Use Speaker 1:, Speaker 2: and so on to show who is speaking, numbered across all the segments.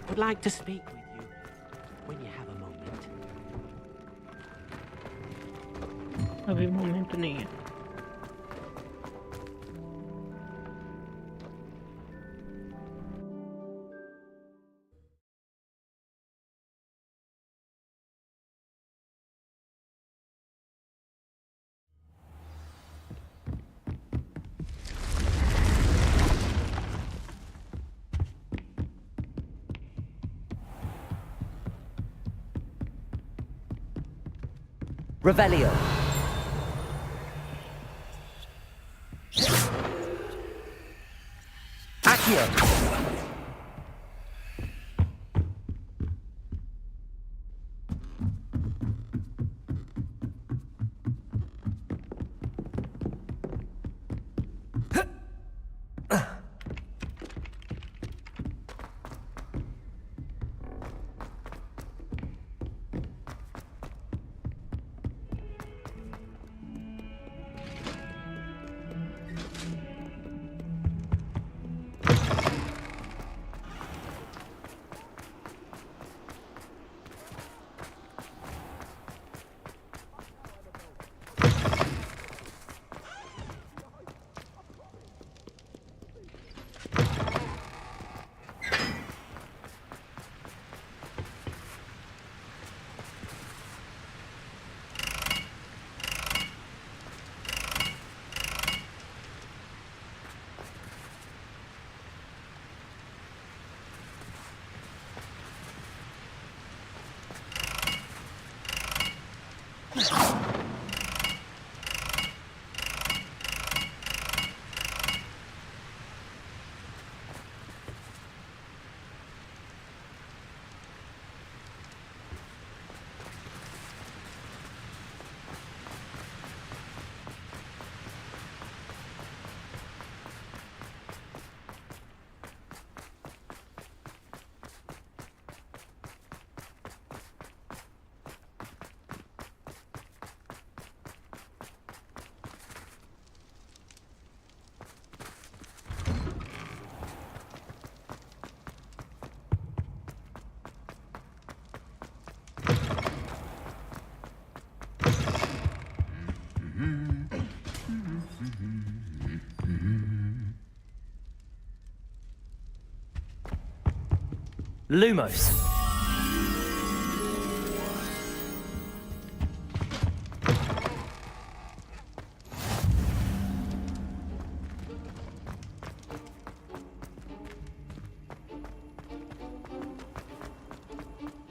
Speaker 1: Would like to speak with you when you have a moment.
Speaker 2: अभी moment तो नहीं है.
Speaker 3: Revelio. Accio. Lumos.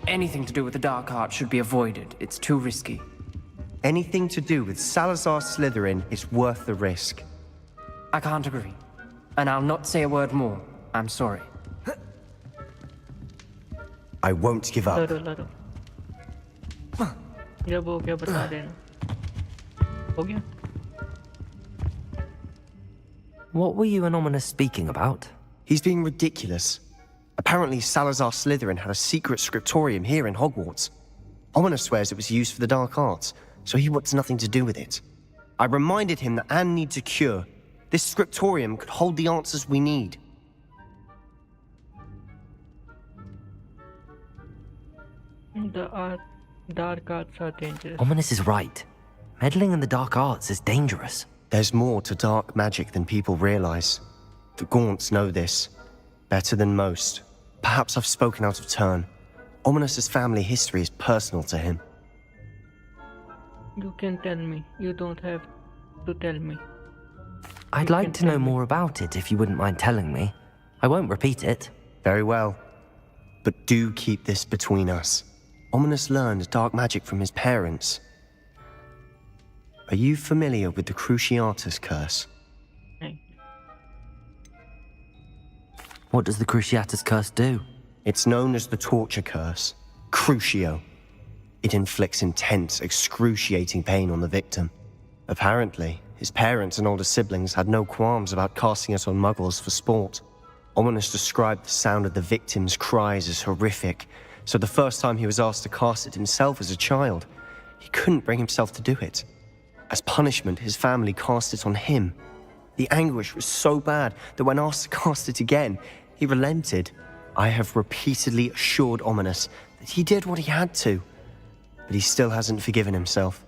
Speaker 4: Anything to do with the dark art should be avoided. It's too risky.
Speaker 5: Anything to do with Salazar Slytherin is worth the risk.
Speaker 4: I can't agree. And I'll not say a word more. I'm sorry.
Speaker 5: I won't give up.
Speaker 2: लड़ो. जब हो गया बता देना. हो गया.
Speaker 3: What were you and Ominous speaking about?
Speaker 5: He's being ridiculous. Apparently Salazar Slytherin had a secret scriptorium here in Hogwarts. Ominous swears it was used for the dark arts, so he wants nothing to do with it. I reminded him that Anne needs a cure. This scriptorium could hold the answers we need.
Speaker 2: The dark arts are dangerous.
Speaker 3: Ominous is right. Meddling in the dark arts is dangerous.
Speaker 5: There's more to dark magic than people realize. The Gaunts know this better than most. Perhaps I've spoken out of turn. Ominous's family history is personal to him.
Speaker 2: You can tell me. You don't have to tell me.
Speaker 3: I'd like to know more about it if you wouldn't mind telling me. I won't repeat it.
Speaker 5: Very well. But do keep this between us. Ominous learned dark magic from his parents. Are you familiar with the Cruciatus curse?
Speaker 3: What does the Cruciatus curse do?
Speaker 5: It's known as the torture curse, Crucio. It inflicts intense, excruciating pain on the victim. Apparently, his parents and older siblings had no qualms about casting it on muggles for sport. Ominous described the sound of the victim's cries as horrific, so the first time he was asked to cast it himself as a child, he couldn't bring himself to do it. As punishment, his family cast it on him. The anguish was so bad that when asked to cast it again, he relented. I have repeatedly assured Ominous that he did what he had to, but he still hasn't forgiven himself.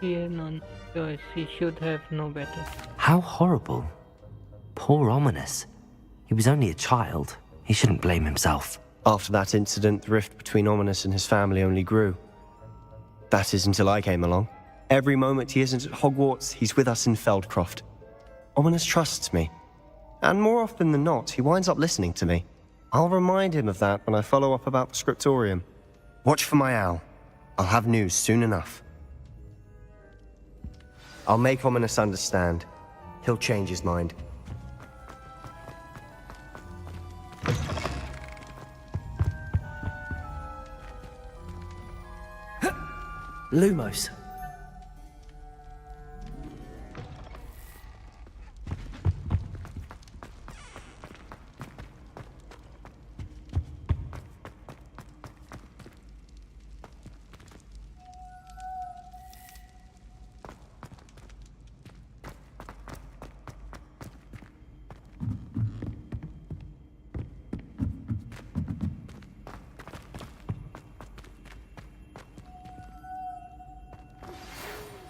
Speaker 2: He had no choice. He should have known better.
Speaker 3: How horrible. Poor Ominous. He was only a child. He shouldn't blame himself.
Speaker 5: After that incident, the rift between Ominous and his family only grew. That is until I came along. Every moment he isn't at Hogwarts, he's with us in Feldcroft. Ominous trusts me. And more often than not, he winds up listening to me. I'll remind him of that when I follow up about the scriptorium. Watch for my owl. I'll have news soon enough. I'll make Ominous understand. He'll change his mind.
Speaker 3: Lumos.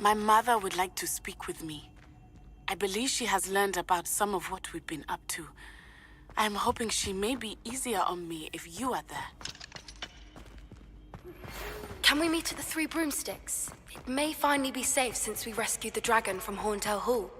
Speaker 6: My mother would like to speak with me. I believe she has learned about some of what we've been up to. I'm hoping she may be easier on me if you are there.
Speaker 7: Can we meet at the Three Broomsticks? It may finally be safe since we rescued the dragon from Horntail Hall.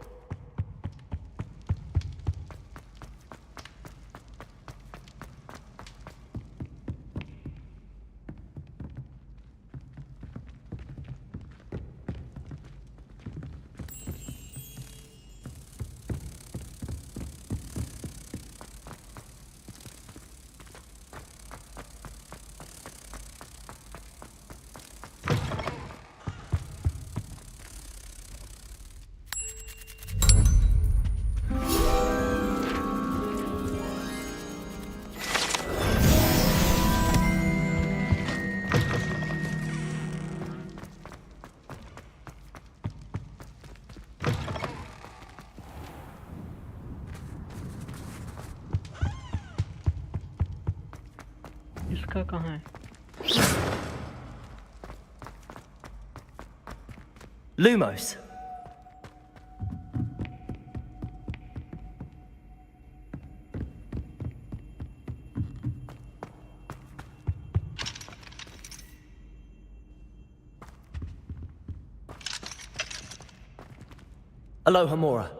Speaker 2: इसका कहाँ है?
Speaker 3: Lumos. Aloha Mora.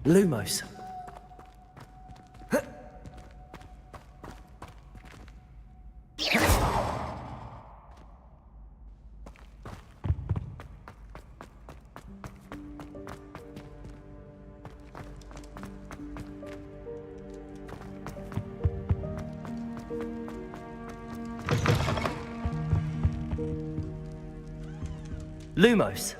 Speaker 3: Lumos. Lumos.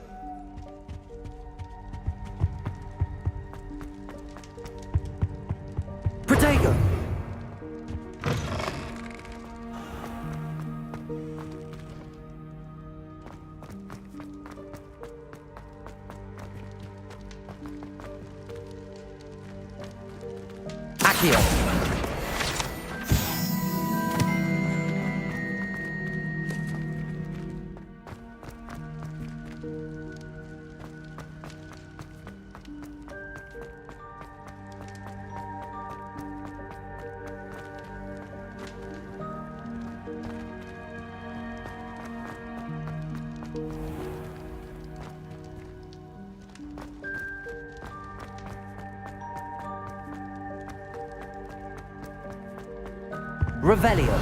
Speaker 3: Protego. Accio. Revelio.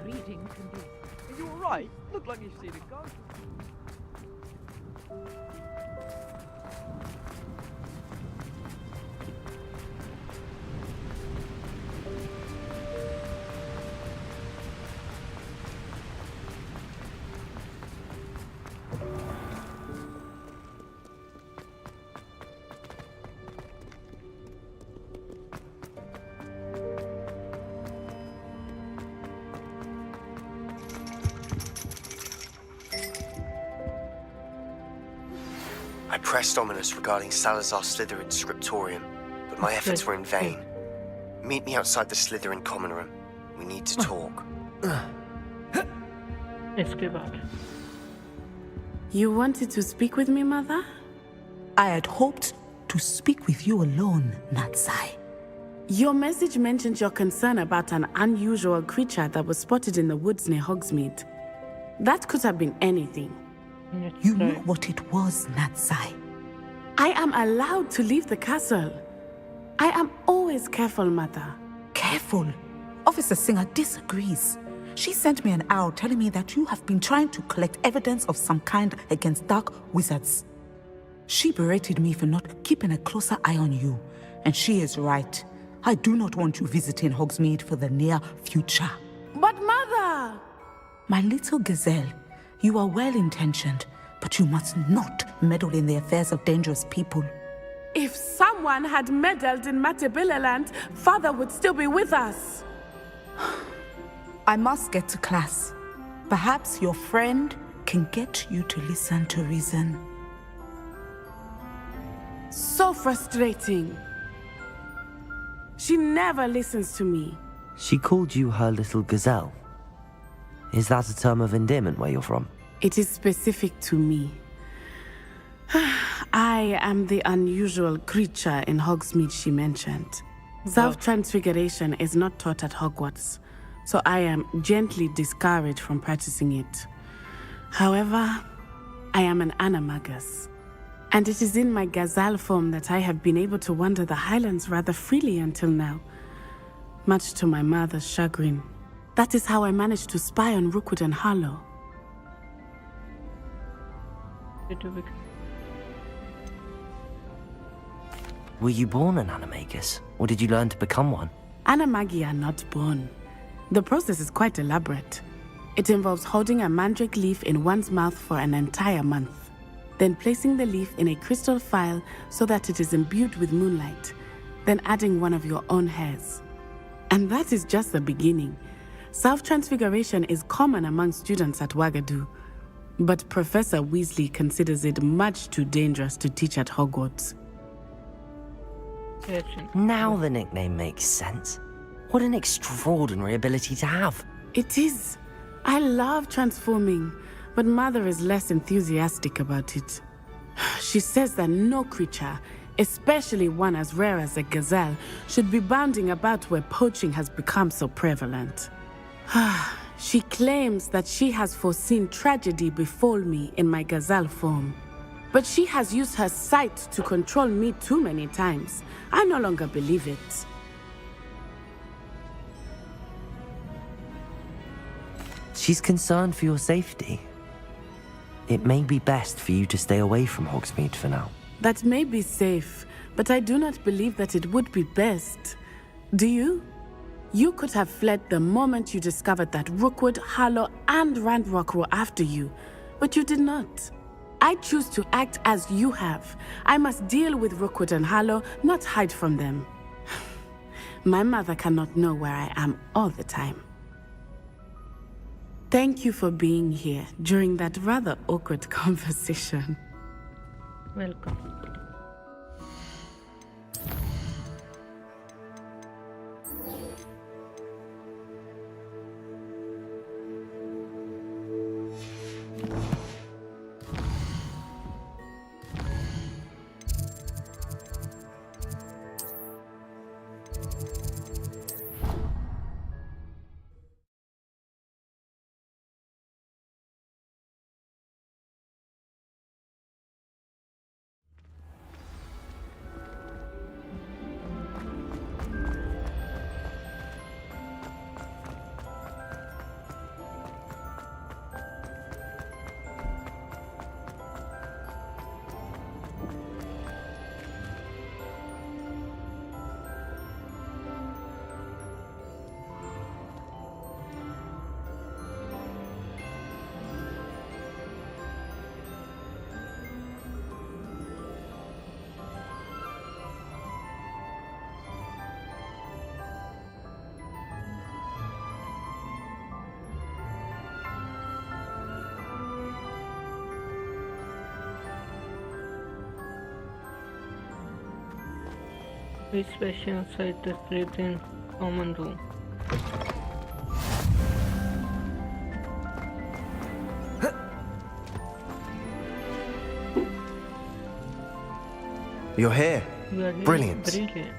Speaker 8: Greetings indeed. Are you alright? Look like you've seen a ghost.
Speaker 5: I pressed Ominous regarding Salazar Slytherin's scriptorium, but my efforts were in vain. Meet me outside the Slytherin common room. We need to talk.
Speaker 2: इसके बाद
Speaker 6: You wanted to speak with me, Mother?
Speaker 9: I had hoped to speak with you alone, Natsai.
Speaker 6: Your message mentioned your concern about an unusual creature that was spotted in the woods near Hogsmeade. That could have been anything.
Speaker 9: You knew what it was, Natsai.
Speaker 6: I am allowed to leave the castle. I am always careful, Mother.
Speaker 9: Careful. Officer Singer disagrees. She sent me an owl telling me that you have been trying to collect evidence of some kind against dark wizards. She berated me for not keeping a closer eye on you, and she is right. I do not want you visiting Hogsmeade for the near future.
Speaker 6: But, Mother!
Speaker 9: My little gazelle, you are well-intentioned, but you must not meddle in the affairs of dangerous people.
Speaker 6: If someone had meddled in Matabeleland, Father would still be with us.
Speaker 9: I must get to class. Perhaps your friend can get you to listen to reason.
Speaker 6: So frustrating. She never listens to me.
Speaker 3: She called you her little gazelle. Is that a term of endearment where you're from?
Speaker 6: It is specific to me. I am the unusual creature in Hogsmeade she mentioned. Self-transfiguration is not taught at Hogwarts, so I am gently discouraged from practicing it. However, I am an animagus, and it is in my gazelle form that I have been able to wander the Highlands rather freely until now, much to my mother's chagrin. That is how I managed to spy on Rookwood and Harlow.
Speaker 3: Were you born an animagus, or did you learn to become one?
Speaker 6: Animagi are not born. The process is quite elaborate. It involves holding a mandrake leaf in one's mouth for an entire month, then placing the leaf in a crystal phial so that it is imbued with moonlight, then adding one of your own hairs. And that is just the beginning. Self-transfiguration is common among students at Wagadu, but Professor Weasley considers it much too dangerous to teach at Hogwarts.
Speaker 3: Now the nickname makes sense. What an extraordinary ability to have.
Speaker 6: It is. I love transforming, but Mother is less enthusiastic about it. She says that no creature, especially one as rare as a gazelle, should be bounding about where poaching has become so prevalent. She claims that she has foreseen tragedy befall me in my gazelle form. But she has used her sight to control me too many times. I no longer believe it.
Speaker 3: She's concerned for your safety. It may be best for you to stay away from Hogsmeade for now.
Speaker 6: That may be safe, but I do not believe that it would be best. Do you? You could have fled the moment you discovered that Rookwood, Harlow, and Randrock were after you, but you did not. I choose to act as you have. I must deal with Rookwood and Harlow, not hide from them. My mother cannot know where I am all the time. Thank you for being here during that rather awkward conversation.
Speaker 2: Welcome. Which patient inside the Slytherin common room?
Speaker 5: You're here.
Speaker 2: You are really
Speaker 5: Brilliant.
Speaker 2: Brilliant.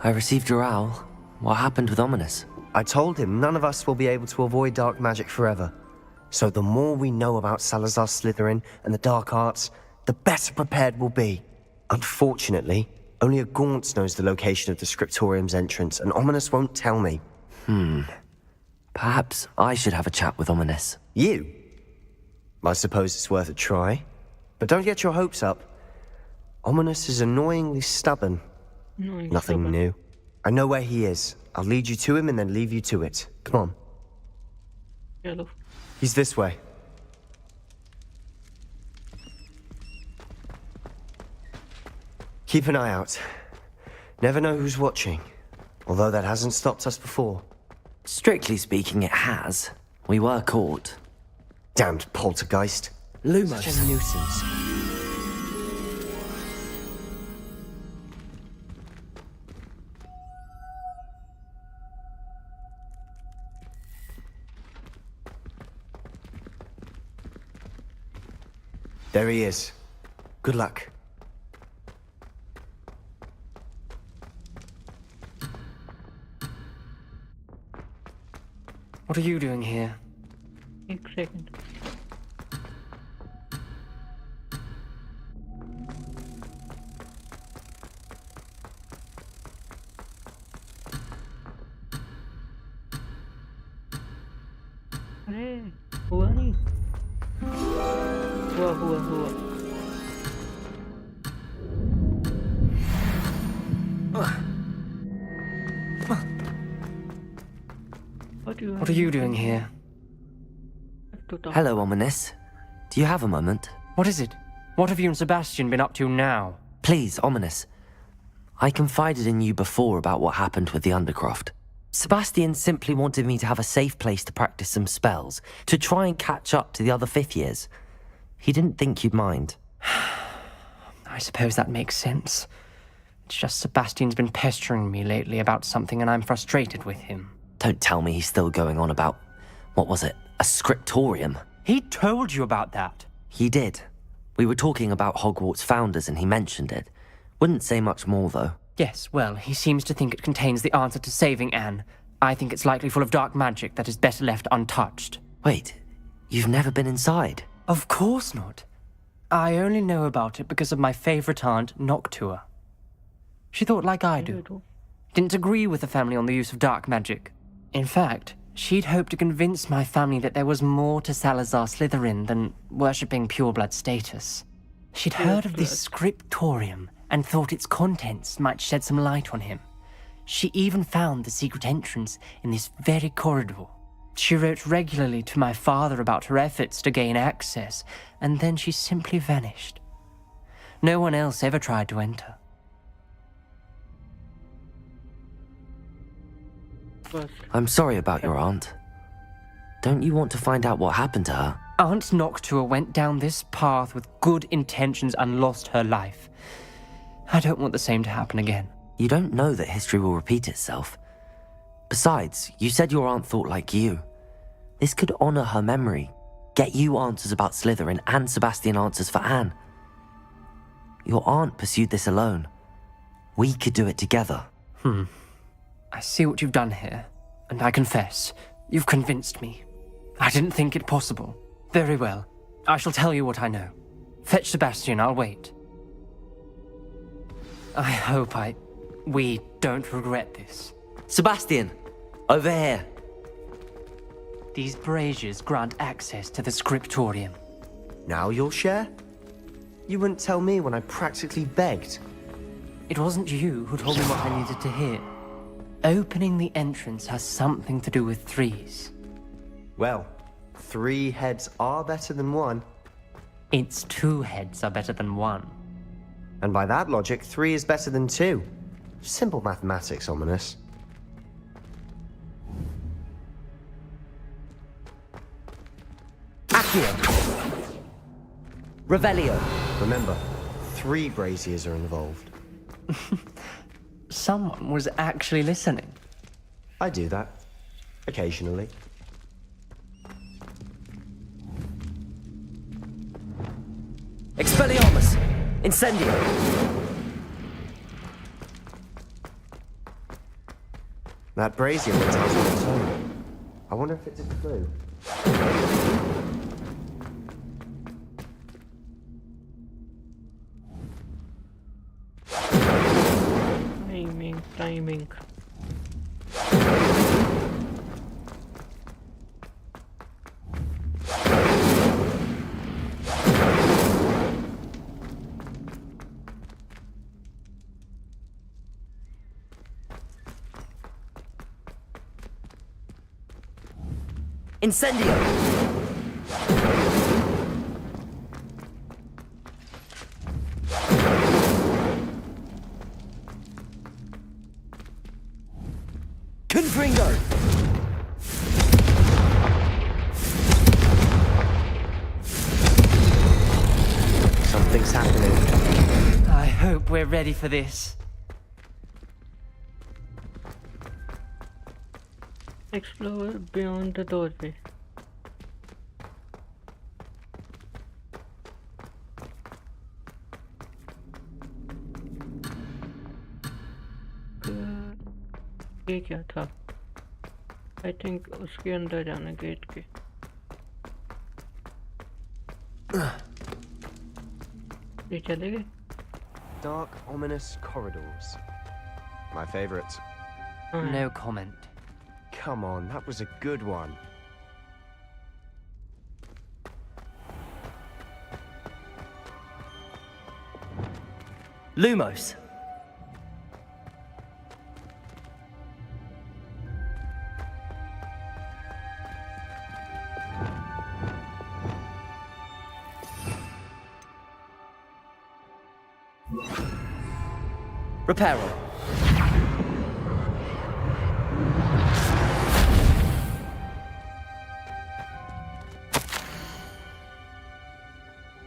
Speaker 3: I received your owl. What happened with Ominous?
Speaker 5: I told him none of us will be able to avoid dark magic forever. So the more we know about Salazar Slytherin and the dark arts, the better prepared we'll be. Unfortunately, only a Gaunt knows the location of the Scriptorium's entrance, and Ominous won't tell me.
Speaker 3: Perhaps I should have a chat with Ominous.
Speaker 5: You? I suppose it's worth a try. But don't get your hopes up. Ominous is annoyingly stubborn.
Speaker 2: No,
Speaker 5: Nothing new. I know where he is. I'll lead you to him and then leave you to it. Come on.
Speaker 2: Hello.
Speaker 5: He's this way. Keep an eye out. Never know who's watching. Although that hasn't stopped us before.
Speaker 3: Strictly speaking, it has. We were caught.
Speaker 5: Damned poltergeist.
Speaker 3: Lumos.
Speaker 5: Such a nuisance. There he is. Good luck.
Speaker 4: What are you doing here?
Speaker 2: Second. Hey, हुआ नहीं? हुआ.
Speaker 4: What are you doing here?
Speaker 3: Hello, Ominous. Do you have a moment?
Speaker 4: What is it? What have you and Sebastian been up to now?
Speaker 3: Please, Ominous. I confided in you before about what happened with the Undercroft. Sebastian simply wanted me to have a safe place to practice some spells, to try and catch up to the other fifth years. He didn't think you'd mind.
Speaker 4: I suppose that makes sense. It's just Sebastian's been pestering me lately about something and I'm frustrated with him.
Speaker 3: Don't tell me he's still going on about, what was it, a scriptorium?
Speaker 4: He told you about that.
Speaker 3: He did. We were talking about Hogwarts founders and he mentioned it. Wouldn't say much more, though.
Speaker 4: Yes, well, he seems to think it contains the answer to saving Anne. I think it's likely full of dark magic that is better left untouched.
Speaker 3: Wait, you've never been inside?
Speaker 4: Of course not. I only know about it because of my favorite aunt, Noctua. She thought like I do. Didn't agree with the family on the use of dark magic. In fact, she'd hoped to convince my family that there was more to Salazar Slytherin than worshipping pureblood status. She'd heard of this scriptorium and thought its contents might shed some light on him. She even found the secret entrance in this very corridor. She wrote regularly to my father about her efforts to gain access, and then she simply vanished. No one else ever tried to enter.
Speaker 3: I'm sorry about your aunt. Don't you want to find out what happened to her?
Speaker 4: Aunt Noctua went down this path with good intentions and lost her life. I don't want the same to happen again.
Speaker 3: You don't know that history will repeat itself. Besides, you said your aunt thought like you. This could honor her memory, get you answers about Slytherin, and Sebastian answers for Anne. Your aunt pursued this alone. We could do it together.
Speaker 4: I see what you've done here, and I confess, you've convinced me. I didn't think it possible. Very well. I shall tell you what I know. Fetch Sebastian, I'll wait. I hope we don't regret this.
Speaker 3: Sebastian! Over here!
Speaker 4: These braziers grant access to the scriptorium.
Speaker 5: Now you'll share? You wouldn't tell me when I practically begged.
Speaker 4: It wasn't you who told me what I needed to hear. Opening the entrance has something to do with threes.
Speaker 5: Well, 3 heads are better than 1.
Speaker 4: It's 2 heads are better than 1.
Speaker 5: And by that logic, 3 is better than 2. Simple mathematics, Ominous.
Speaker 3: Accio! Revelio!
Speaker 5: Remember, 3 braziers are involved.
Speaker 4: Someone was actually listening.
Speaker 5: I do that. Occasionally.
Speaker 3: Expelliarmus! Incendio!
Speaker 5: That brazier went out on its own. I wonder if it's a clue.
Speaker 2: Timing.
Speaker 3: Incendio! Confringo!
Speaker 5: Something's happening.
Speaker 4: I hope we're ready for this.
Speaker 2: Explore beyond the doorway. ये क्या था? I think उसके अंदर जाना gate के. ये चले गए?
Speaker 5: Dark, ominous corridors. My favorite.
Speaker 4: No comment.
Speaker 5: Come on, that was a good one.
Speaker 3: Lumos! Reparo.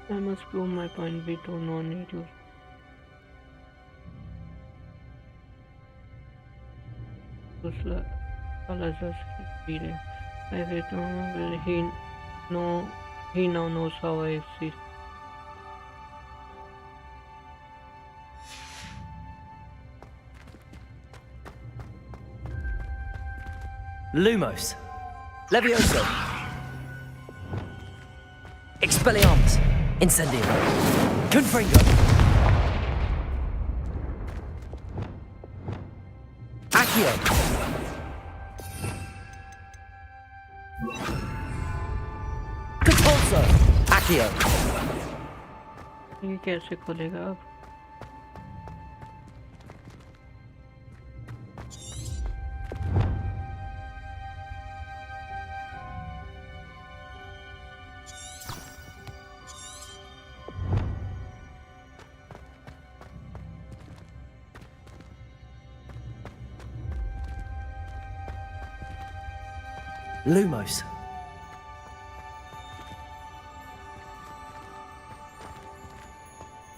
Speaker 2: I must prove my point. We do not need you. He now knows how I see.
Speaker 3: Lumos. Levioso. Expelliarmus. Incendio. Confringo. Accio. Catulso. Accio.
Speaker 2: ये कैसे खुलेगा अब?
Speaker 3: Lumos.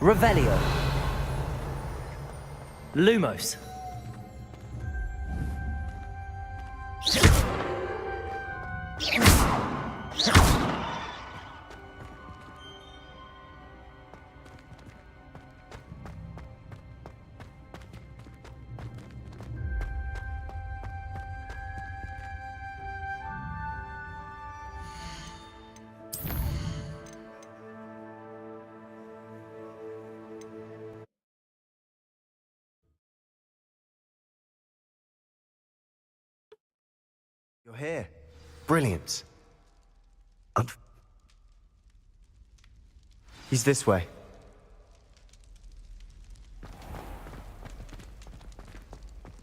Speaker 3: Revelio. Lumos.
Speaker 5: You're here. Brilliant. He's this way.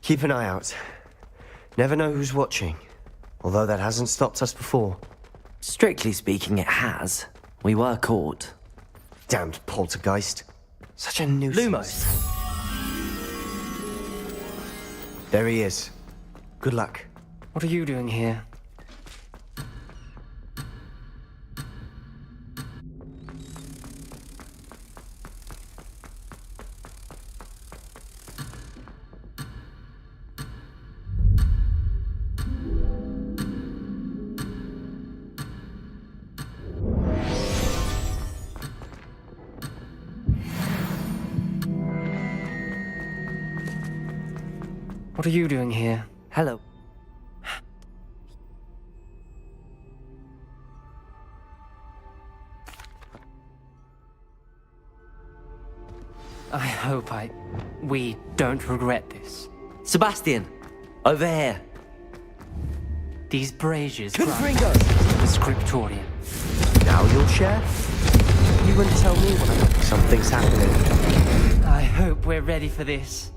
Speaker 5: Keep an eye out. Never know who's watching. Although that hasn't stopped us before.
Speaker 3: Strictly speaking, it has. We were caught.
Speaker 5: Damned poltergeist. Such a nuisance.
Speaker 3: Lumos.
Speaker 5: There he is. Good luck.
Speaker 4: What are you doing here? What are you doing here?
Speaker 3: Hello.
Speaker 4: I hope we don't regret this.
Speaker 3: Sebastian, over here.
Speaker 4: These braziers
Speaker 3: Confringo!
Speaker 4: the scriptorium.
Speaker 5: Now you'll share? You wouldn't tell me when something's happening.
Speaker 4: I hope we're ready for this.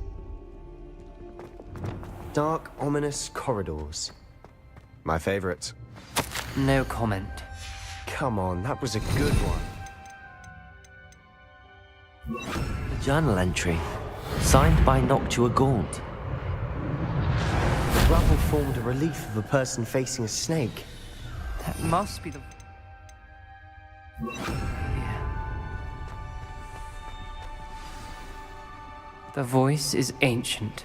Speaker 5: Dark, ominous corridors. My favorite.
Speaker 4: No comment.
Speaker 5: Come on, that was a good one.
Speaker 3: A journal entry. Signed by Noctua Gaunt.
Speaker 5: The rubble formed a relief of a person facing a snake.
Speaker 4: That must be the... The voice is ancient,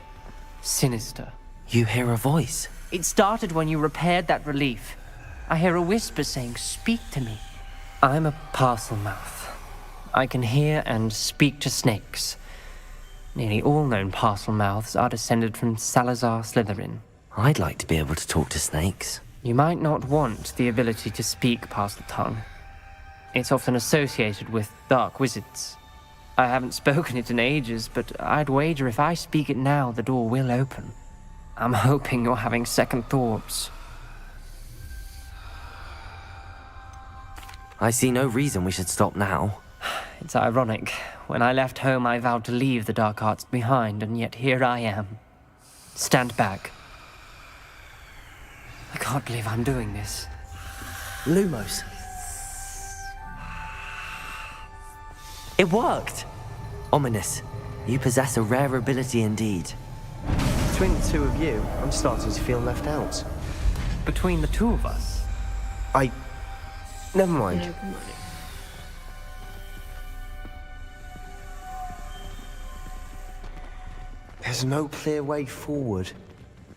Speaker 4: sinister.
Speaker 3: You hear a voice.
Speaker 4: It started when you repaired that relief. I hear a whisper saying, "Speak to me." I'm a parcel mouth. I can hear and speak to snakes. Nearly all known parcel mouths are descended from Salazar Slytherin.
Speaker 3: I'd like to be able to talk to snakes.
Speaker 4: You might not want the ability to speak parcel tongue. It's often associated with dark wizards. I haven't spoken it in ages, but I'd wager if I speak it now, the door will open. I'm hoping you're having second thoughts.
Speaker 3: I see no reason we should stop now.
Speaker 4: It's ironic. When I left home, I vowed to leave the dark arts behind, and yet here I am. Stand back. I can't believe I'm doing this.
Speaker 3: Lumos. It worked! Ominous. You possess a rare ability indeed.
Speaker 5: Between the two of you, I'm starting to feel left out.
Speaker 4: Between the two of us?
Speaker 5: Never mind. There's no clear way forward.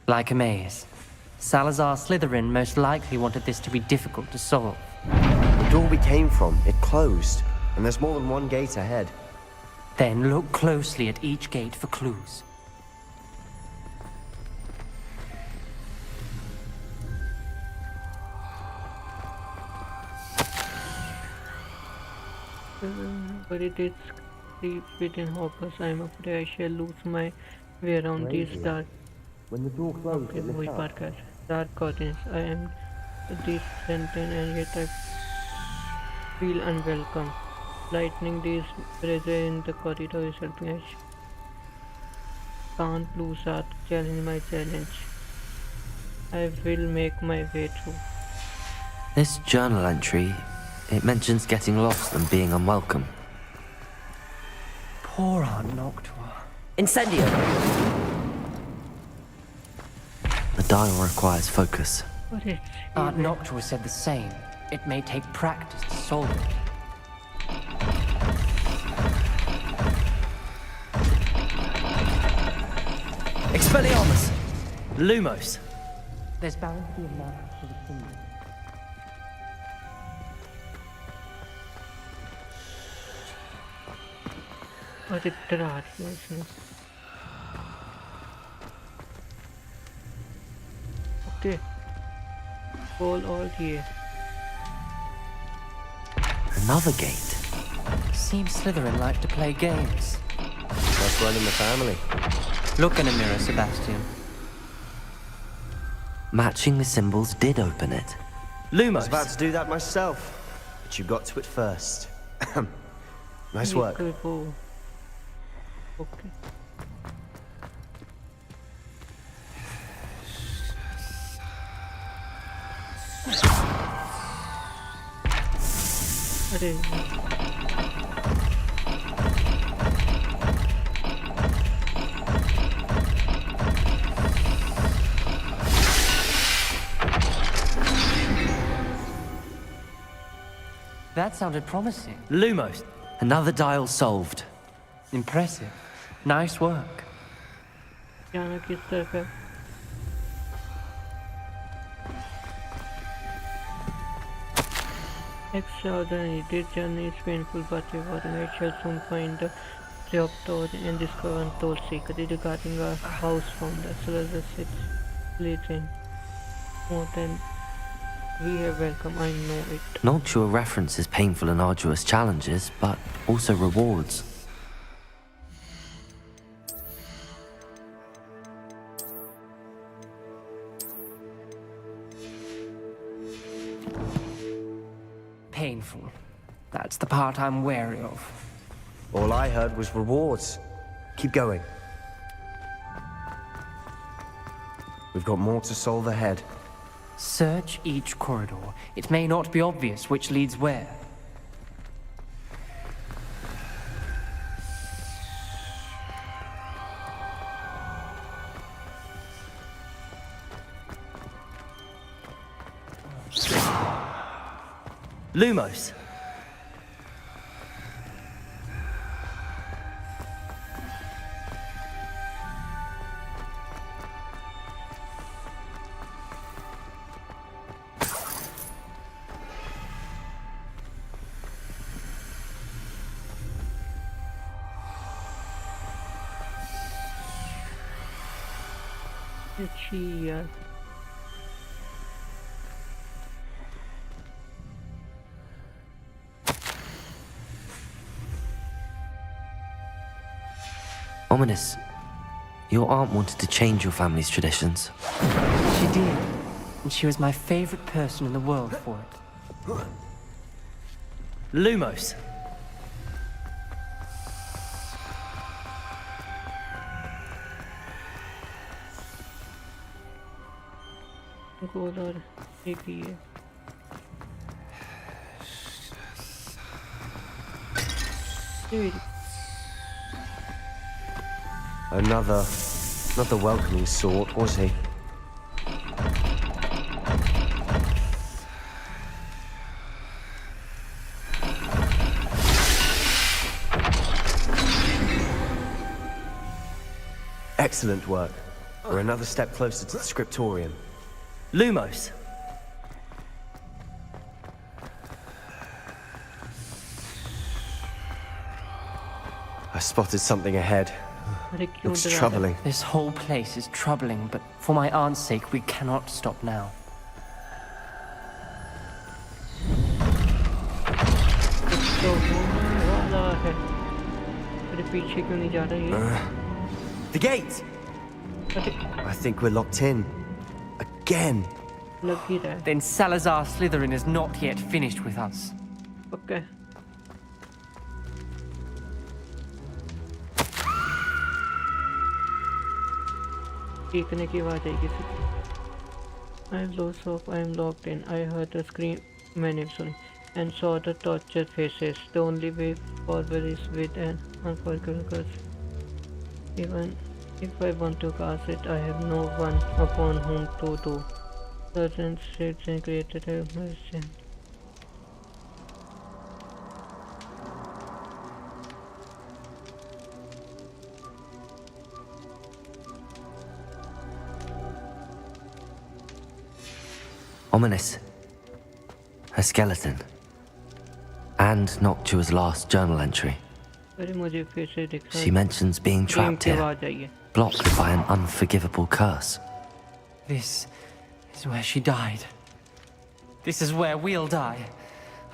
Speaker 4: Like a maze. Salazar Slytherin most likely wanted this to be difficult to solve.
Speaker 5: The door we came from, it closed. And there's more than one gate ahead.
Speaker 4: Then look closely at each gate for clues.
Speaker 2: But it is deep within Hogwarts. I'm afraid I shall lose my way around these dark.
Speaker 5: When the door closed, it lit up.
Speaker 2: Dark curtains. I am distant and yet I feel unwelcome. Lightning these present in the corridor is helping us. Can't lose out. Challenge my challenge. I will make my way through.
Speaker 3: This journal entry, it mentions getting lost and being unwelcome.
Speaker 4: Poor Aunt Noctua.
Speaker 3: Incendio! The dial requires focus.
Speaker 2: What is
Speaker 4: Aunt Noctua said the same. It may take practice to solve it.
Speaker 3: Expelliarmus! Lumos!
Speaker 4: There's bound to be a map for the symbol.
Speaker 2: और इतना हाथ में इसमें okay goal और ये
Speaker 3: Another gate.
Speaker 4: Seems Slytherin like to play games.
Speaker 5: That's one in the family.
Speaker 4: Look in a mirror, Sebastian.
Speaker 3: Matching the symbols did open it.
Speaker 5: I
Speaker 3: Lumos!
Speaker 5: was about to do that myself, but you got to it first. Nice work.
Speaker 2: ये वो okay अरे
Speaker 4: That sounded promising.
Speaker 3: Lumos! Another dial solved.
Speaker 4: Impressive. Nice work.
Speaker 2: जाना किस तरफ है Extraordinary. This journey is painful but rewarding. I shall soon find the Theoptor and discover untold secrets regarding our house founder, Soldier Slytherin. More than we have welcome, I know it.
Speaker 3: Noctua references painful and arduous challenges, but also rewards.
Speaker 4: Painful. That's the part I'm wary of.
Speaker 5: All I heard was rewards. Keep going. We've got more to solve ahead.
Speaker 4: Search each corridor. It may not be obvious which leads where.
Speaker 3: Lumos!
Speaker 2: अच्छी यार
Speaker 3: Ominous. Your aunt wanted to change your family's traditions.
Speaker 4: She did. And she was my favorite person in the world for it.
Speaker 3: Lumos!
Speaker 2: गोल और एक ही है
Speaker 5: Another welcoming sort, was he? Excellent work. We're another step closer to the scriptorium.
Speaker 3: Lumos!
Speaker 5: I spotted something ahead.
Speaker 2: अरे क्यों
Speaker 5: Looks
Speaker 2: डरा रहा है?
Speaker 5: troubling.
Speaker 4: This whole place is troubling, but for my aunt's sake, we cannot stop now.
Speaker 2: तो होने वाला है अरे पीछे क्यों नहीं जा रहा ये
Speaker 5: The gate!
Speaker 2: अरे
Speaker 5: I think we're locked in. Again.
Speaker 2: लग ही रहा है
Speaker 4: Then Salazar Slytherin is not yet finished with us.
Speaker 2: Okay चीखने की आवाज आएगी फिर I am lost hope, I am locked in. I heard the scream and saw the tortured faces. The only way forward is with an unforgivable curse. Even if I want to cast it, I have no one upon whom to do Certain states and created a medicine.
Speaker 3: Ominous. A skeleton. And Noctua's last journal entry.
Speaker 2: अरे मुझे फिर से दिखा
Speaker 3: She mentions being trapped
Speaker 2: की
Speaker 3: here,
Speaker 2: आवाज आई है
Speaker 3: blocked by an unforgivable curse.
Speaker 4: This is where she died. This is where we'll die.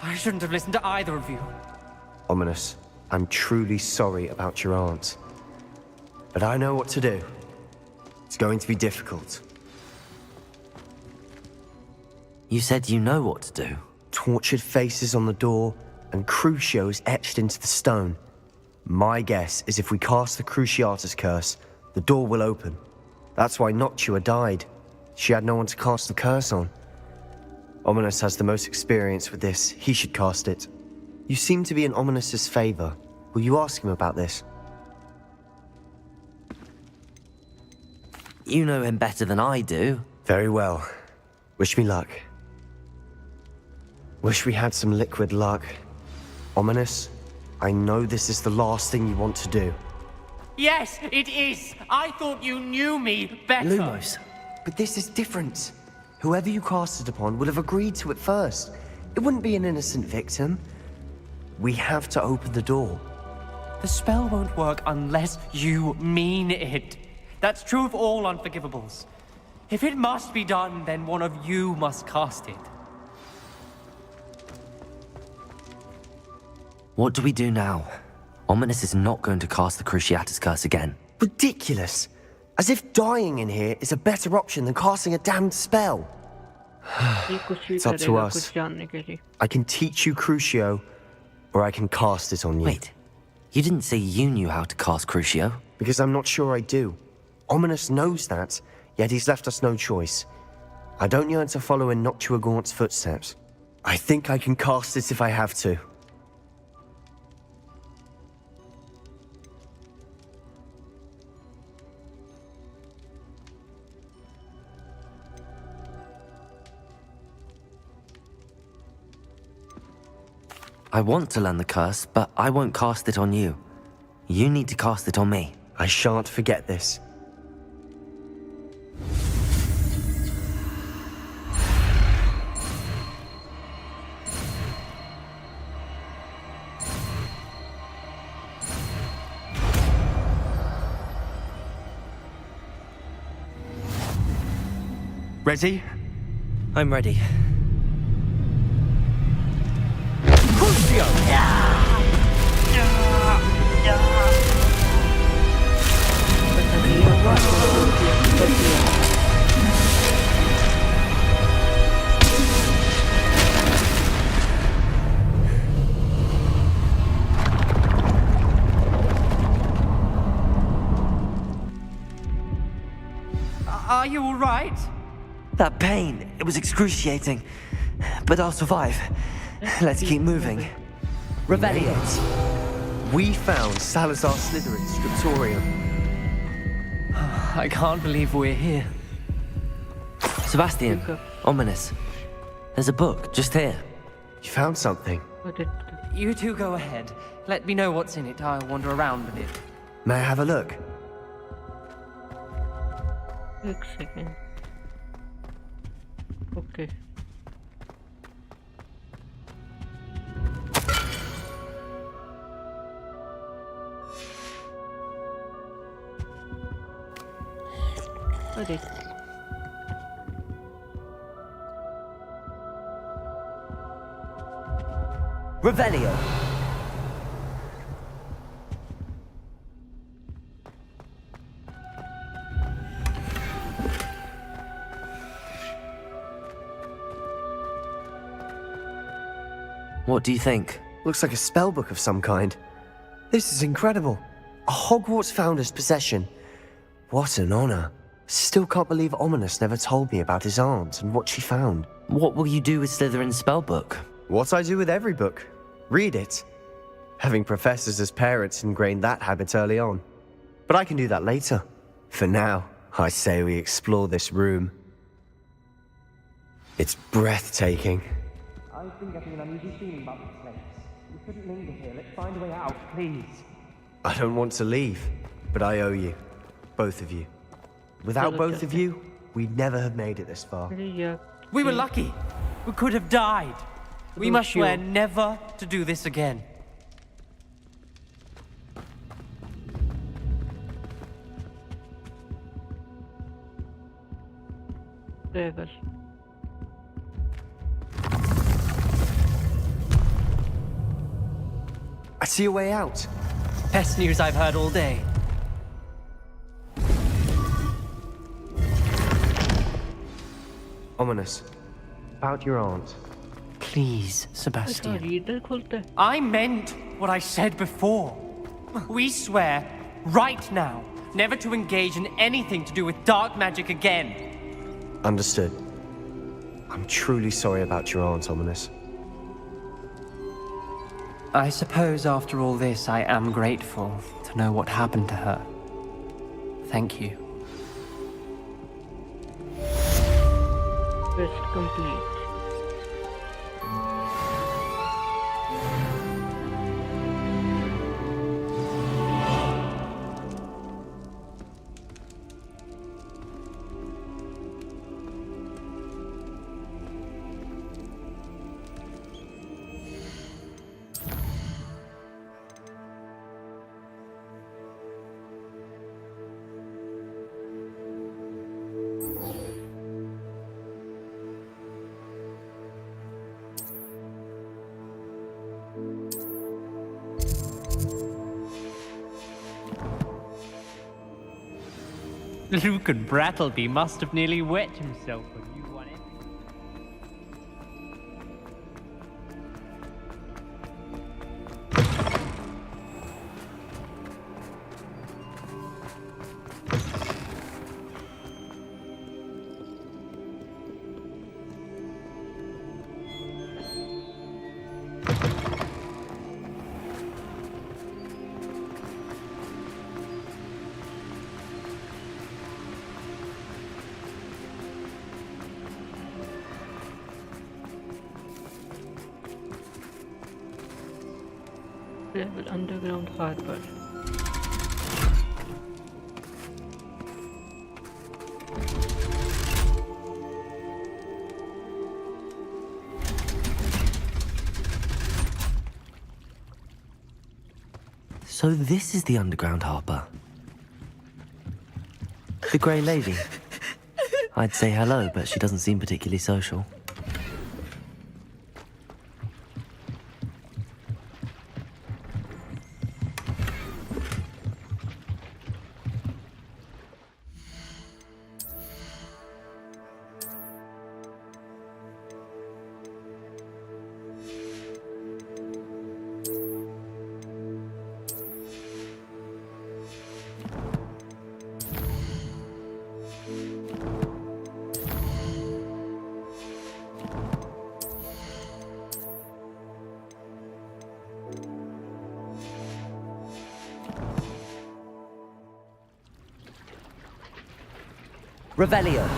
Speaker 4: I shouldn't have listened to either of you.
Speaker 5: Ominous, I'm truly sorry about your aunt. But I know what to do. It's going to be difficult.
Speaker 3: You said you know what to do.
Speaker 5: Tortured faces on the door, and Crucios etched into the stone. My guess is if we cast the Cruciatus curse, the door will open. That's why Noctua died. She had no one to cast the curse on. Ominous has the most experience with this. He should cast it. You seem to be in Ominous's favor. Will you ask him about this?
Speaker 3: You know him better than I do.
Speaker 5: Very well. Wish me luck. Wish we had some liquid luck. Ominous, I know this is the last thing you want to do.
Speaker 4: Yes, it is. I thought you knew me better.
Speaker 5: Lumos, but this is different. Whoever you cast it upon would have agreed to it first. It wouldn't be an innocent victim. We have to open the door.
Speaker 4: The spell won't work unless you mean it. That's true of all unforgivables. If it must be done, then one of you must cast it.
Speaker 3: What do we do now? Ominous is not going to cast the Cruciatus curse again.
Speaker 5: Ridiculous. As if dying in here is a better option than casting a damned spell.
Speaker 2: ये कुछ भी
Speaker 5: It's up to
Speaker 2: करेगा
Speaker 5: us.
Speaker 2: कुछ जानने के लिए
Speaker 5: I can teach you Crucio, or I can cast it on you.
Speaker 3: Wait, you didn't say you knew how to cast Crucio?
Speaker 5: Because I'm not sure I do. Ominous knows that, yet he's left us no choice. I don't yearn to follow in Noctua Gaunt's footsteps. I think I can cast it if I have to.
Speaker 3: I want to learn the curse, but I won't cast it on you. You need to cast it on me.
Speaker 5: I shan't forget this.
Speaker 4: Ready?
Speaker 3: I'm ready.
Speaker 4: Are you all right?
Speaker 3: That pain, it was excruciating. But I'll survive. Let's keep moving.
Speaker 5: Revelio. We found Salazar Slytherin's scriptorium.
Speaker 4: I can't believe we're here.
Speaker 3: Sebastian, Ominous. There's a book just here.
Speaker 5: You found something.
Speaker 4: You two go ahead. Let me know what's in it. I'll wander around a bit.
Speaker 5: May I have a look?
Speaker 2: एक second okay अरे
Speaker 3: Revelio. What do you think?
Speaker 5: Looks like a spellbook of some kind. This is incredible. A Hogwarts founder's possession. What an honor. Still can't believe Ominous never told me about his aunt and what she found.
Speaker 3: What will you do with Slytherin's spellbook?
Speaker 5: What I do with every book. Read it. Having professors as parents ingrained that habit early on. But I can do that later. For now, I say we explore this room. It's breathtaking.
Speaker 4: I've been getting an uneasy feeling about this place. We couldn't linger here. Let's find a way out, please.
Speaker 5: I don't want to leave, but I owe you. Both of you. Without both of you, we'd never have made it this far.
Speaker 2: Yeah.
Speaker 4: We were lucky. We could have died. We must swear never to do this again.
Speaker 2: Level.
Speaker 5: I see a way out.
Speaker 4: Best news I've heard all day.
Speaker 5: Ominous. About your aunt.
Speaker 4: Please, Sebastian.
Speaker 2: इधर खुलता है.
Speaker 4: I meant what I said before. We swear, right now, never to engage in anything to do with dark magic again.
Speaker 5: Understood. I'm truly sorry about your aunt, Ominous.
Speaker 4: I suppose after all this, I am grateful to know what happened to her. Thank you.
Speaker 2: Quest complete.
Speaker 10: Luke and Brattleby must have nearly wet himself when you won it.
Speaker 2: Level underground harbor.
Speaker 3: So this is the underground harbour. The Grey Lady. I'd say hello, but she doesn't seem particularly social. Revelio.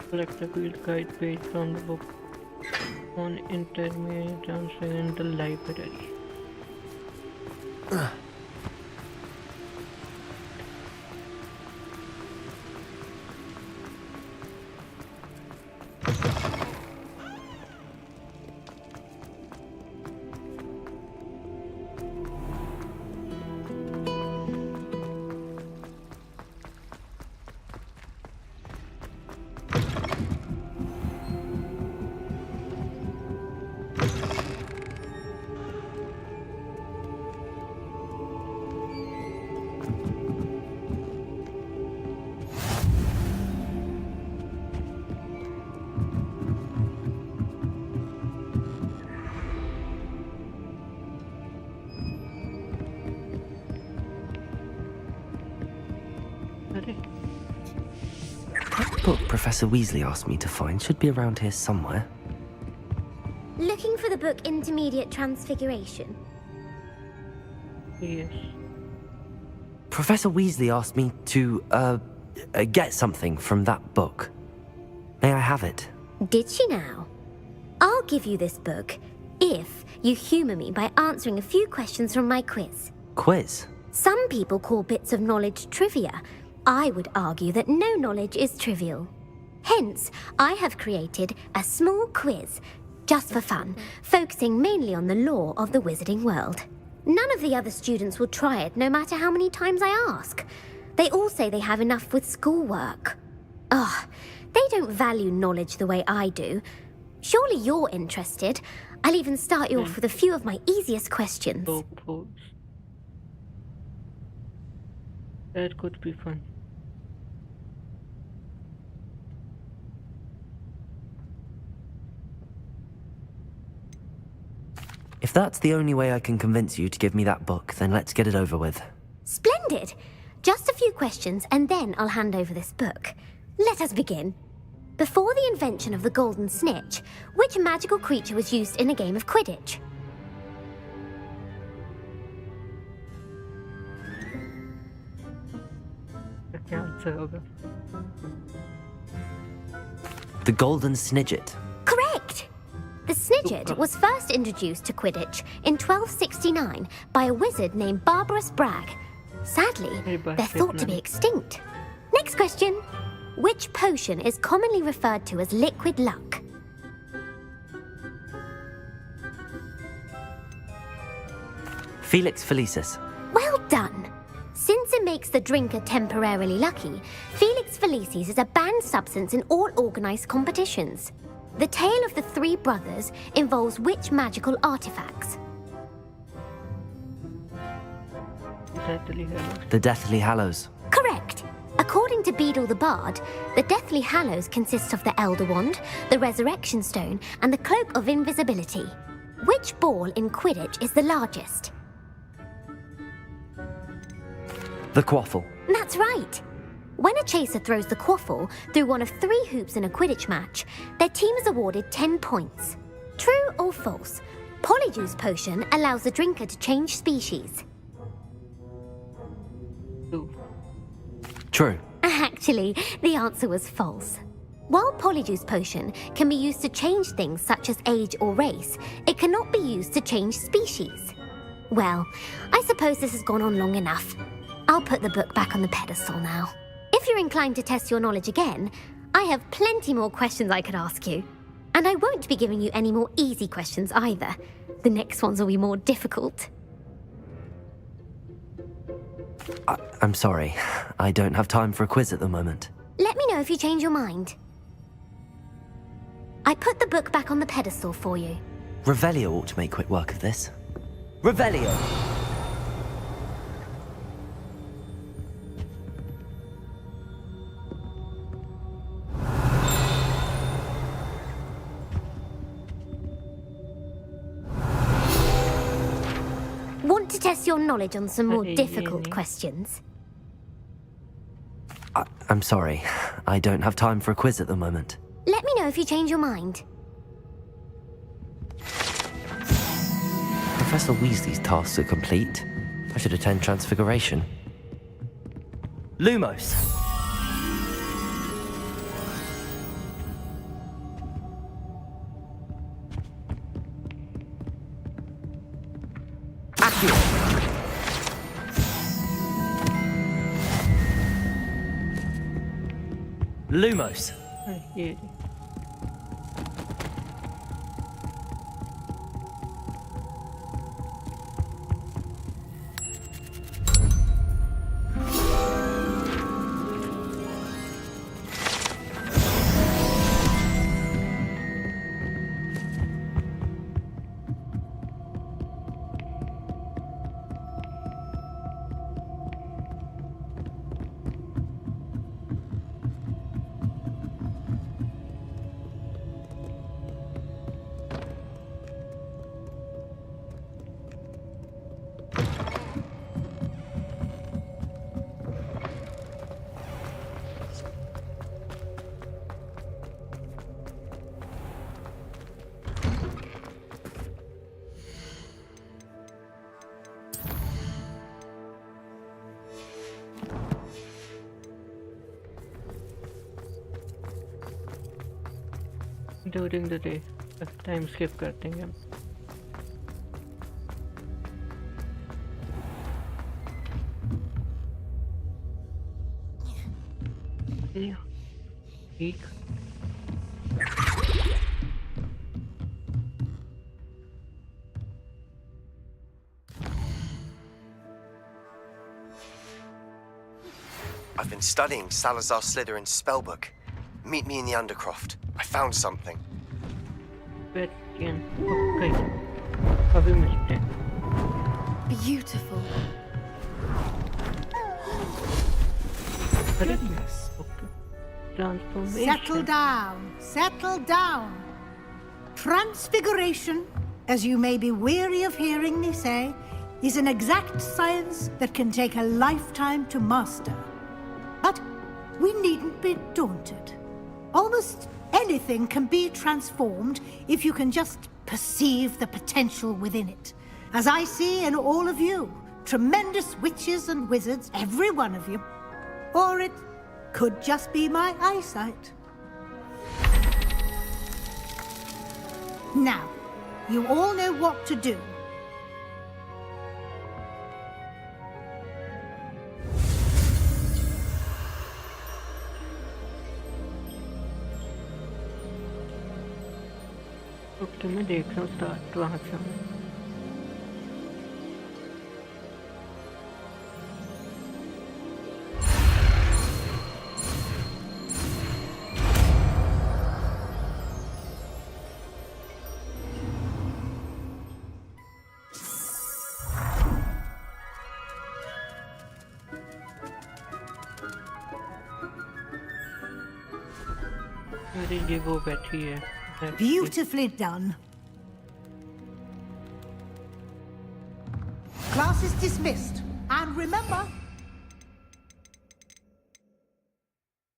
Speaker 2: Select a field guide page from the book on intermediate transfer in the library. अरे
Speaker 3: That book Professor Weasley asked me to find should be around here somewhere.
Speaker 11: Looking for the book Intermediate Transfiguration?
Speaker 2: yes.
Speaker 3: Professor Weasley asked me to, get something from that book. May I have it?
Speaker 11: Did she now? I'll give you this book if you humour me by answering a few questions from my quiz.
Speaker 3: Quiz?
Speaker 11: Some people call bits of knowledge trivia. I would argue that no knowledge is trivial. Hence, I have created a small quiz, just for fun, focusing mainly on the lore of the wizarding world. None of the other students will try it, no matter how many times I ask. They all say they have enough with schoolwork. Ugh, they don't value knowledge the way I do. Surely you're interested. I'll even start you off with a few of my easiest questions.
Speaker 2: That could be fun.
Speaker 3: If that's the only way I can convince you to give me that book, then let's get it over with.
Speaker 11: Splendid! Just a few questions and then I'll hand over this book. Let us begin. Before the invention of the golden snitch, which magical creature was used in a game of Quidditch?
Speaker 3: The Golden Snidget.
Speaker 11: Correct! The Snidget was first introduced to Quidditch in 1269 by a wizard named Barbarous Bragg. Sadly, they're thought to be extinct. Next question. Which potion is commonly referred to as liquid luck?
Speaker 3: Felix Felicis.
Speaker 11: Well done! Since it makes the drinker temporarily lucky, Felix Felicis is a banned substance in all organised competitions. The tale of the three brothers involves which magical artifacts?
Speaker 3: The Deathly Hallows.
Speaker 11: Correct! According to Beedle the Bard, the Deathly Hallows consists of the Elder Wand, the Resurrection Stone, and the Cloak of Invisibility. Which ball in Quidditch is the largest?
Speaker 3: The Quaffle.
Speaker 11: That's right! When a chaser throws the quaffle through one of 3 hoops in a Quidditch match, their team is awarded 10 points. True or false? Polyjuice potion allows the drinker to change species.
Speaker 3: True.
Speaker 11: Actually, the answer was false. While Polyjuice potion can be used to change things such as age or race, it cannot be used to change species. Well, I suppose this has gone on long enough. I'll put the book back on the pedestal now. If you're inclined to test your knowledge again, I have plenty more questions I could ask you. And I won't be giving you any more easy questions either. The next ones will be more difficult.
Speaker 3: I'm sorry. I don't have time for a quiz at the moment.
Speaker 11: Let me know if you change your mind. I put the book back on the pedestal for you.
Speaker 3: Revelio ought to make quick work of this. Revelio!
Speaker 11: Want to test your knowledge on some more difficult questions?
Speaker 3: I'm sorry. I don't have time for a quiz at the moment.
Speaker 11: Let me know if you change your mind.
Speaker 3: Professor Weasley's tasks are complete. I should attend Transfiguration. Lumos! Accio! Lumos!
Speaker 2: during the day. Time skip करते हैं हम. ठीक.
Speaker 5: I've been studying Salazar Slytherin's spellbook. Meet me in the Undercroft. I found something.
Speaker 2: Okay. अभी मिलते हैं.
Speaker 7: Beautiful.
Speaker 2: Goodness. Okay. Transformation.
Speaker 12: Settle down. Settle down. Transfiguration, as you may be weary of hearing me say, is an exact science that can take a lifetime to master. But we needn't be daunted. Almost anything can be transformed if you can just perceive the potential within it. As I see in all of you, tremendous witches and wizards, every one of you. Or it could just be my eyesight. Now, you all know what to do.
Speaker 2: Okay, मैं देख रहा हूँ start वहाँ से. अरे ये वो बैठी है.
Speaker 12: Beautifully done. Class is dismissed. And remember,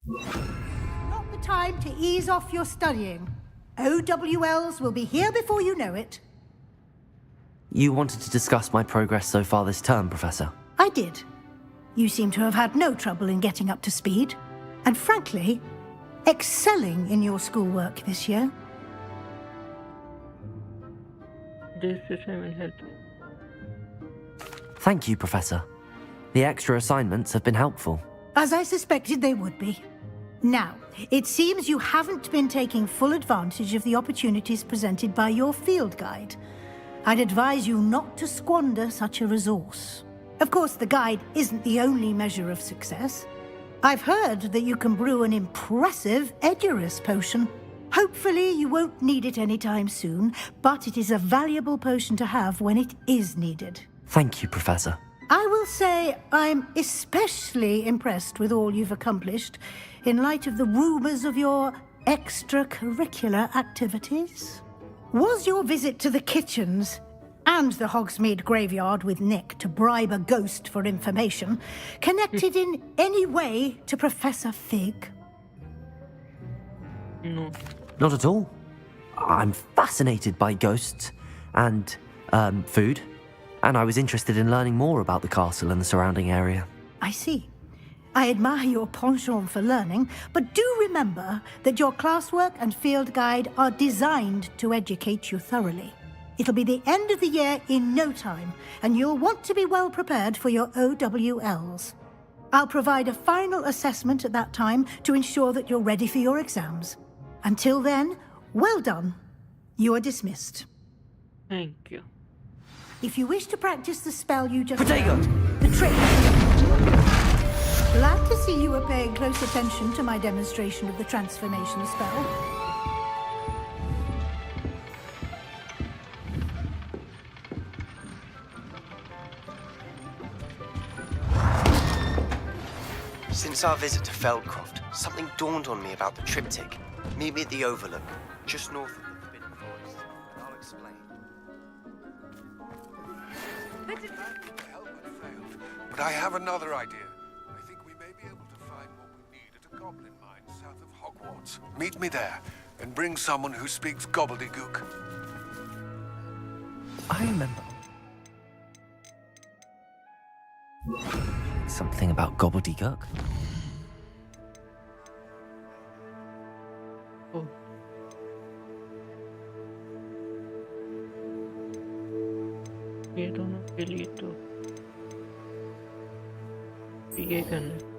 Speaker 12: not the time to ease off your studying. OWLs will be here before you know it.
Speaker 3: You wanted to discuss my progress so far this term, Professor?
Speaker 12: I did. You seem to have had no trouble in getting up to speed. And frankly, excelling in your schoolwork this year.
Speaker 2: This will help.
Speaker 3: Thank you, Professor. The extra assignments have been helpful.
Speaker 12: As I suspected they would be. Now, it seems you haven't been taking full advantage of the opportunities presented by your field guide. I'd advise you not to squander such a resource. Of course, the guide isn't the only measure of success. I've heard that you can brew an impressive Edurus potion. Hopefully you won't need it anytime soon, but it is a valuable potion to have when it is needed.
Speaker 3: Thank you, Professor.
Speaker 12: I will say I'm especially impressed with all you've accomplished in light of the rumors of your extracurricular activities. Was your visit to the kitchens and the Hogsmeade graveyard with Nick to bribe a ghost for information connected in any way to Professor Fig?
Speaker 2: No.
Speaker 3: Not at all. I'm fascinated by ghosts and food, and I was interested in learning more about the castle and the surrounding area.
Speaker 12: I see. I admire your penchant for learning, but do remember that your classwork and field guide are designed to educate you thoroughly. It'll be the end of the year in no time, and you'll want to be well prepared for your OWLs. I'll provide a final assessment at that time to ensure that you're ready for your exams. Until then, well done. You are dismissed.
Speaker 2: Thank you.
Speaker 12: If you wish to practice the spell you just
Speaker 3: Protego!
Speaker 12: learned, the trick... Glad to see you are paying close attention to my demonstration of the transformation spell.
Speaker 5: Since our visit to Feldcroft, something dawned on me about the triptych. Meet me at the Overlook, just north of the Forbidden Forest, and I'll explain.
Speaker 13: But I have another idea. I think we may be able to find what we need at a goblin mine south of Hogwarts. Meet me there, and bring someone who speaks gobbledygook.
Speaker 3: I remember. Something about gobbledygook?
Speaker 2: Oh. ये करना है।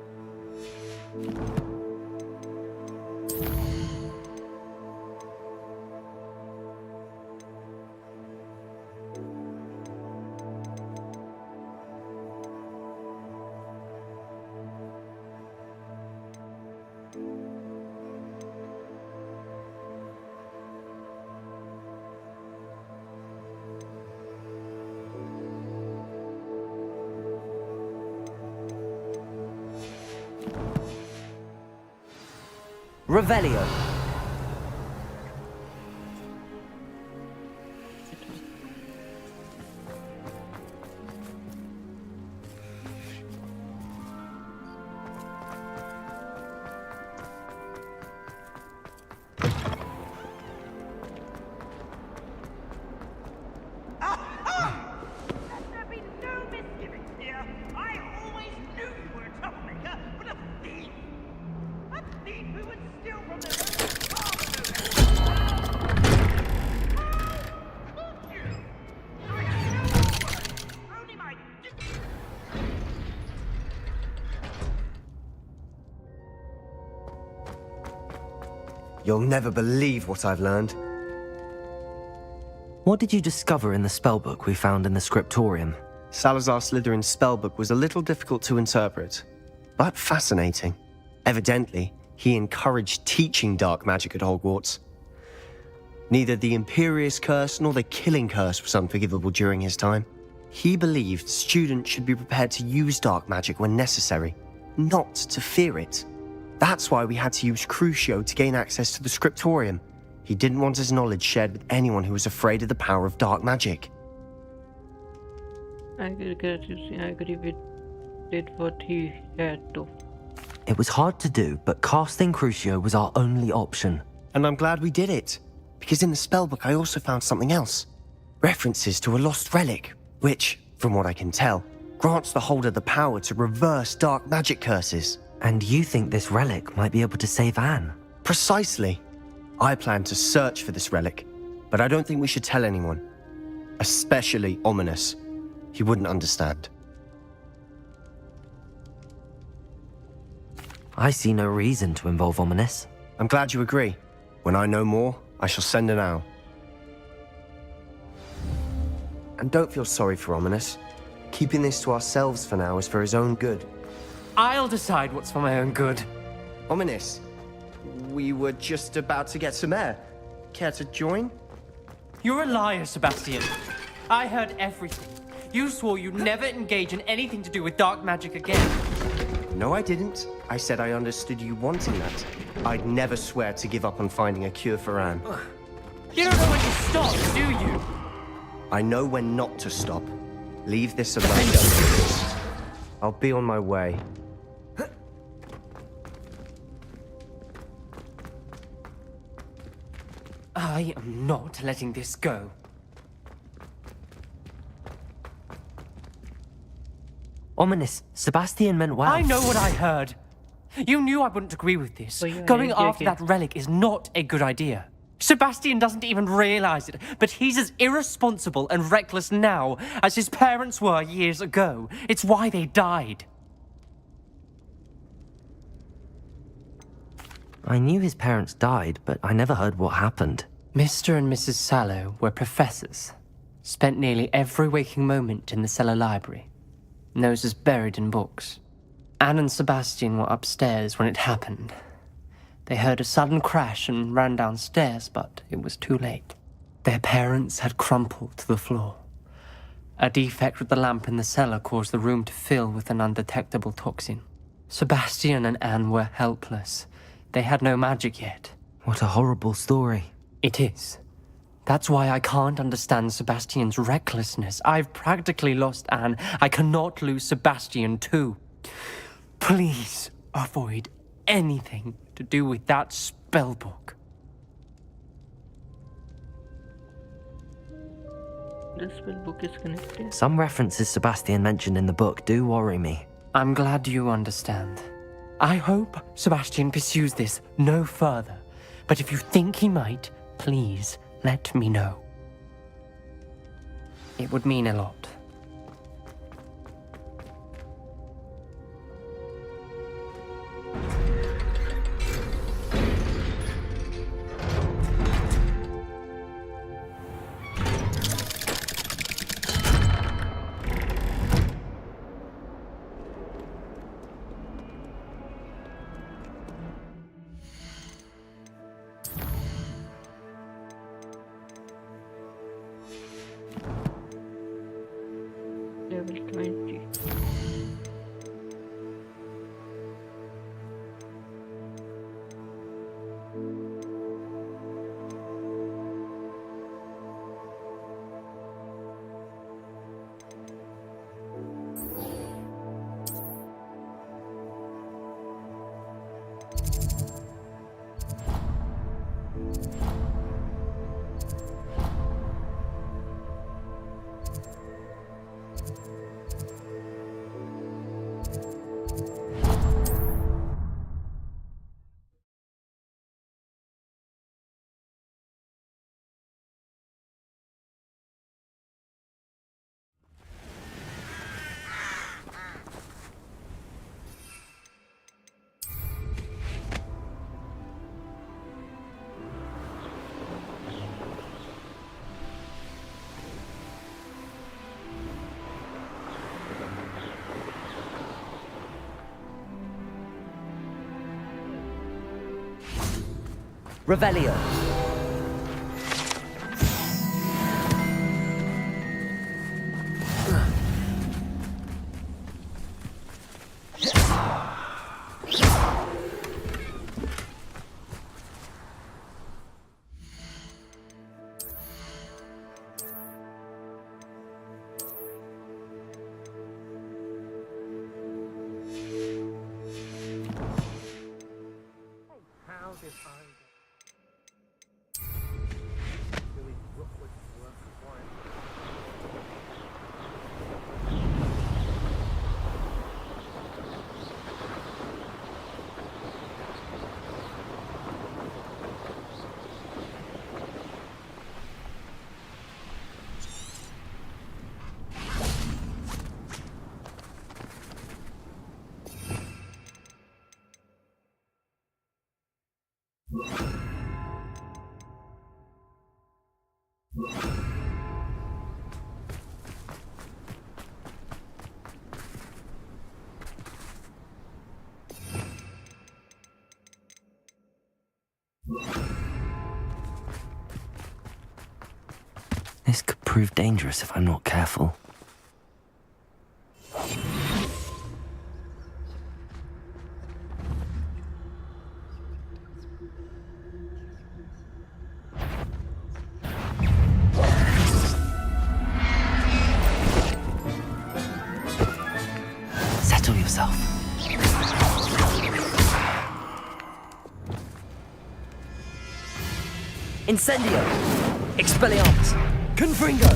Speaker 3: Revelio.
Speaker 5: You'll never believe what I've learned.
Speaker 3: What did you discover in the spellbook we found in the scriptorium?
Speaker 5: Salazar Slytherin's spellbook was a little difficult to interpret, but fascinating. Evidently, he encouraged teaching dark magic at Hogwarts. Neither the Imperious Curse nor the Killing Curse was unforgivable during his time. He believed students should be prepared to use dark magic when necessary, not to fear it. That's why we had to use Crucio to gain access to the scriptorium. He didn't want his knowledge shared with anyone who was afraid of the power of dark magic.
Speaker 2: I agree with did what he had to.
Speaker 3: It was hard to do, but casting Crucio was our only option.
Speaker 5: And I'm glad we did it, because in the spellbook I also found something else. References to a lost relic, which, from what I can tell, grants the holder the power to reverse dark magic curses.
Speaker 3: And you think this relic might be able to save Anne?
Speaker 5: Precisely. I plan to search for this relic, but I don't think we should tell anyone. Especially Ominous. He wouldn't understand.
Speaker 3: I see no reason to involve Ominous.
Speaker 5: I'm glad you agree. When I know more, I shall send an owl. And don't feel sorry for Ominous. Keeping this to ourselves for now is for his own good.
Speaker 4: I'll decide what's for my own good.
Speaker 5: Ominous, we were just about to get some air. Care to join?
Speaker 4: You're a liar, Sebastian. I heard everything. You swore you'd never engage in anything to do with dark magic again.
Speaker 5: No, I didn't. I said I understood you wanting that. I'd never swear to give up on finding a cure for Anne.
Speaker 4: You don't know when to stop, do you?
Speaker 5: I know when not to stop. Leave this alone. I'll be on my way.
Speaker 4: I am not letting this go.
Speaker 3: Ominous, Sebastian meant well.
Speaker 4: I know what I heard. You knew I wouldn't agree with this. Going after that relic is not a good idea. Sebastian doesn't even realize it, but he's as irresponsible and reckless now as his parents were years ago. It's why they died.
Speaker 3: I knew his parents died, but I never heard what happened.
Speaker 4: Mr. and Mrs. Sallow were professors. Spent nearly every waking moment in the cellar library. Noses buried in books. Anne and Sebastian were upstairs when it happened. They heard a sudden crash and ran downstairs, but it was too late. Their parents had crumpled to the floor. A defect with the lamp in the cellar caused the room to fill with an undetectable toxin. Sebastian and Anne were helpless. They had no magic yet.
Speaker 3: What a horrible story.
Speaker 4: It is. That's why I can't understand Sebastian's recklessness. I've practically lost Anne. I cannot lose Sebastian too. Please avoid anything to do with that spellbook.
Speaker 2: The spellbook is connected.
Speaker 3: Some references Sebastian mentioned in the book do worry me.
Speaker 4: I'm glad you understand. I hope Sebastian pursues this no further. But if you think he might, please let me know. It would mean a lot.
Speaker 3: Revelio. This could prove dangerous if I'm not careful. Settle yourself. Incendio! Expelliarmus! Confringo!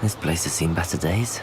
Speaker 3: This place has seen better days.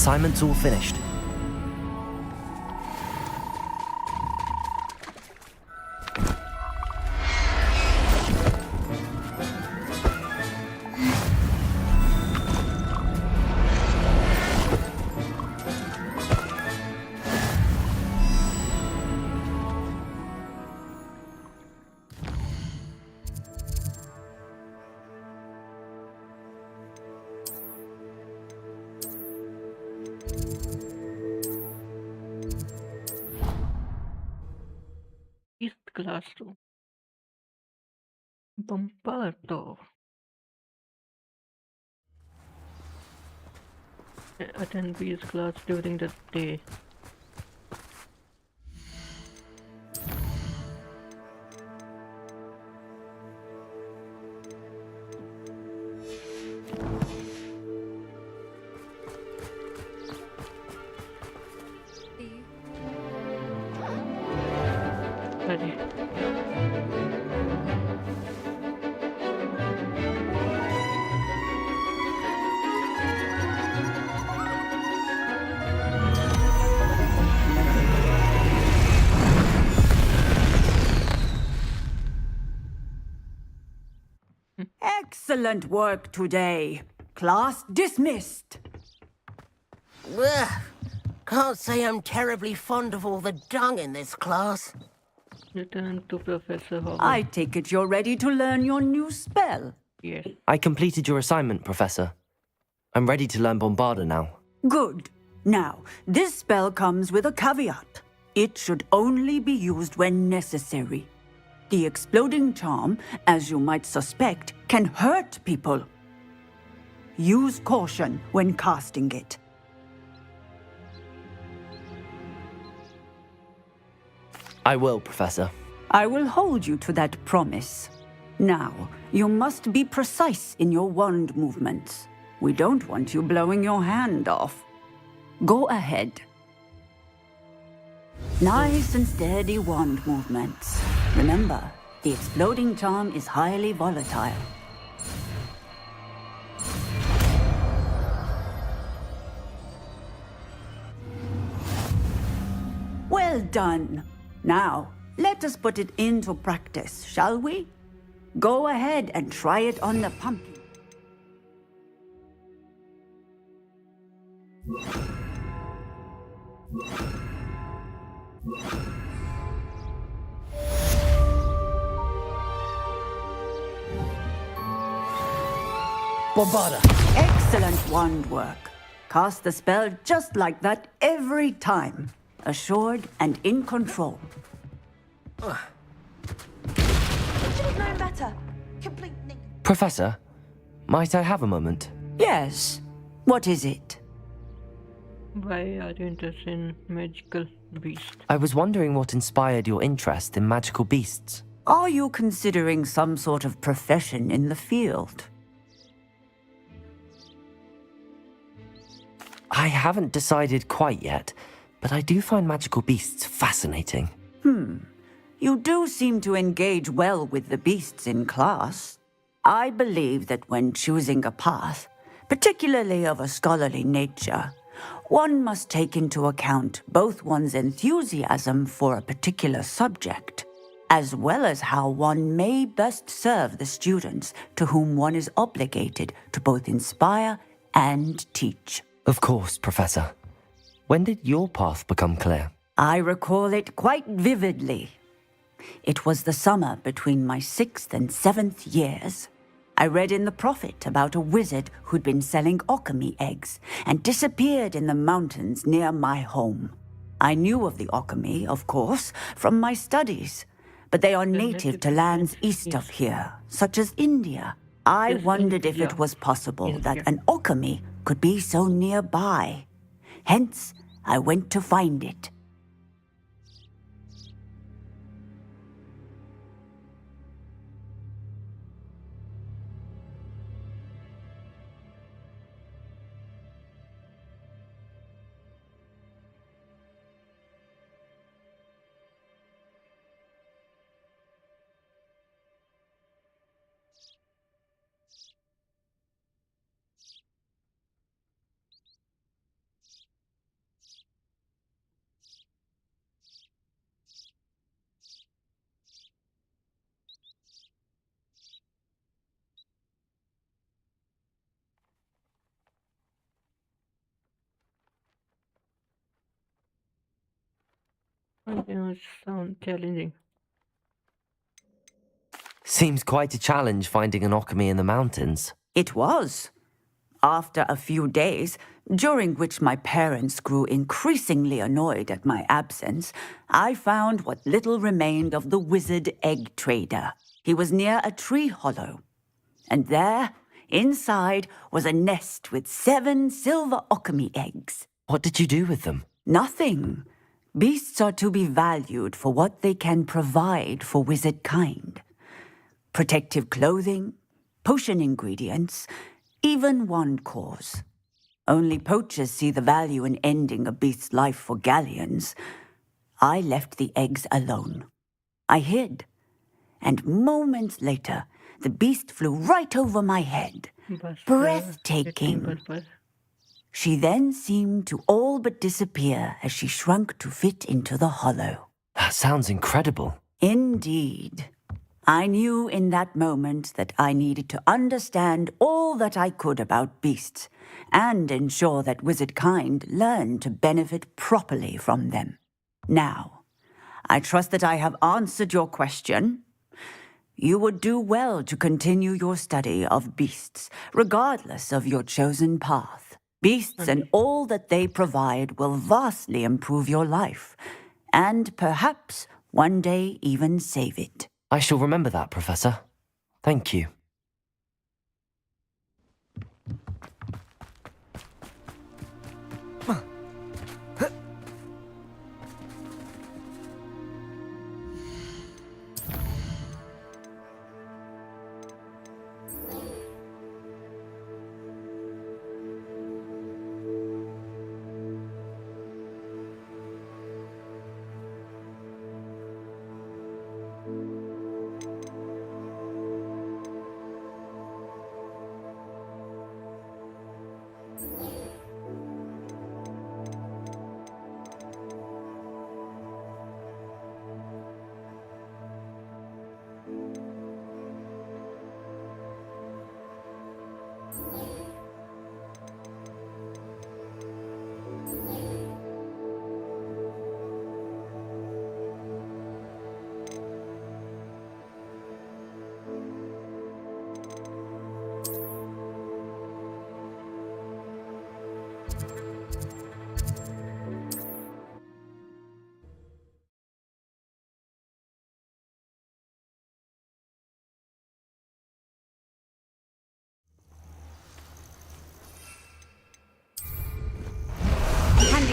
Speaker 3: Assignment's all finished.
Speaker 2: East classroom. Bombardo. Attend B's class during the day. Ready.
Speaker 14: Excellent work today. Class dismissed.
Speaker 1: Ugh. Can't say I'm terribly fond of all the dung in this class.
Speaker 2: Return to Professor Hogwarts.
Speaker 14: I take it you're ready to learn your new spell.
Speaker 2: Yes.
Speaker 3: I completed your assignment, Professor. I'm ready to learn Bombarda now.
Speaker 14: Good. Now, this spell comes with a caveat. It should only be used when necessary. The exploding charm, as you might suspect, can hurt people. Use caution when casting it.
Speaker 3: I will, Professor.
Speaker 14: I will hold you to that promise. Now, you must be precise in your wand movements. We don't want you blowing your hand off. Go ahead. Nice and steady wand movements. Remember, the exploding charm is highly volatile. Well done. Now, let us put it into practice, shall we? Go ahead and try it on the pumpkin.
Speaker 3: Bombarda!
Speaker 14: Excellent wand work. Cast the spell just like that every time. Assured and in control.
Speaker 7: Should have known better. Completely.
Speaker 3: Professor, might I have a moment?
Speaker 14: Yes. What is it?
Speaker 2: Why are you interested in magical beasts?
Speaker 3: I was wondering what inspired your interest in magical beasts.
Speaker 14: Are you considering some sort of profession in the field?
Speaker 3: I haven't decided quite yet, but I do find magical beasts fascinating.
Speaker 14: You do seem to engage well with the beasts in class. I believe that when choosing a path, particularly of a scholarly nature, one must take into account both one's enthusiasm for a particular subject, as well as how one may best serve the students to whom one is obligated to both inspire and teach.
Speaker 3: Of course, Professor. When did your path become clear?
Speaker 14: I recall it quite vividly. It was the summer between my 6th and 7th years. I read in the Prophet about a wizard who'd been selling alchemy eggs and disappeared in the mountains near my home. I knew of the alchemy, of course, from my studies, but they are native to lands east of here, such as India. I wondered if it was possible that an alchemy could be so nearby. Hence, I went to find it.
Speaker 2: Continuous sound challenging.
Speaker 3: Seems quite a challenge finding an alchemy in the mountains.
Speaker 14: It was. After a few days, during which my parents grew increasingly annoyed at my absence, I found what little remained of the wizard egg trader. He was near a tree hollow. And there, inside, was a nest with 7 silver alchemy eggs.
Speaker 3: What did you do with them?
Speaker 14: Nothing. Beasts are to be valued for what they can provide for wizard kind. Protective clothing, potion ingredients, even wand cores. Only poachers see the value in ending a beast's life for galleons. I left the eggs alone. I hid. And moments later, the beast flew right over my head. Breathtaking. She then seemed to all but disappear as she shrunk to fit into the hollow.
Speaker 3: That sounds incredible.
Speaker 14: Indeed. I knew in that moment that I needed to understand all that I could about beasts and ensure that wizard kind learned to benefit properly from them. Now, I trust that I have answered your question. You would do well to continue your study of beasts, regardless of your chosen path. Beasts and all that they provide will vastly improve your life, and perhaps one day even save it.
Speaker 3: I shall remember that, Professor. Thank you.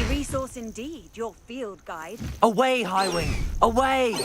Speaker 14: Resource indeed, your field guide.
Speaker 3: Away, Highwing! Away!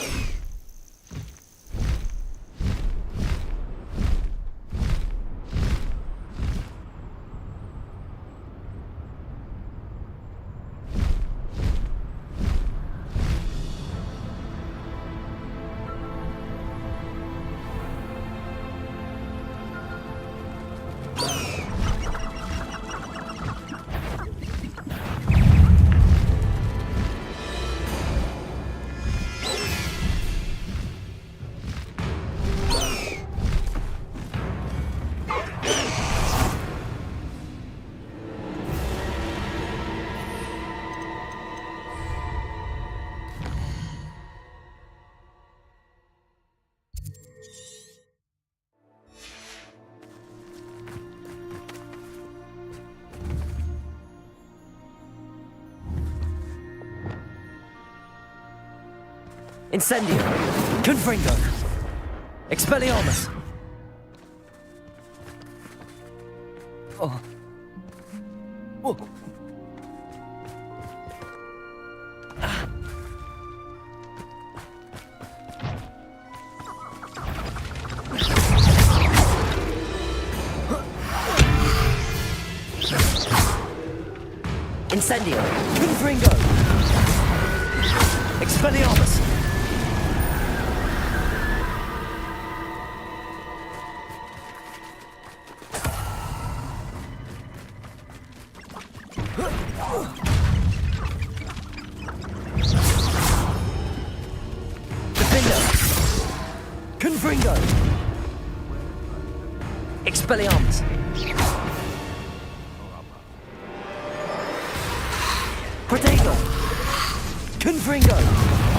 Speaker 3: Incendio! Confringo! Expelliarmus! Oh. Oh. Ah. Incendio! Confringo! Expelliarmus! Confringo! Expelliarmus! Protego! Confringo!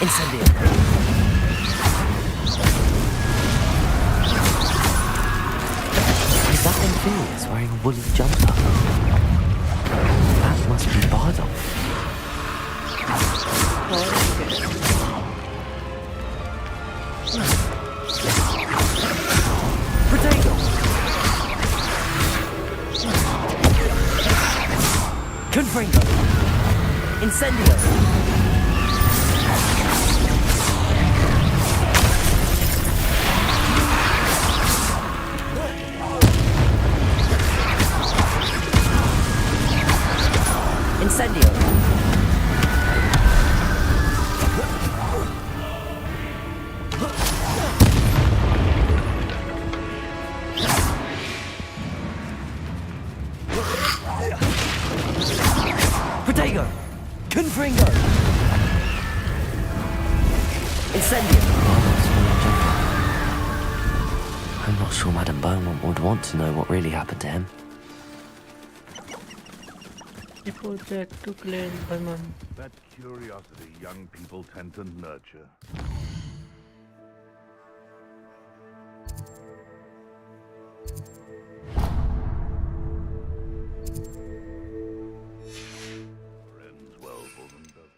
Speaker 3: Incendio. Is that Amphibious wearing a woolly jumper? That must be Bardock. Potato! Confringo! Incendio! Incendio! Protego! Confringo! Incendio! I'm not sure Madame Beaumont would want to know what really happened to him.
Speaker 2: Report back to Claire Berman.
Speaker 15: That curiosity young people tend to nurture. Ends well for them, does it?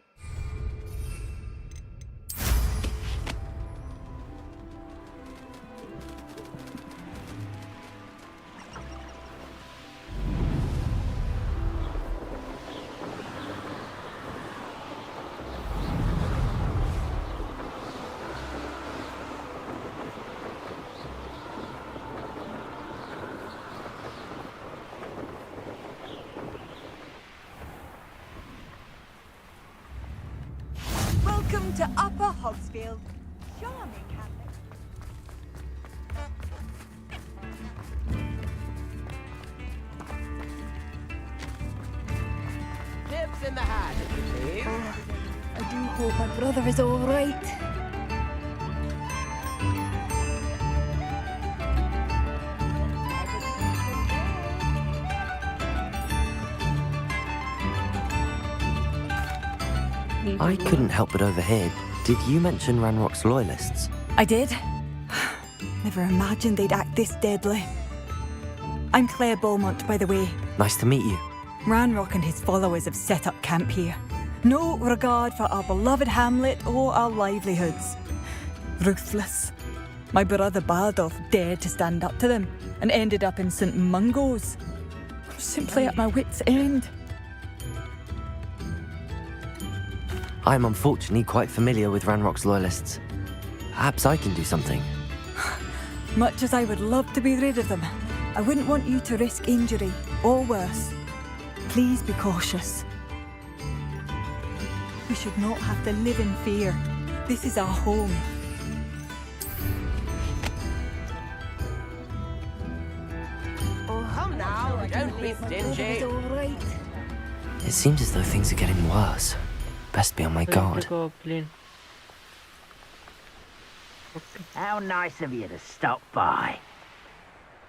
Speaker 16: Welcome to Upper Hogsfield. Charming hamlet.
Speaker 1: Tips in the hat, if you please.
Speaker 16: I do hope my brother is all right.
Speaker 3: I couldn't help but overhear. Did you mention Ranrock's loyalists?
Speaker 16: I did. Never imagined they'd act this deadly. I'm Claire Beaumont, by the way.
Speaker 3: Nice to meet you.
Speaker 16: Ranrock and his followers have set up camp here. No regard for our beloved hamlet or our livelihoods. Ruthless. My brother Bardolph dared to stand up to them and ended up in St. Mungo's. I'm simply at my wit's end.
Speaker 3: I'm unfortunately quite familiar with Ranrock's loyalists. Perhaps I can do something.
Speaker 16: Much as I would love to be rid of them, I wouldn't want you to risk injury, or worse. Please be cautious. We should not have to live in fear. This is our home.
Speaker 1: Oh, come now, don't be stingy.
Speaker 3: It seems as though things are getting worse. Best be on my guard.
Speaker 17: How nice of you to stop by.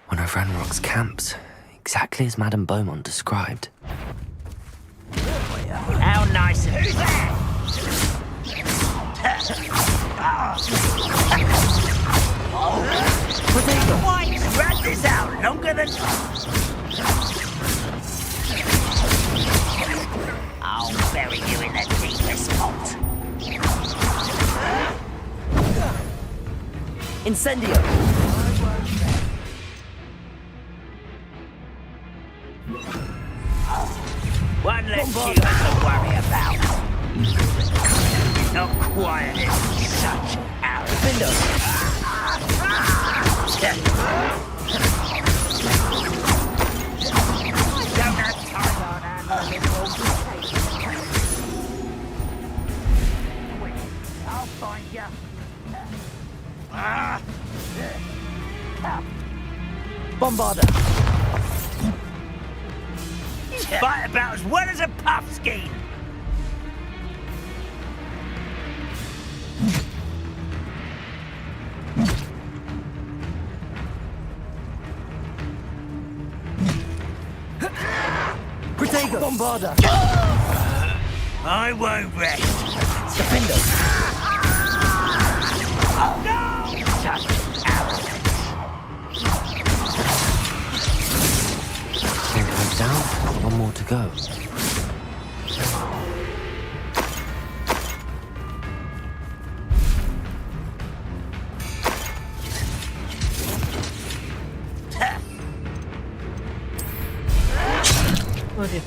Speaker 3: One of Ranrock's camps, exactly as Madame Beaumont described.
Speaker 17: How nice of you. Why drag this out longer than... I'll bury you in the deepest pot.
Speaker 3: Incendio!
Speaker 17: One less human to worry about. Not quiet in such arrogance. Don't have time on hand. I'll find you.
Speaker 3: Bombarder!
Speaker 17: Fight about as well as a puff scheme.
Speaker 3: Protego! Bombarder!
Speaker 17: I won't rest.
Speaker 3: Defender! One camp down, one more to go.
Speaker 2: Oh dear.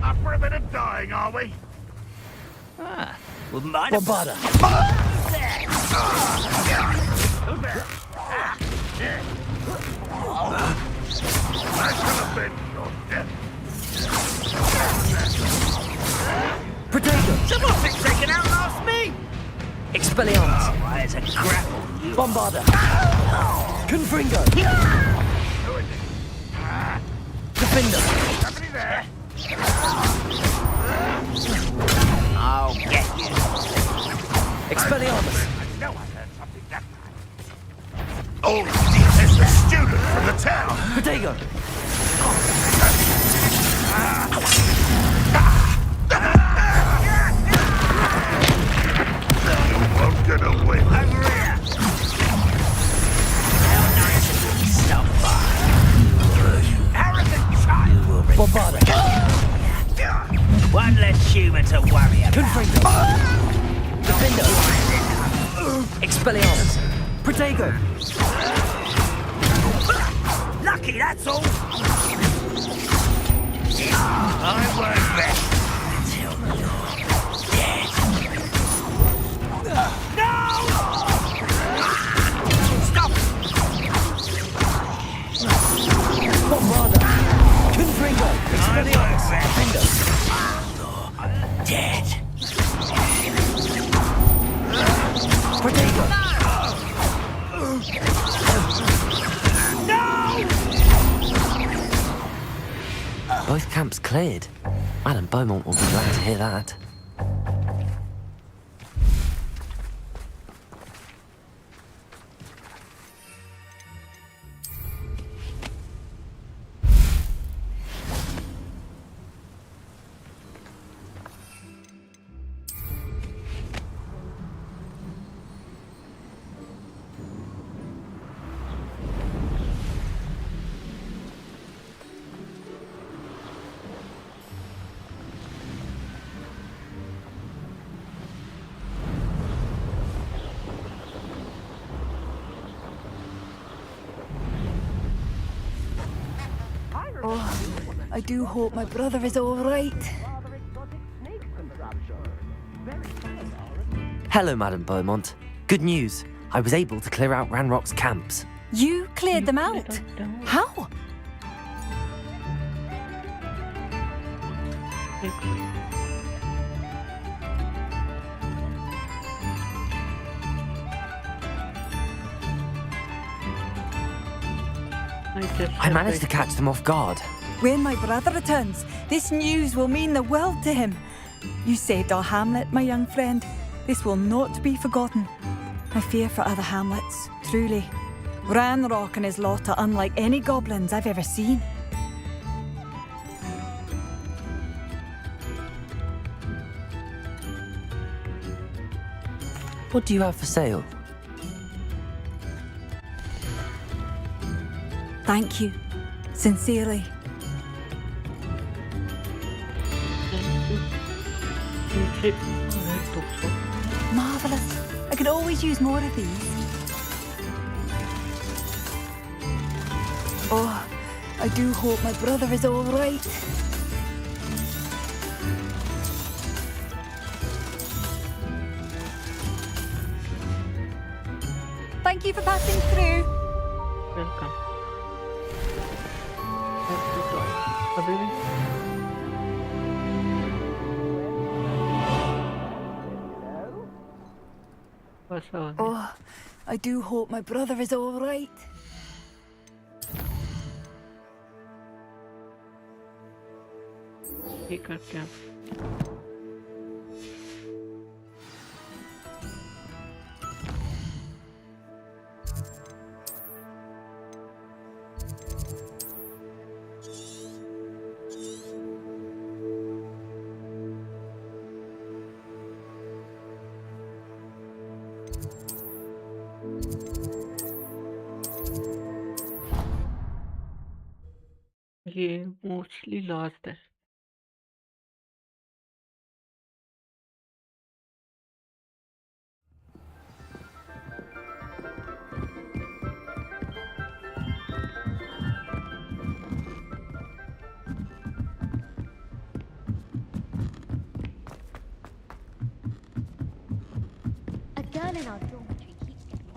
Speaker 15: Up for a bit of dying, are we?
Speaker 17: Ah, wouldn't mind a
Speaker 15: Bombarda. That could have been your death.
Speaker 17: Potato! Someone thinks they can outlast me!
Speaker 3: Expelliarmus!
Speaker 17: Oh, why, it's a grapple.
Speaker 3: Bombarda! Confringo! Defender!
Speaker 15: Somebody there.
Speaker 17: I'll get you.
Speaker 3: Expelliarmus!
Speaker 15: I know I heard something that time. Oh, it's the student from the town.
Speaker 3: Potato!
Speaker 15: You won't get away.
Speaker 17: Over here! How nice of you to stop by. Arrogant child!
Speaker 3: Bombarda!
Speaker 17: One less human to worry about.
Speaker 3: Confringo! Defender! Expelliarmus! Protego!
Speaker 17: Lucky, that's all! I won't rest until you're dead. No! Stop!
Speaker 3: Bombarda! Confringo! Expelliarmus!
Speaker 17: Defender! Dead.
Speaker 3: Protego! Both camps cleared. Madame Beaumont will be glad to hear that.
Speaker 16: Oh, I do hope my brother is all right.
Speaker 3: Hello, Madame Beaumont. Good news. I was able to clear out Ranrock's camps.
Speaker 16: You cleared them out? How?
Speaker 3: I managed to catch them off guard.
Speaker 16: When my brother returns, this news will mean the world to him. You saved our hamlet, my young friend. This will not be forgotten. I fear for other hamlets, truly. Ranrock and his lot are unlike any goblins I've ever seen.
Speaker 3: What do you have for sale?
Speaker 16: Thank you. Sincerely. Marvellous. I could always use more of these. Oh, I do hope my brother is all right. Thank you for passing through.
Speaker 2: Welcome.
Speaker 16: Oh, I do hope my brother is all right.
Speaker 2: ठीक है क्या ये mostly last है.
Speaker 11: A girl in our dormitory keeps getting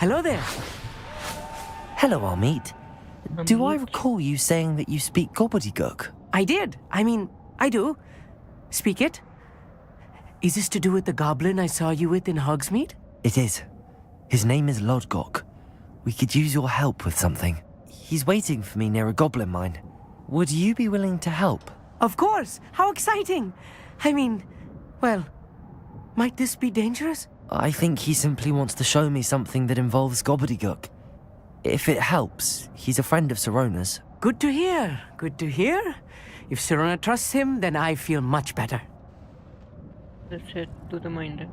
Speaker 3: Hello there. Hello, Amit. Do I recall you saying that you speak gobbledygook?
Speaker 18: I did. I do. Speak it. Is this to do with the goblin I saw you with in Hogsmeade?
Speaker 3: It is. His name is Lodgok. We could use your help with something. He's waiting for me near a goblin mine. Would you be willing to help?
Speaker 18: Of course. How exciting. Well, might this be dangerous?
Speaker 3: I think he simply wants to show me something that involves gobbledygook. If it helps, he's a friend of Sirona's.
Speaker 18: Good to hear. Good to hear. If Sirona trusts him, then I feel much better.
Speaker 2: Let's head to the mine then.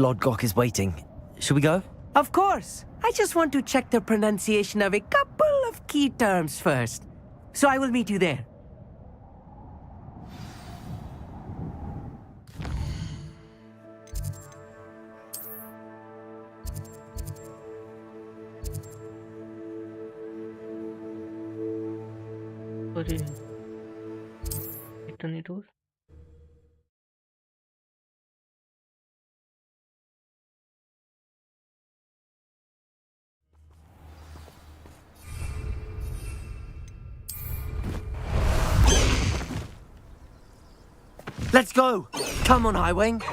Speaker 3: Lodgok is waiting. Should we go?
Speaker 18: Of course. I just want to check the pronunciation of a couple of key terms first. So I will meet you there.
Speaker 2: Sorry. Return it over.
Speaker 3: Let's go! Come on, Highwing!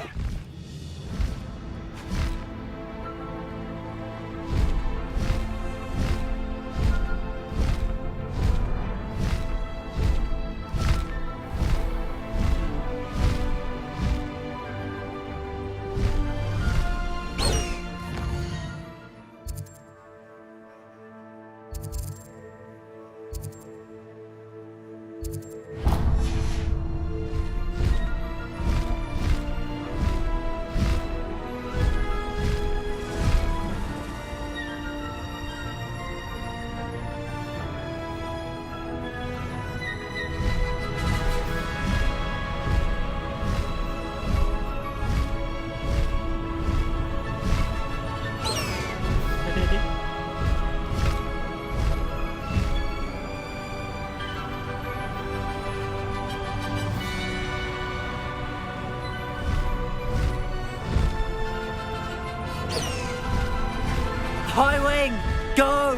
Speaker 3: Highwing, go!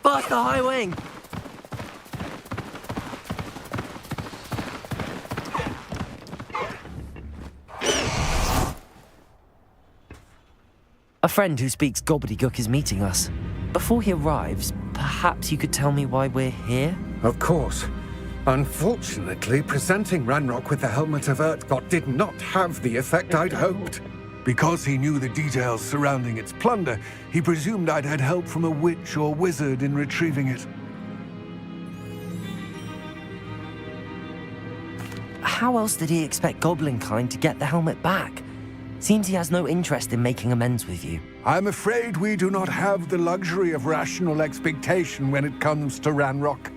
Speaker 3: Faster, Highwing! A friend who speaks gobbledygook is meeting us. Before he arrives, perhaps you could tell me why we're here?
Speaker 13: Of course. Unfortunately, presenting Ranrock with the Helmet of Urtkot did not have the effect I'd hoped. Because he knew the details surrounding its plunder, he presumed I'd had help from a witch or wizard in retrieving it.
Speaker 3: How else did he expect Goblinkind to get the helmet back? Seems he has no interest in making amends with you.
Speaker 13: I'm afraid we do not have the luxury of rational expectation when it comes to Ranrock.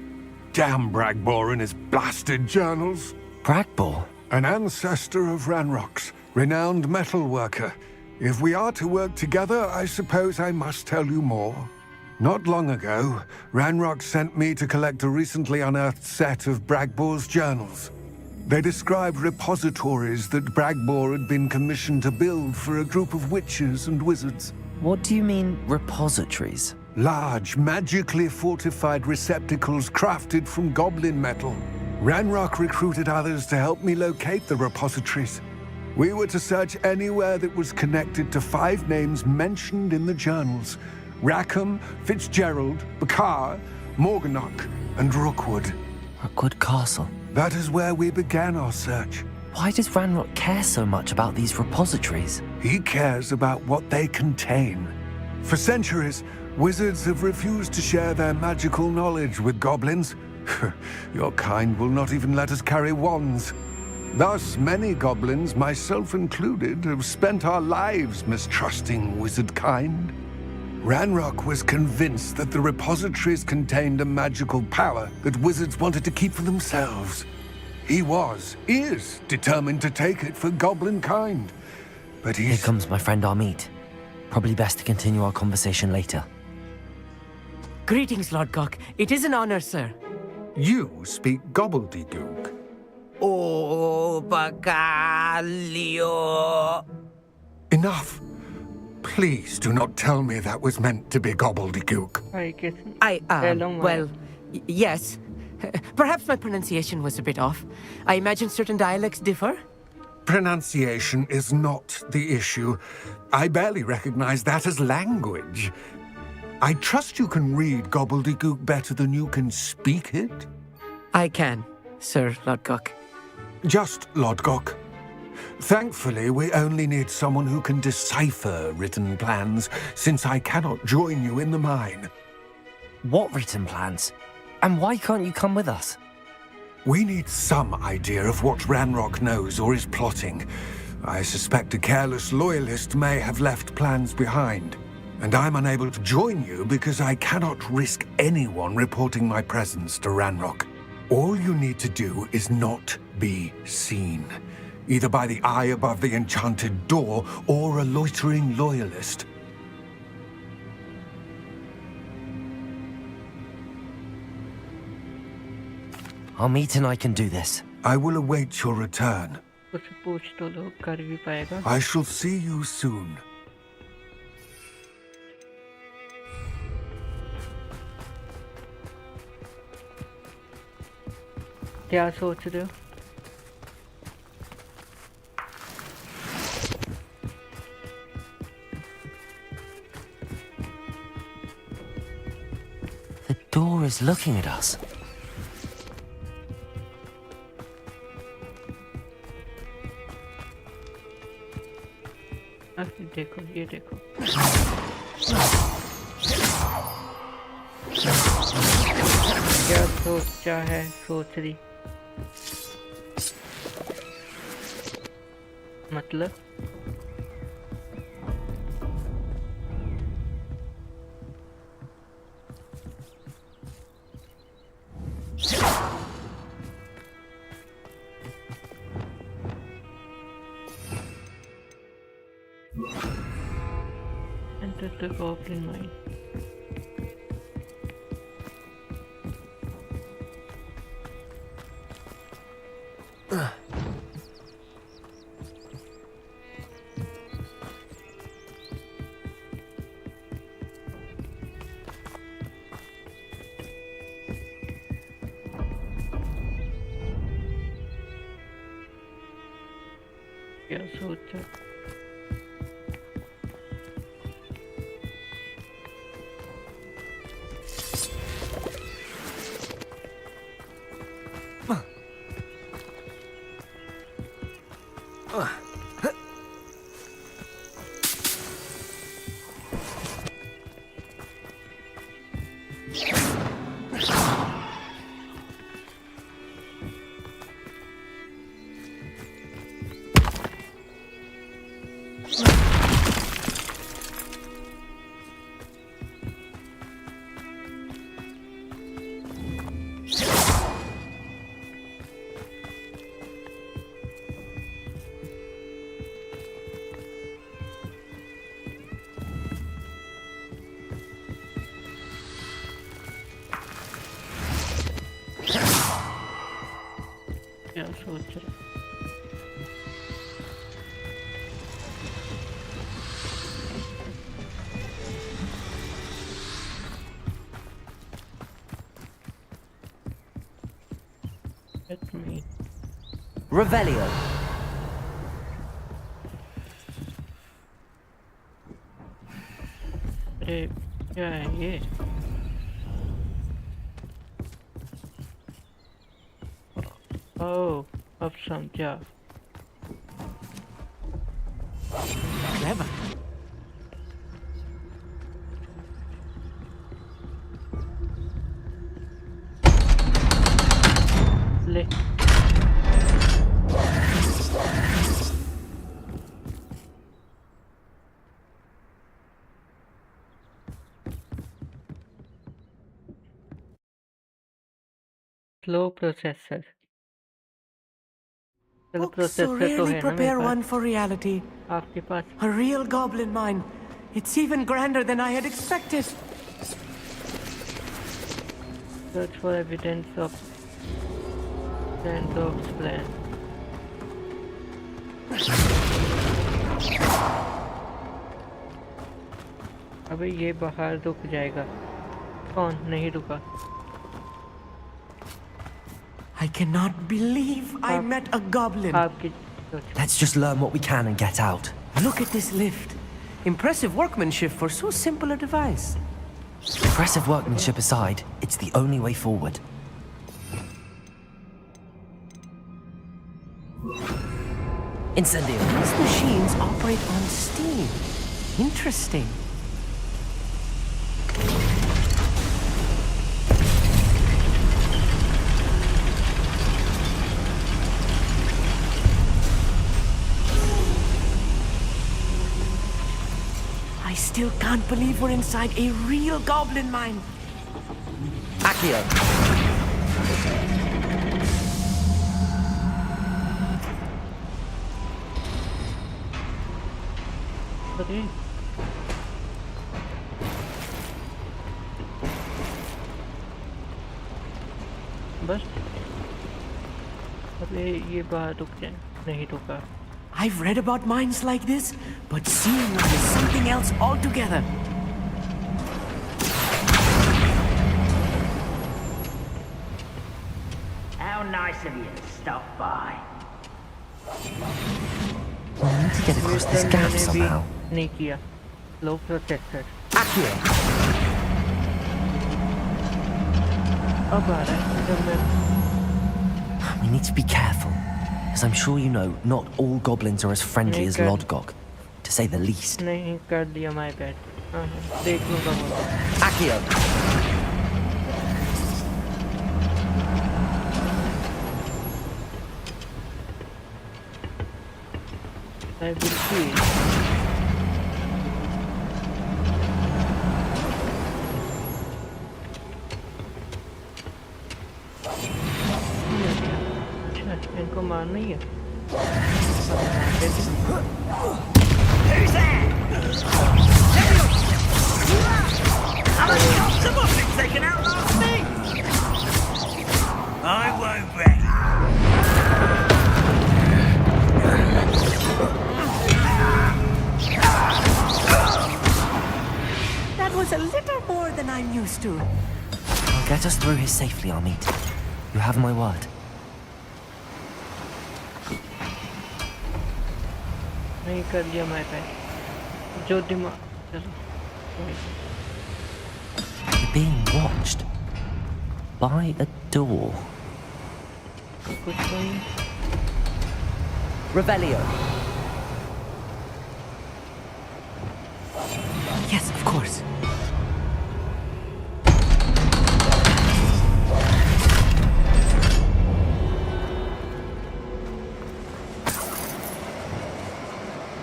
Speaker 13: Damn Bragbor and his blasted journals.
Speaker 3: Bragbor?
Speaker 13: An ancestor of Ranrock's, renowned metal worker. If we are to work together, I suppose I must tell you more. Not long ago, Ranrock sent me to collect a recently unearthed set of Bragbor's journals. They described repositories that Bragbor had been commissioned to build for a group of witches and wizards.
Speaker 3: What do you mean, repositories?
Speaker 13: Large, magically fortified receptacles crafted from goblin metal. Ranrock recruited others to help me locate the repositories. We were to search anywhere that was connected to 5 names mentioned in the journals: Rackham, Fitzgerald, Bakar, Morganach, and Rookwood.
Speaker 3: Rookwood Castle.
Speaker 13: That is where we began our search.
Speaker 3: Why does Ranrock care so much about these repositories?
Speaker 13: He cares about what they contain. For centuries, wizards have refused to share their magical knowledge with goblins. Your kind will not even let us carry wands. Thus, many goblins, myself included, have spent our lives mistrusting wizard kind. Ranrock was convinced that the repositories contained a magical power that wizards wanted to keep for themselves. He is determined to take it for goblin kind. But
Speaker 3: Here comes my friend Amit. Probably best to continue our conversation later.
Speaker 18: Greetings, Lord Cock. It is an honor, sir.
Speaker 13: You speak gobbledygook.
Speaker 1: Oh, Bagalio.
Speaker 13: Enough. Please do not tell me that was meant to be gobbledygook.
Speaker 18: Yes. Perhaps my pronunciation was a bit off. I imagine certain dialects differ?
Speaker 13: Pronunciation is not the issue. I barely recognize that as language. I trust you can read gobbledygook better than you can speak it?
Speaker 18: I can, Sir Lodgok.
Speaker 13: Just Lodgok. Thankfully, we only need someone who can decipher written plans, since I cannot join you in the mine.
Speaker 3: What written plans? And why can't you come with us?
Speaker 13: We need some idea of what Ranrock knows or is plotting. I suspect a careless loyalist may have left plans behind. And I'm unable to join you because I cannot risk anyone reporting my presence to Ranrock. All you need to do is not be seen, either by the eye above the enchanted door or a loitering loyalist.
Speaker 3: Amit and I can do this.
Speaker 13: I will await your return. I shall see you soon.
Speaker 2: क्या सोच रहे हो?
Speaker 3: The door is looking at us.
Speaker 2: देखो ये देखो क्या सोचा है सोच रही मतलब enter the goblin mine. क्या सोचा क्या सोच रहे
Speaker 3: Revelio.
Speaker 2: अरे क्या है ये? Oh, अब समझा.
Speaker 18: Clever.
Speaker 2: ले. Slow processor. चलो
Speaker 18: Books so
Speaker 2: प्रोसेसर तो
Speaker 18: rarely
Speaker 2: है ना मेरे
Speaker 18: prepare one
Speaker 2: pass.
Speaker 18: for reality.
Speaker 2: आपके पास.
Speaker 18: A real goblin mine. It's even grander than I had expected.
Speaker 2: Search for evidence of Sandor's plan. अबे ये बाहर रुक जाएगा. कौन नहीं रुका?
Speaker 18: I cannot believe I met a goblin.
Speaker 2: आपकी.
Speaker 3: Let's just learn what we can and get out.
Speaker 18: Look at this lift. Impressive workmanship for so simple a device.
Speaker 3: Impressive workmanship aside, it's the only way forward. Incendio.
Speaker 18: These machines operate on steam. Interesting. I still can't believe we're inside a real goblin mine.
Speaker 3: Accio.
Speaker 2: अरे बस अबे ये बाहर रुक जाए. नहीं रुका.
Speaker 18: I've read about mines like this, but seeing one is something else altogether.
Speaker 17: How nice of you to stop by.
Speaker 3: We need to get across this gap somehow.
Speaker 2: नहीं किया. Low processor.
Speaker 3: Accio.
Speaker 2: अब आ रहा है जब मैं.
Speaker 3: We need to be careful, as I'm sure you know, not all goblins are as friendly as Lodgok, to say the least.
Speaker 2: नहीं कर दिया my bad. देख लूँगा वो.
Speaker 3: Accio.
Speaker 2: I will see. अच्छा इनको मारना ही है.
Speaker 15: Who's there? Someone's been taken out last thing. I won't bet.
Speaker 18: That was a little more than I'm used to.
Speaker 3: I'll get us through here safely, Amit. You have my word.
Speaker 2: नहीं कर लिया my bad. जो दिमाग. चलो.
Speaker 3: You're being watched by a door.
Speaker 2: कुछ नहीं.
Speaker 3: Revelio.
Speaker 18: Yes, of course.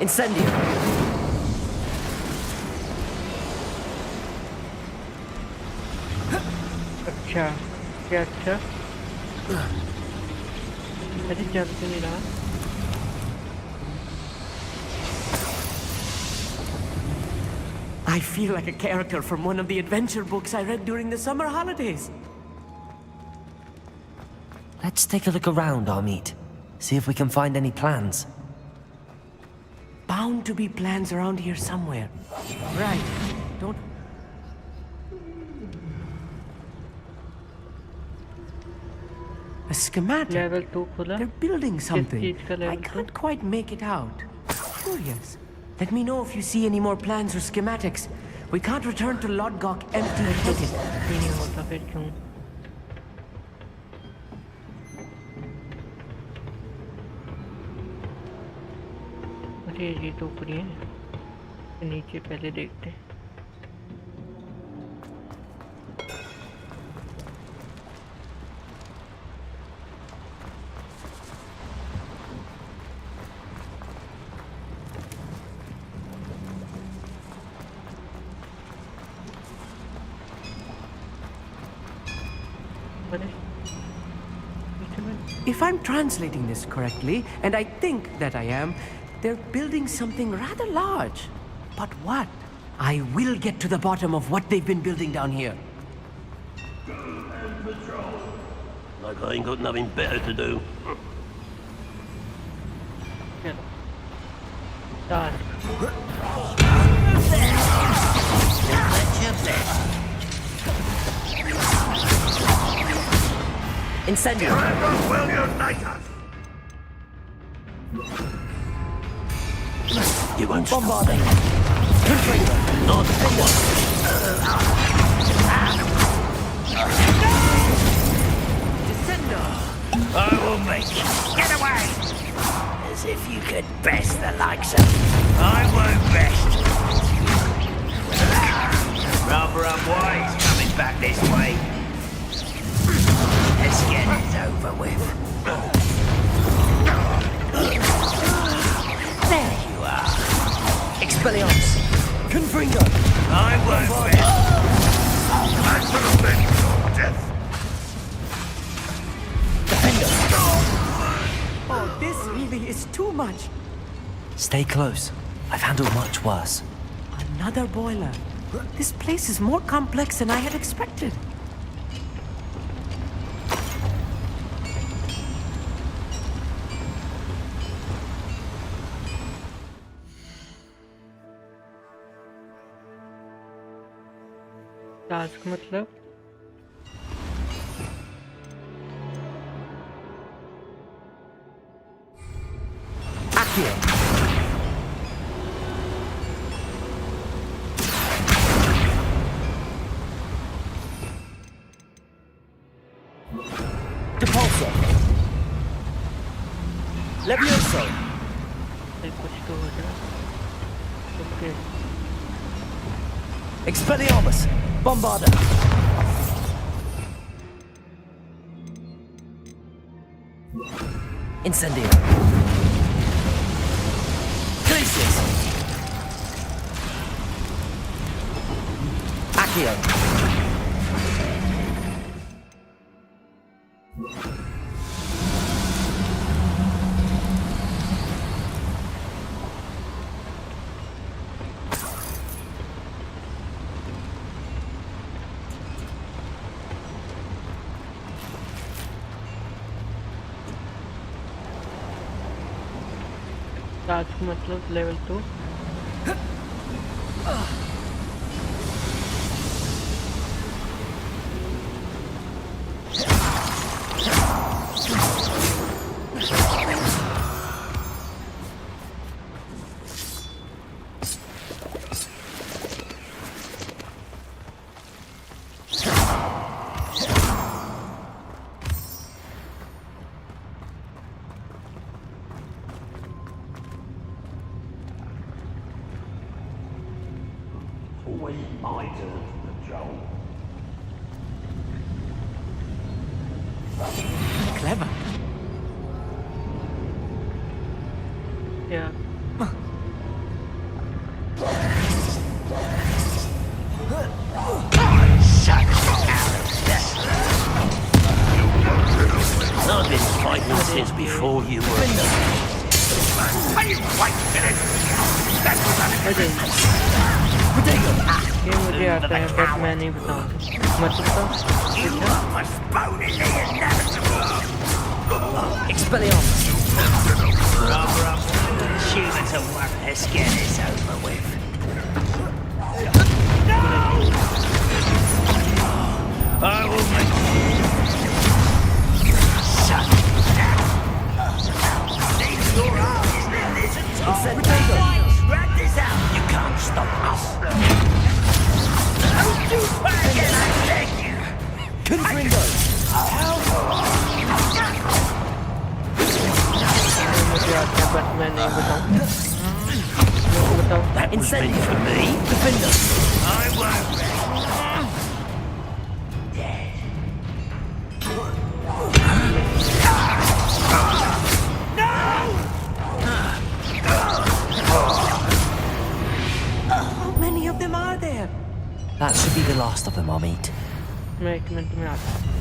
Speaker 3: Incendio.
Speaker 2: अच्छा क्या अच्छा. अरे जल तो नहीं रहा.
Speaker 18: I feel like a character from one of the adventure books I read during the summer holidays.
Speaker 3: Let's take a look around, Amit. See if we can find any plans.
Speaker 18: Bound to be plans around here somewhere. Right. Don't... A schematic.
Speaker 2: Level 2 खुला.
Speaker 18: They're building something.
Speaker 2: चीज का
Speaker 18: I
Speaker 2: level 2?
Speaker 18: can't quite make it out. Curious. Let me know if you see any more plans or schematics. We can't return to Lodgok empty-handed.
Speaker 2: नहीं होता फिर क्यों? अरे ये तो ऊपर ही है. नीचे पहले देखते हैं.
Speaker 18: If I'm translating this correctly, and I think that I am, they're building something rather large. But what? I will get to the bottom of what they've been building down here.
Speaker 15: Like I ain't got nothing better to do.
Speaker 3: Incendio!
Speaker 15: Will unite us! You won't
Speaker 3: Bombard them!
Speaker 15: Not for one!
Speaker 18: Descendo!
Speaker 15: I will make you get away! As if you could best the likes of... I won't best! Rather unwise coming back this way. Let's get it over with. There you are.
Speaker 3: Expelliarmus! Confringo!
Speaker 15: I won't best! I shall avenge your death!
Speaker 3: Defender!
Speaker 18: Oh, this really is too much.
Speaker 3: Stay close. I've handled much worse.
Speaker 18: Another boiler. This place is more complex than I had expected.
Speaker 2: Task मतलब
Speaker 3: Accio! Depulso! Levioso!
Speaker 2: कुछ तो हो जाए. Okay.
Speaker 3: Expelliarmus! Bombarda! Incendio! Glacius! Accio!
Speaker 2: Task मतलब level 2.
Speaker 15: Always my turn to patrol.
Speaker 18: Clever.
Speaker 2: Yeah.
Speaker 15: I've been fighting since before you were. Are you quite finished? That was
Speaker 2: ये मुझे आता है but मैं नहीं बताऊंगा. मतलब
Speaker 3: Expelliarmus!
Speaker 15: Humans are one. Let's get this over with. I will make Wrap this out. You can't stop us. Don't you forget, I beg you.
Speaker 18: Confringo!
Speaker 15: That was meant for me.
Speaker 18: Defender!
Speaker 15: I won't rest.
Speaker 18: How many of them are there?
Speaker 3: That should be the last of them I'll meet.
Speaker 2: मैं 1 minute में आता हूँ।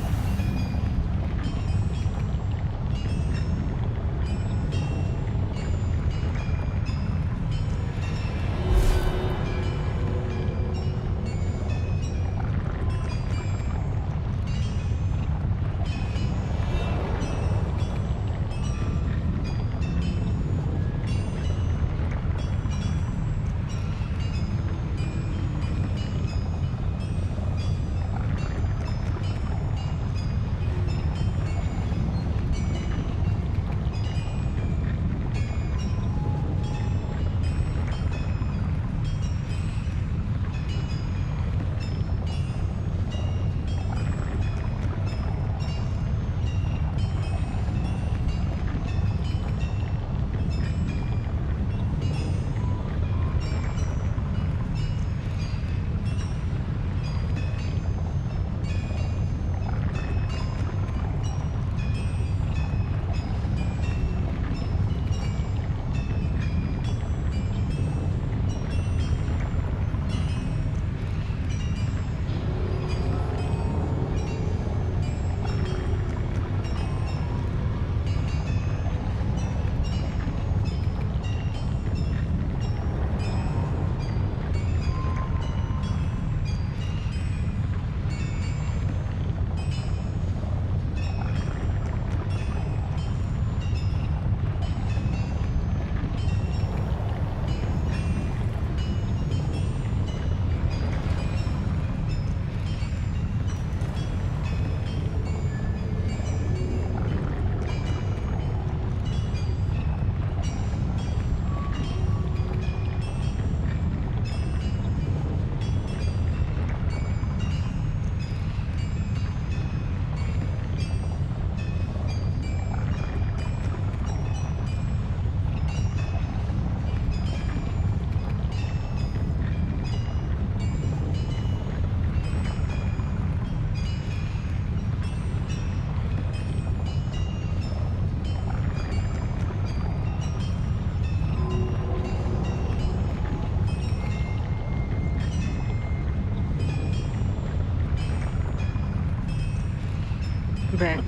Speaker 2: back.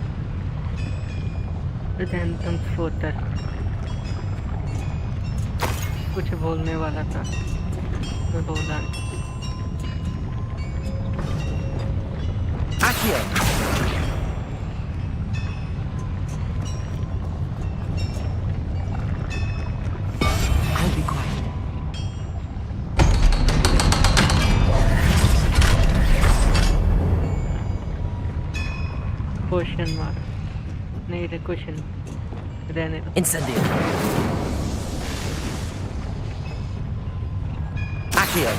Speaker 2: Redemption further. कुछ बोलने वाला था मैं बोला
Speaker 18: Accio! I'll be quiet.
Speaker 2: Question mark नहीं रे क्वेश्चन रहने दो
Speaker 3: Incendio. Accio.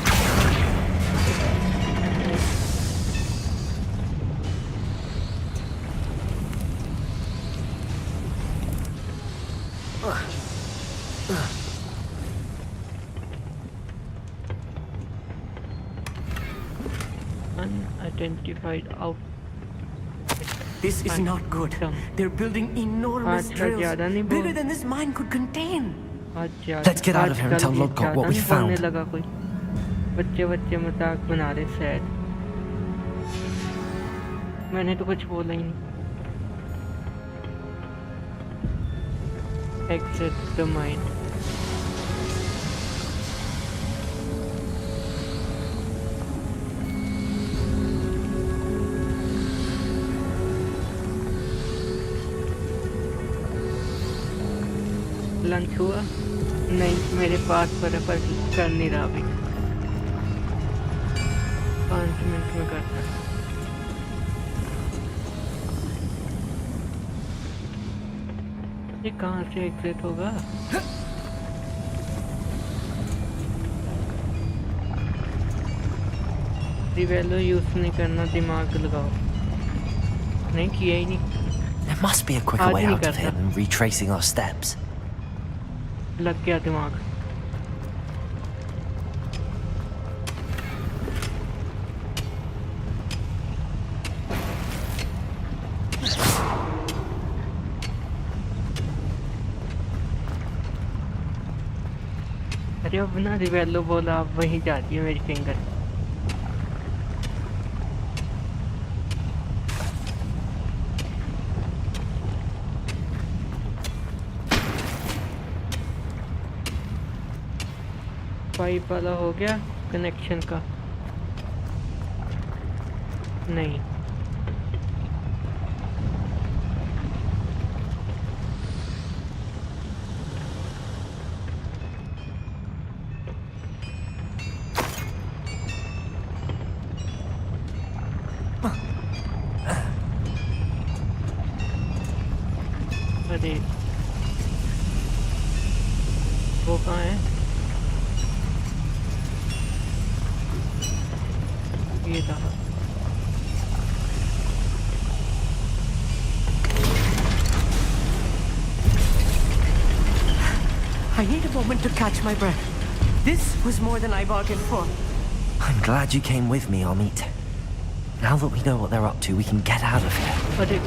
Speaker 2: Unidentified out.
Speaker 18: This is not good. They're building enormous drills, bigger than this mine could contain.
Speaker 3: Let's get out of here and tell Lodgott what we found.
Speaker 2: लगा कोई बच्चे बच्चे मजाक बना रहे सैड मैंने तो कुछ बोला ही नहीं Exit the mine. लंच हुआ नहीं मेरे पास पर कर नहीं रहा अभी 5 मिनट में करता ये कहाँ से एग्जिट होगा रिवेलो यूज नहीं करना, दिमाग लगाओ। नहीं किया ही नहीं।
Speaker 3: There must be a quicker way out of here than retracing our steps.
Speaker 2: लग गया दिमाग। अरे अब ना रिवेलो बोला, अब वहीं जाती है मेरी फिंगर। पाइप वाला हो गया कनेक्शन का? नहीं। अरे वो कहाँ है? ये रहा।
Speaker 18: I need a moment to catch my breath. This was more than I bargained for.
Speaker 3: I'm glad you came with me, Amit. Now that we know what they're up to, we can get out of here.
Speaker 2: अरे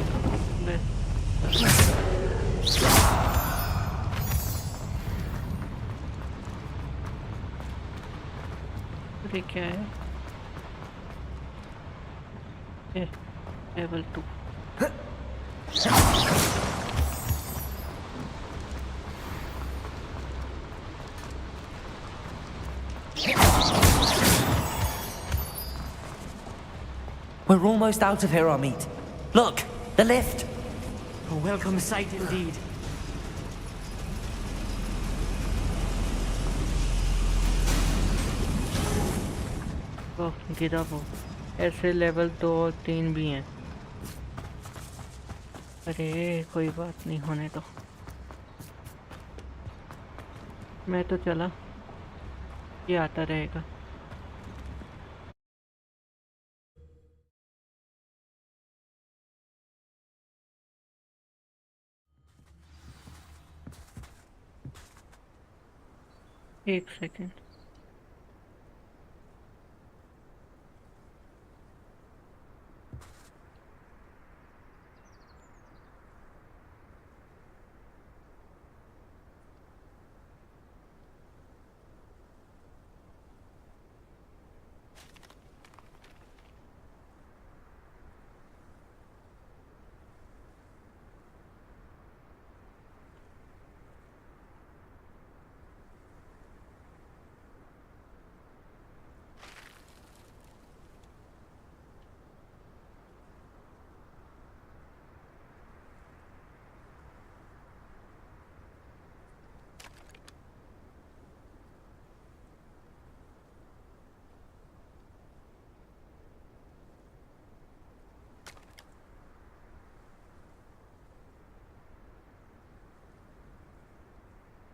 Speaker 2: अरे क्या है? Level 2।
Speaker 3: We're almost out of here, Amit. Look, the lift.
Speaker 18: A welcome sight indeed.
Speaker 2: ओह गिरा वो। ऐसे level 2 और 3 भी हैं। अरे कोई बात नहीं, होने दो। मैं तो चला, ये आता रहेगा। एक सेकेंड।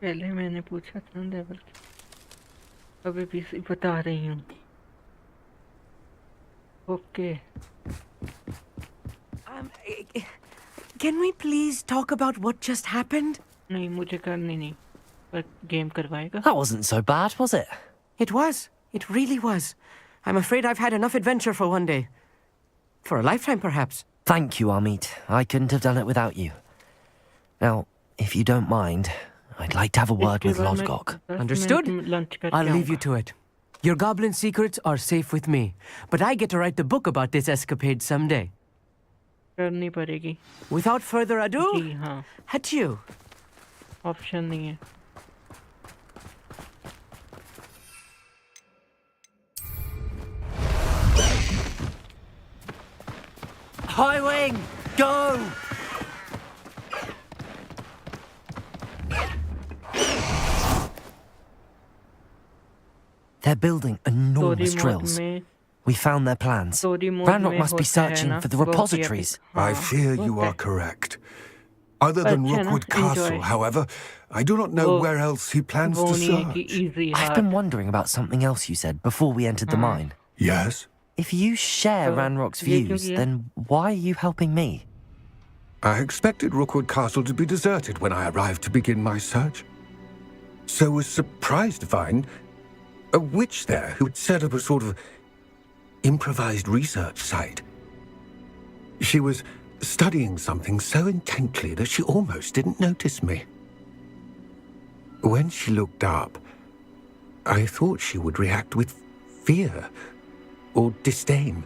Speaker 2: पहले मैंने पूछा था लेवल, अभी भी बता रही हूँ। Okay.
Speaker 18: Can we please talk about what just happened?
Speaker 2: नहीं, मुझे करनी नहीं, पर गेम करवाएगा।
Speaker 3: That wasn't so bad, was it?
Speaker 18: It was. It really was. I'm afraid I've had enough adventure for one day. For a lifetime, perhaps.
Speaker 3: Thank you, Amit. I couldn't have done it without you. Now, if you don't mind, I'd like to have a word with Lodgok.
Speaker 18: Understood? I'll leave you to it. Your goblin secrets are safe with me, but I get to write the book about this escapade someday.
Speaker 2: करनी पड़ेगी।
Speaker 18: Without further ado,
Speaker 2: जी हाँ।
Speaker 18: adieu.
Speaker 2: Option नहीं है।
Speaker 3: High wing, go! They're building enormous drills. We found their plans. Ranrock must be searching for the repositories.
Speaker 13: I fear you are correct. Other than Rookwood Castle, however, I do not know where else he plans to search.
Speaker 3: I've been wondering about something else you said before we entered the mine.
Speaker 13: Yes?
Speaker 3: If you share Ranrock's views, then why are you helping me?
Speaker 13: I expected Rookwood Castle to be deserted when I arrived to begin my search. So was surprised to find a witch there who'd set up a sort of improvised research site. She was studying something so intently that she almost didn't notice me. When she looked up, I thought she would react with fear or disdain.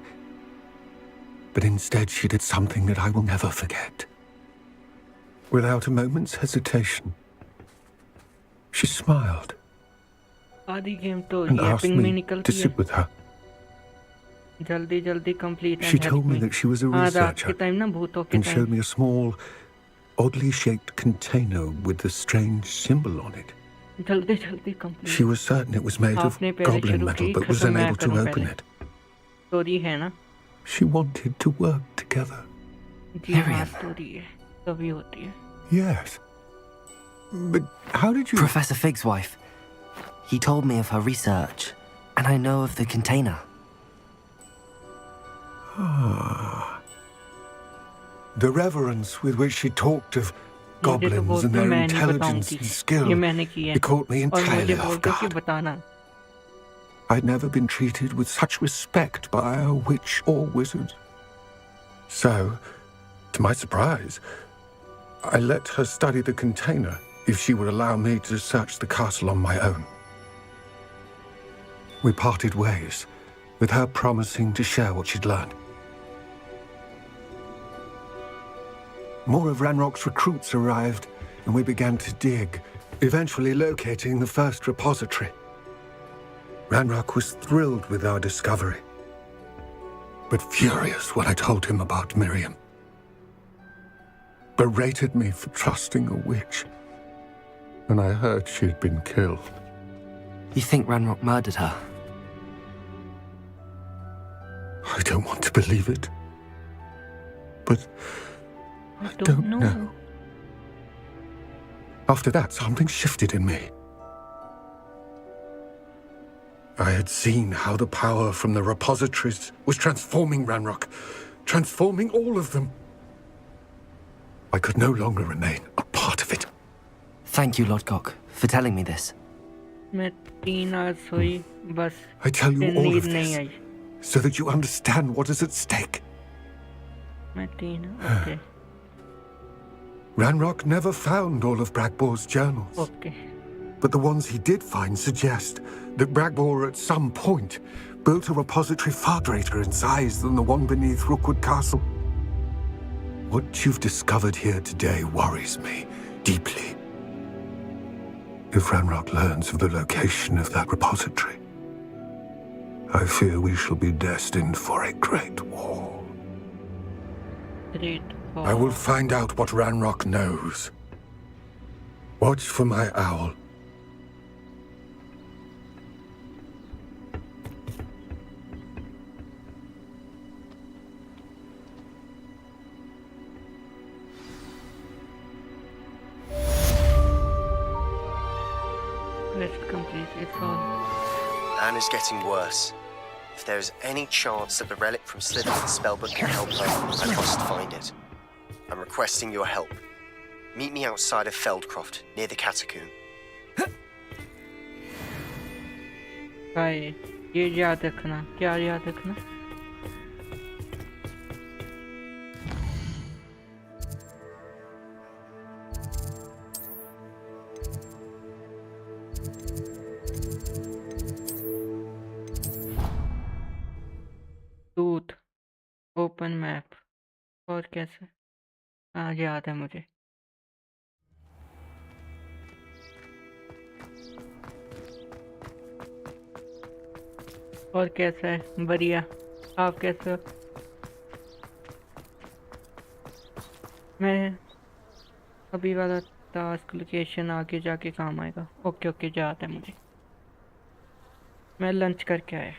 Speaker 13: But instead she did something that I will never forget. Without a moment's hesitation, she smiled and asked me to sit with her. She told me that she was a researcher and showed me a small, oddly shaped container with a strange symbol on it. She was certain it was made of goblin metal but was unable to open it. She wanted to work together.
Speaker 3: Miriam.
Speaker 13: Yes. But how did you...
Speaker 3: Professor Fig's wife. He told me of her research, and I know of the container.
Speaker 13: Ah. The reverence with which she talked of goblins and their intelligence and skill, it caught me entirely off guard. I'd never been treated with such respect by a witch or wizard. So, to my surprise, I let her study the container if she would allow me to search the castle on my own. We parted ways, with her promising to share what she'd learned. More of Ranrock's recruits arrived, and we began to dig, eventually locating the first repository. Ranrock was thrilled with our discovery, but furious when I told him about Miriam. Berated me for trusting a witch, and I heard she'd been killed.
Speaker 3: You think Ranrock murdered her?
Speaker 13: I don't want to believe it, but I don't know. After that, something shifted in me. I had seen how the power from the repositories was transforming Ranrock, transforming all of them. I could no longer remain a part of it.
Speaker 3: Thank you, Lodgok, for telling me this.
Speaker 13: I tell you all of this so that you understand what is at stake. Ranrock never found all of Bragbor's journals. But the ones he did find suggest that Bragbor at some point built a repository far greater in size than the one beneath Rookwood Castle. What you've discovered here today worries me deeply. If Ranrock learns of the location of that repository, I fear we shall be destined for a great war. I will find out what Ranrock knows. Watch for my owl.
Speaker 2: Let's complete it all.
Speaker 5: Anne is getting worse. If there is any chance that the relic from Slytherin's spellbook can help her, I must find it. I'm requesting your help. Meet me outside of Feldcroft, near the catacomb.
Speaker 2: भाई ये याद रखना क्या याद रखना tooth open map और कैसे हाँ याद है मुझे और कैसा है बढ़िया आप कैसे हो मैं अभी वाला टास्क लोकेशन आगे जाके काम आएगा ओके ओके याद है मुझे मैं लंच करके आया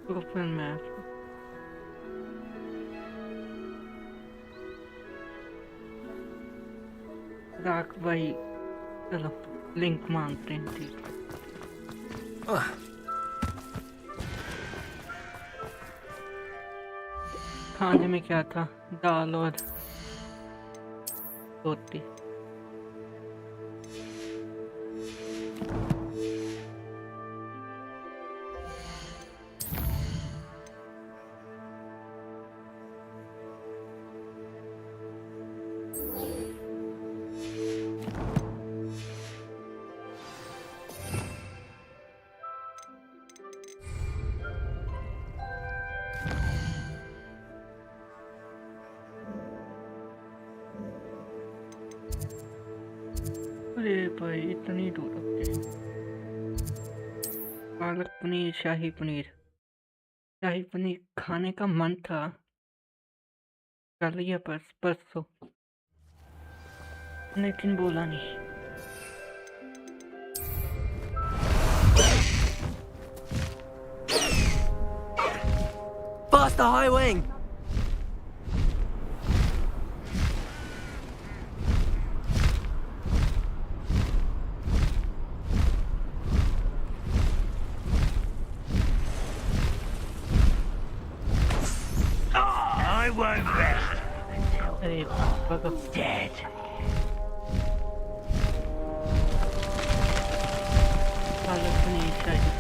Speaker 2: Open map. राख भाई चलो लिंक मांगते हैं ठीक खाने में क्या था दाल और रोटी अरे भाई इतनी दूर रखते पालक पनीर शाही पनीर खाने का मन था कल या परसों लेकिन बोला नहीं
Speaker 3: Faster, high wing!
Speaker 15: I won't rest
Speaker 2: अरे
Speaker 15: until dead.
Speaker 2: Palak paneer shahi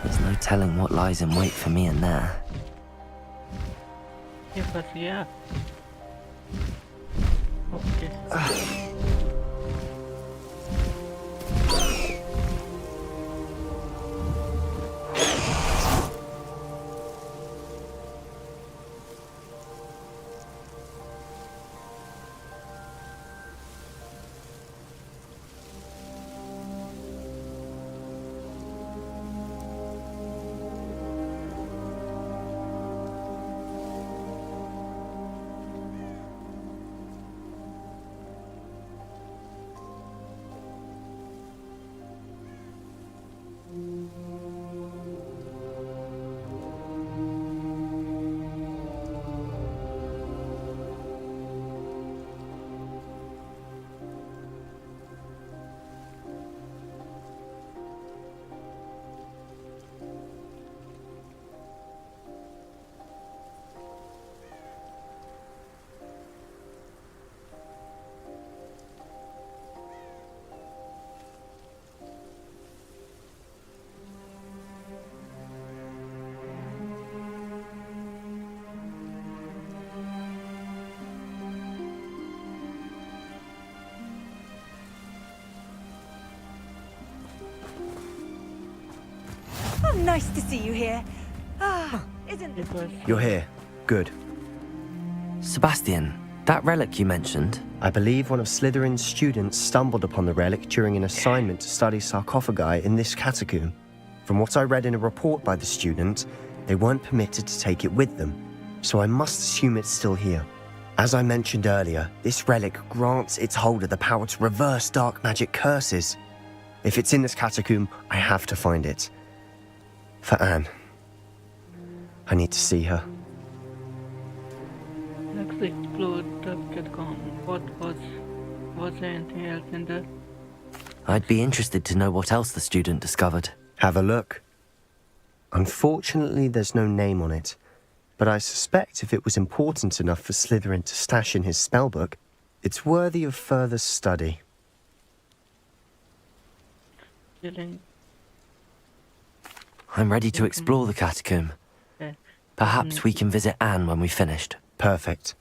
Speaker 3: There's no telling what lies in wait for me in there.
Speaker 2: ये फंस गया okay
Speaker 16: Oh, nice to see you here. Ah, isn't this
Speaker 5: You're here. Good.
Speaker 3: Sebastian, that relic you mentioned.
Speaker 5: I believe one of Slytherin's students stumbled upon the relic during an assignment to study sarcophagi in this catacomb. From what I read in a report by the student, they weren't permitted to take it with them, so I must assume it's still here. As I mentioned earlier, this relic grants its holder the power to reverse dark magic curses. If it's in this catacomb, I have to find it. For Anne. I need to see her.
Speaker 2: Let's explore the catacomb. What was there anything else in there?
Speaker 3: I'd be interested to know what else the student discovered.
Speaker 5: Have a look. Unfortunately, there's no name on it, but I suspect if it was important enough for Slytherin to stash in his spellbook, it's worthy of further study.
Speaker 3: I'm ready to explore the catacomb. Perhaps we can visit Anne when we've finished.
Speaker 5: Perfect.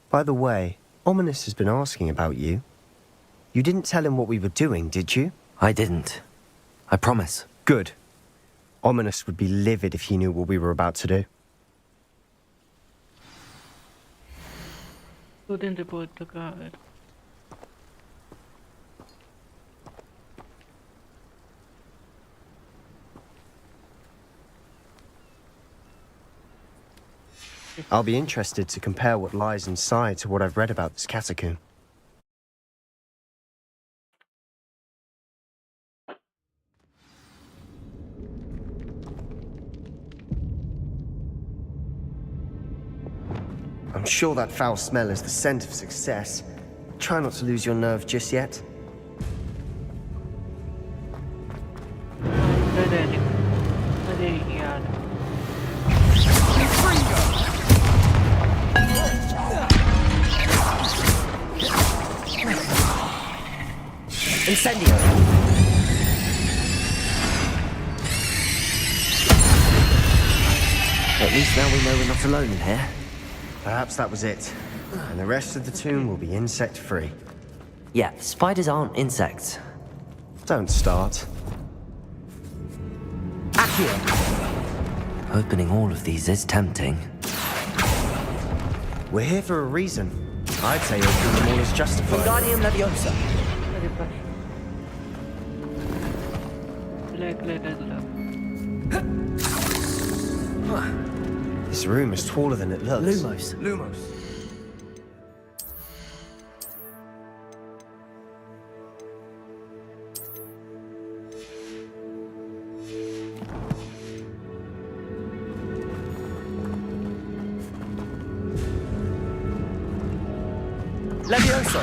Speaker 5: By the way, Ominous has been asking about you. You didn't tell him what we were doing, did you?
Speaker 3: I didn't. I promise.
Speaker 5: Good. Ominous would be livid if he knew what we were about to do.
Speaker 2: Couldn't report the guard.
Speaker 5: I'll be interested to compare what lies inside to what I've read about this catacomb. I'm sure that foul smell is the scent of success. Try not to lose your nerve just yet.
Speaker 3: Incendio! At least now we know we're not alone in here.
Speaker 5: Perhaps that was it. And the rest of the tomb will be insect-free.
Speaker 3: Yeah, spiders aren't insects.
Speaker 5: Don't start.
Speaker 3: Accio! Opening all of these is tempting.
Speaker 5: We're here for a reason. I'd say opening them all is justified.
Speaker 3: Wingardium Leviosa!
Speaker 5: This room is taller than it looks.
Speaker 3: Lumos. Levioso!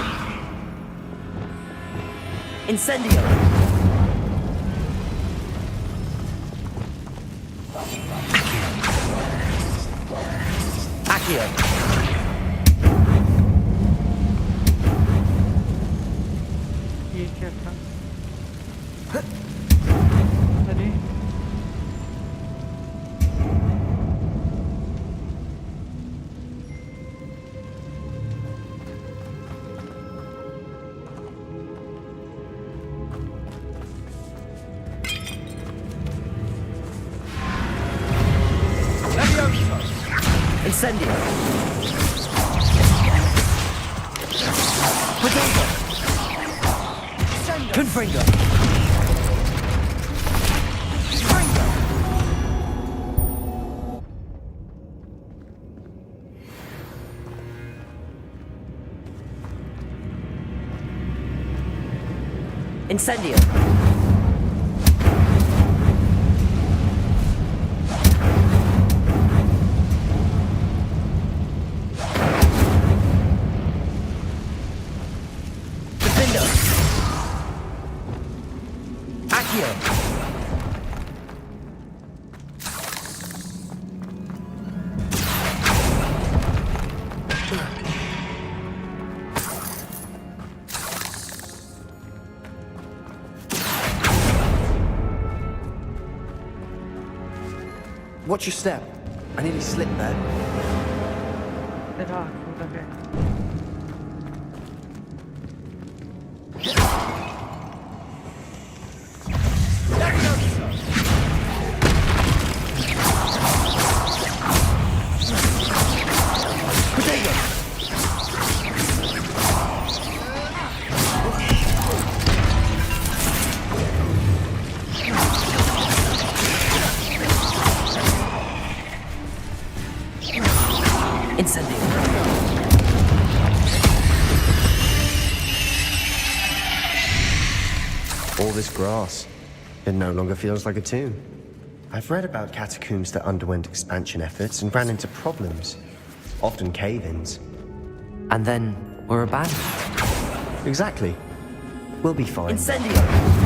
Speaker 3: Incendio! Accio!
Speaker 2: ये क्या था? अरे
Speaker 3: Incendio! Potato! Confringo! Incendio!
Speaker 5: Watch your step. I nearly slipped there.
Speaker 2: राख होता है
Speaker 5: All this grass. It no longer feels like a tomb. I've read about catacombs that underwent expansion efforts and ran into problems. Often cave-ins.
Speaker 3: And then we're abandoned.
Speaker 5: Exactly. We'll be fine.
Speaker 3: Incendio!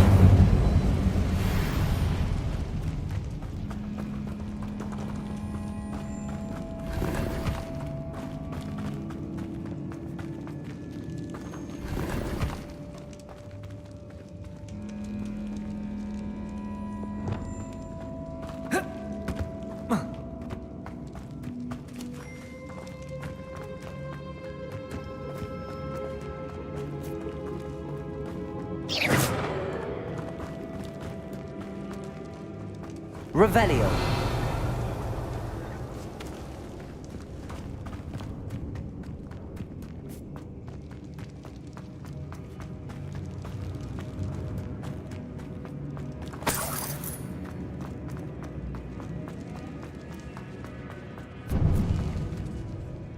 Speaker 3: Revelio.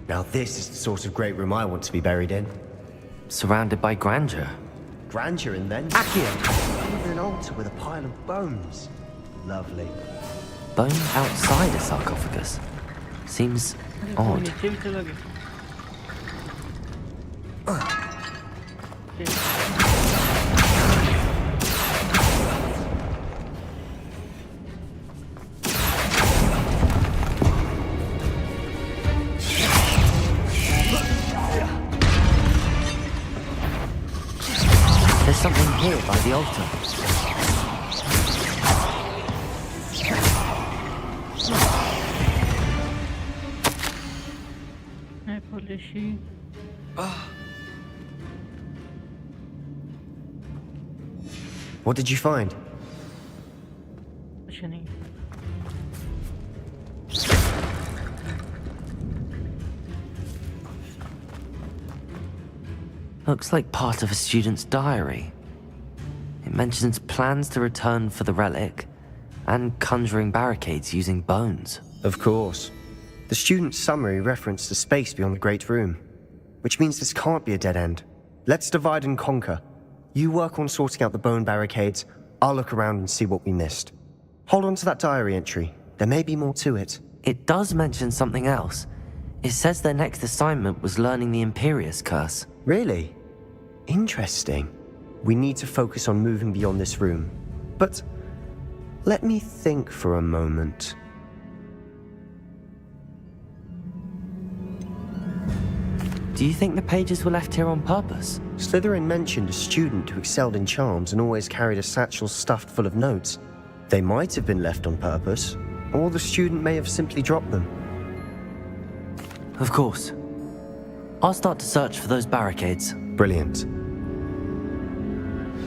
Speaker 5: Now this is the sort of great room I want to be buried in.
Speaker 3: Surrounded by grandeur.
Speaker 5: Grandeur and then...
Speaker 3: Accio!
Speaker 5: Even an altar with a pile of bones. Lovely.
Speaker 3: Bone outside a sarcophagus. Seems odd. There's something here by the altar.
Speaker 2: Apology.
Speaker 5: What did you find?
Speaker 2: कुछ नहीं.
Speaker 3: Looks like part of a student's diary. It mentions plans to return for the relic and conjuring barricades using bones.
Speaker 5: Of course. The student's summary referenced the space beyond the Great Room, which means this can't be a dead end. Let's divide and conquer. You work on sorting out the bone barricades, I'll look around and see what we missed. Hold on to that diary entry. There may be more to it.
Speaker 3: It does mention something else. It says their next assignment was learning the Imperius Curse.
Speaker 5: Really? Interesting. We need to focus on moving beyond this room. But let me think for a moment.
Speaker 3: Do you think the pages were left here on purpose?
Speaker 5: Slytherin mentioned a student who excelled in charms and always carried a satchel stuffed full of notes. They might have been left on purpose, or the student may have simply dropped them.
Speaker 3: Of course. I'll start to search for those barricades.
Speaker 5: Brilliant.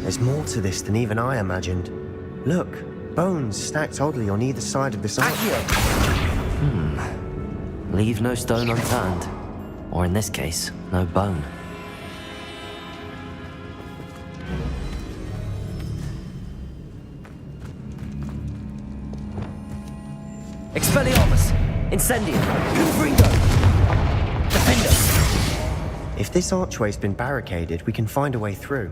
Speaker 5: There's more to this than even I imagined. Look, bones stacked oddly on either side of this arch.
Speaker 3: Leave no stone unturned. Or in this case, no bone.
Speaker 18: Expelliarmus! Incendium! Confringo! Defender!
Speaker 5: If this archway's been barricaded, we can find a way through.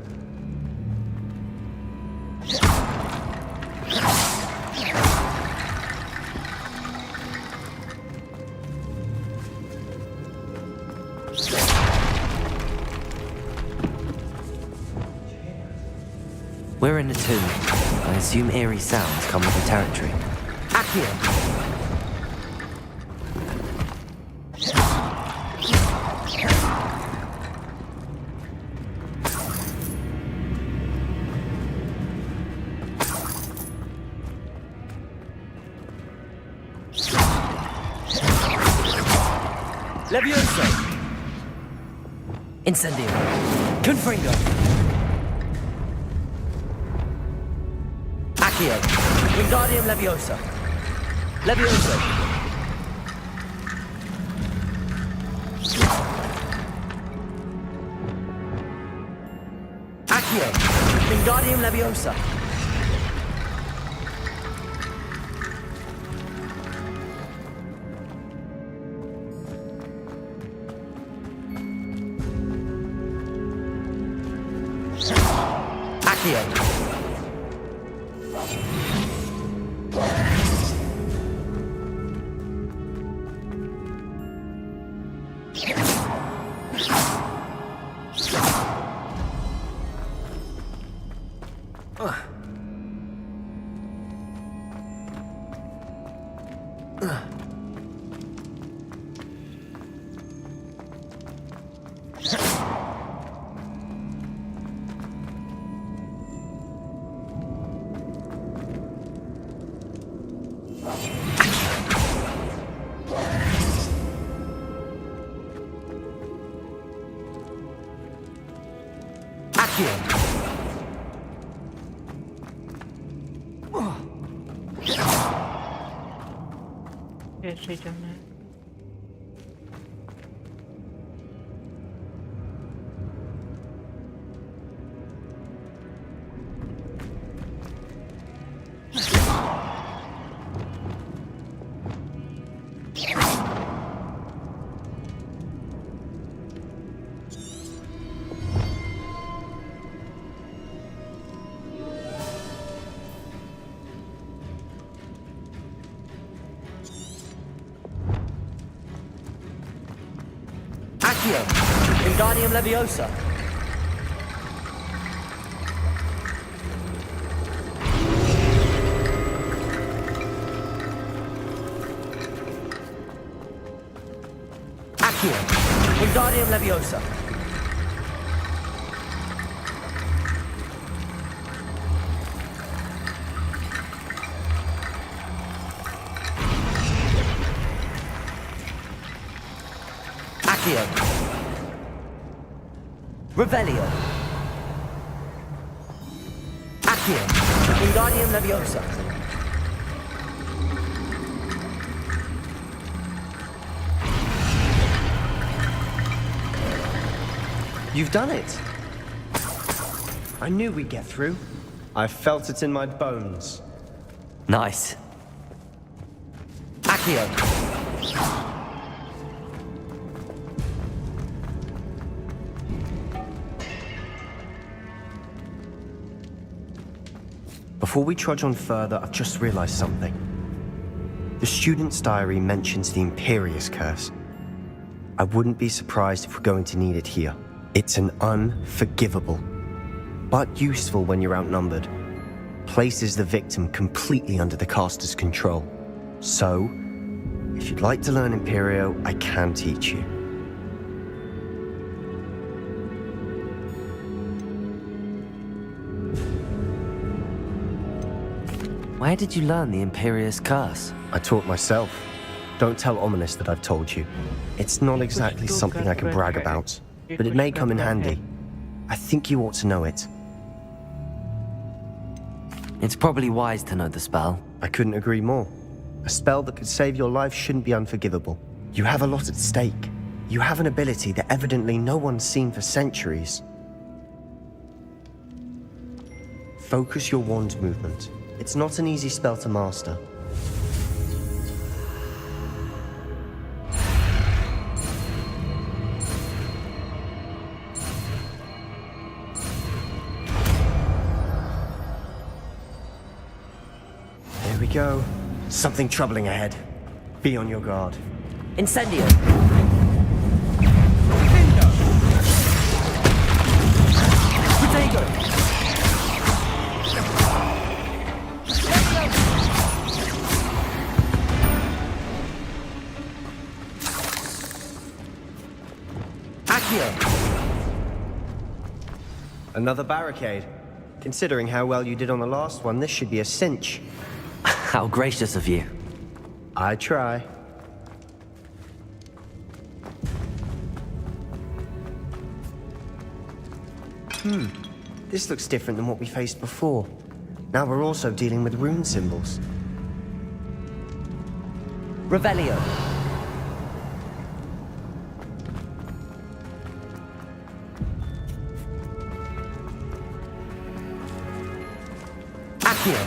Speaker 3: We're in a tomb. I assume eerie sounds come with the territory.
Speaker 18: Accio! Levioso! Incendio! Confringo! Accio! Wingardium Leviosa! Levioso! Accio! Wingardium Leviosa! Accio!
Speaker 2: कैसे जाना है?
Speaker 3: Wingardium Leviosa. Accio. Wingardium Leviosa. Accio. Revelio. Accio. Wingardium Leviosa.
Speaker 5: You've done it. I knew we'd get through. I felt it in my bones.
Speaker 3: Nice. Accio.
Speaker 5: Before we trudge on further, I've just realized something. The student's diary mentions the Imperious Curse. I wouldn't be surprised if we're going to need it here. It's an unforgivable, but useful when you're outnumbered. Places the victim completely under the caster's control. So, if you'd like to learn Imperio, I can teach you.
Speaker 3: Where did you learn the Imperious Curse?
Speaker 5: I taught myself. Don't tell Ominous that I've told you. It's not exactly something I can brag about, but it may come in handy. I think you ought to know it.
Speaker 3: It's probably wise to know the spell.
Speaker 5: I couldn't agree more. A spell that could save your life shouldn't be unforgivable. You have a lot at stake. You have an ability that evidently no one's seen for centuries. Focus your wand movement. It's not an easy spell to master. Here we go. Something troubling ahead. Be on your guard.
Speaker 3: Incendio.
Speaker 5: Protego. Another barricade. Considering how well you did on the last one, this should be a cinch.
Speaker 3: How gracious of you.
Speaker 5: I try. This looks different than what we faced before. Now we're also dealing with rune symbols.
Speaker 3: Revelio. Accio.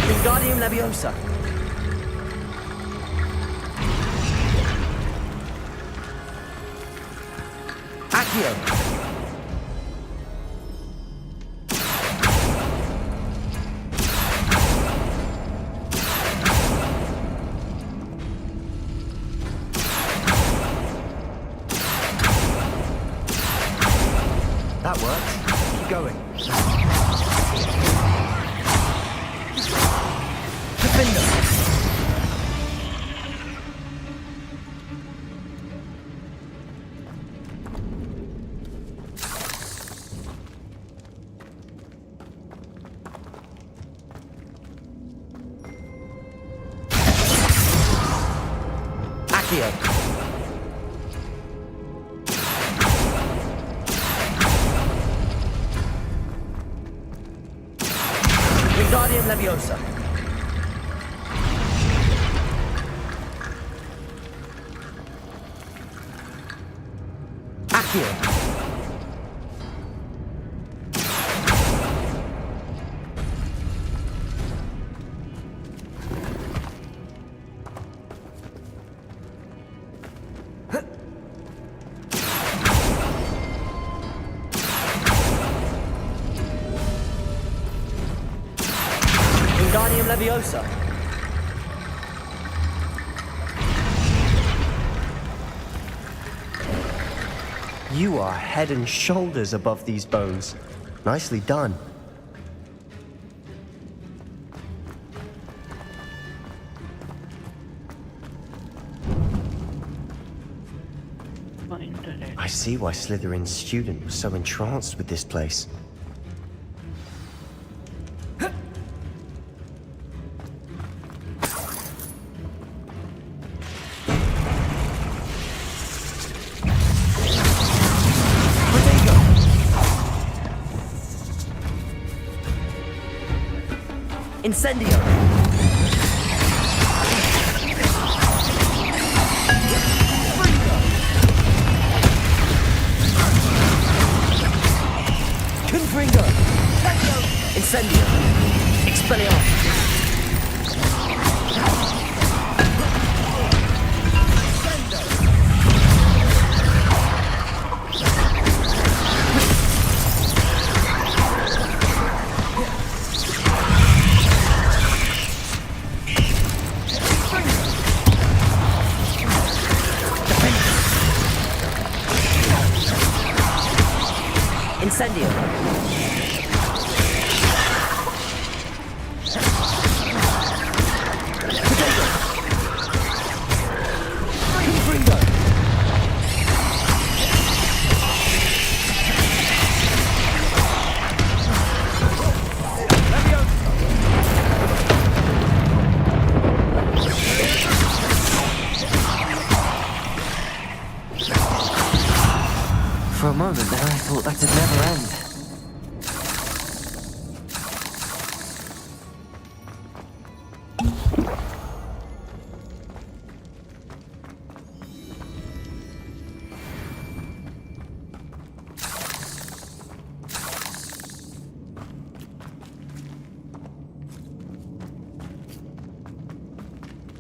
Speaker 3: Wingardium Leviosa. Accio.
Speaker 5: That worked. Keep going.
Speaker 3: Accio. Wingardium Leviosa. Accio. Wingardium Leviosa.
Speaker 5: You are head and shoulders above these bones. Nicely done. I see why Slytherin's student was so entranced with this place.
Speaker 3: Incendio! Confringo! Incendio! Expelliarmus! Incendio! For a moment there, I thought that would never end.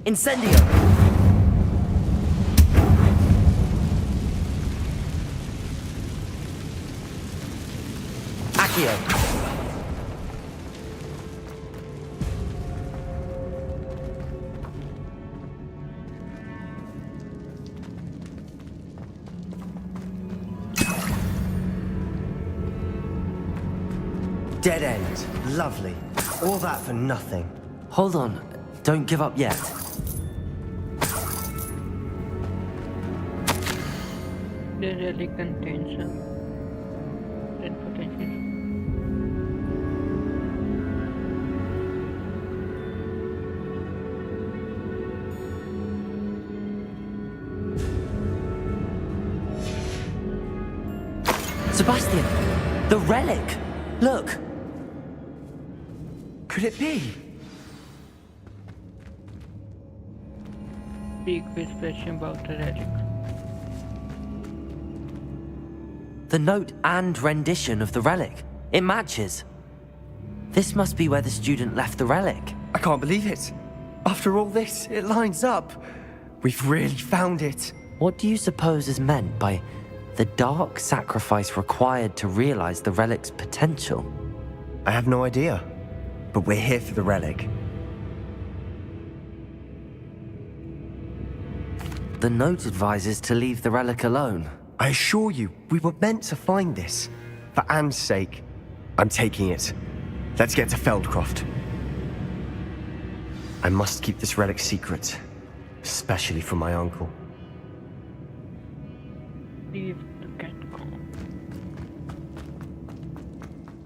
Speaker 3: Incendio!
Speaker 5: Dead end. Lovely. All that for nothing.
Speaker 3: Hold on. Don't give up yet.
Speaker 2: The relic contains red potential.
Speaker 3: Sebastian! The relic! Look!
Speaker 4: Could it be?
Speaker 2: Speak with question about the relic.
Speaker 3: The note and rendition of the relic. It matches. This must be where the student left the relic.
Speaker 4: I can't believe it. After all this, it lines up. We've really found it.
Speaker 3: What do you suppose is meant by the dark sacrifice required to realize the relic's potential?
Speaker 5: I have no idea. But we're here for the relic.
Speaker 3: The note advises to leave the relic alone.
Speaker 5: I assure you, we were meant to find this. For Anne's sake, I'm taking it. Let's get to Feldcroft. I must keep this relic secret, especially from my uncle.
Speaker 2: Leave the catacomb.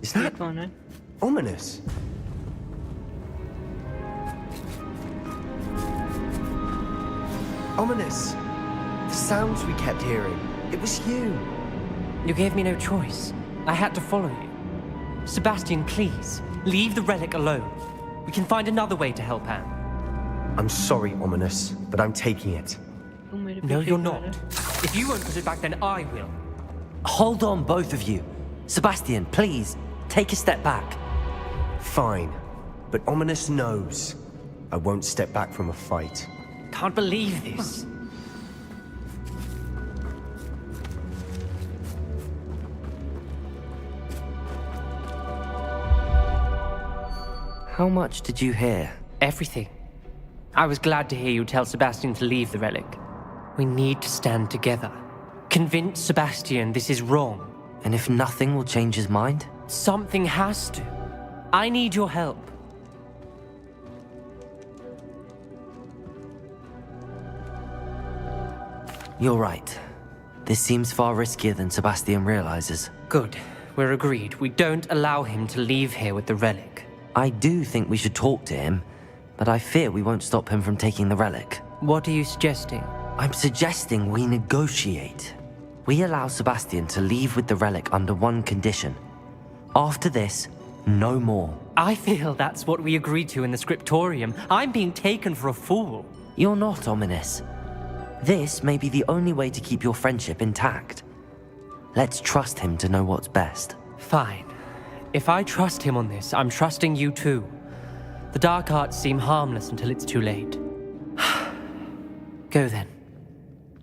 Speaker 5: Is that ominous? Ominous. The sounds we kept hearing. It was you.
Speaker 4: You gave me no choice. I had to follow you. Sebastian, please, leave the relic alone. We can find another way to help Anne.
Speaker 5: I'm sorry, Ominous, but I'm taking it.
Speaker 4: No, you're not. If you won't put it back, then I will.
Speaker 3: Hold on, both of you. Sebastian, please, take a step back.
Speaker 5: Fine, but Ominous knows I won't step back from a fight.
Speaker 4: Can't believe this.
Speaker 3: How much did you hear?
Speaker 4: Everything. I was glad to hear you tell Sebastian to leave the relic. We need to stand together. Convince Sebastian this is wrong.
Speaker 3: And if nothing will change his mind?
Speaker 4: Something has to. I need your help.
Speaker 3: You're right. This seems far riskier than Sebastian realizes.
Speaker 4: Good. We're agreed. We don't allow him to leave here with the relic.
Speaker 3: I do think we should talk to him, but I fear we won't stop him from taking the relic.
Speaker 4: What are you suggesting?
Speaker 3: I'm suggesting we negotiate. We allow Sebastian to leave with the relic under one condition. After this, no more.
Speaker 4: I feel that's what we agreed to in the scriptorium. I'm being taken for a fool.
Speaker 3: You're not, Ominous. This may be the only way to keep your friendship intact. Let's trust him to know what's best.
Speaker 4: Fine. If I trust him on this, I'm trusting you too. The dark arts seem harmless until it's too late. Go then.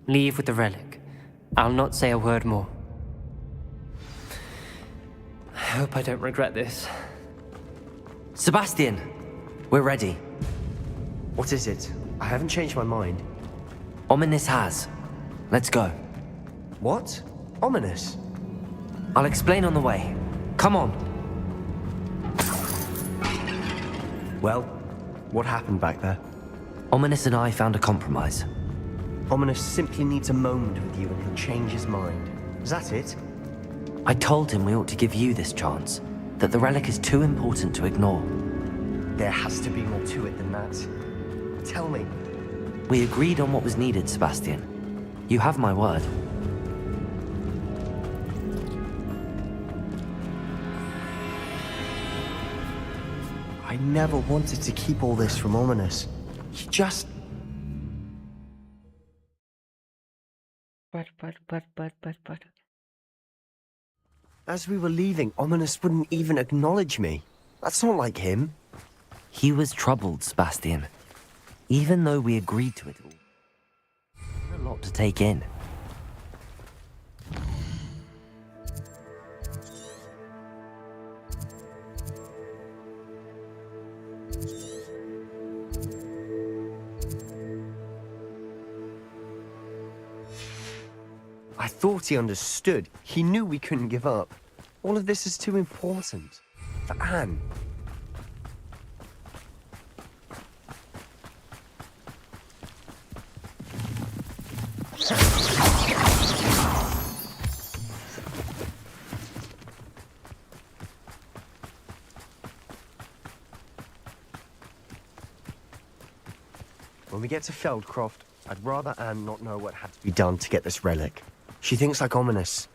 Speaker 4: Leave with the relic. I'll not say a word more. I hope I don't regret this.
Speaker 3: Sebastian, we're ready.
Speaker 5: What is it? I haven't changed my mind.
Speaker 3: Ominous has. Let's go.
Speaker 5: What? Ominous?
Speaker 3: I'll explain on the way. Come on.
Speaker 5: Well, what happened back there?
Speaker 3: Ominous and I found a compromise.
Speaker 5: Ominous simply needs a moment with you and he'll change his mind. Is that it?
Speaker 3: I told him we ought to give you this chance, that the relic is too important to ignore.
Speaker 5: There has to be more to it than that. Tell me.
Speaker 3: We agreed on what was needed, Sebastian. You have my word.
Speaker 5: I never wanted to keep all this from Ominous. He just... As we were leaving, Ominous wouldn't even acknowledge me. That's not like him.
Speaker 3: He was troubled, Sebastian. Even though we agreed to it all. A lot to take in.
Speaker 5: I thought he understood. He knew we couldn't give up. All of this is too important. For Anne. When we get to Feldcroft, I'd rather Anne not know what had to be done to get this relic. She thinks like Ominous.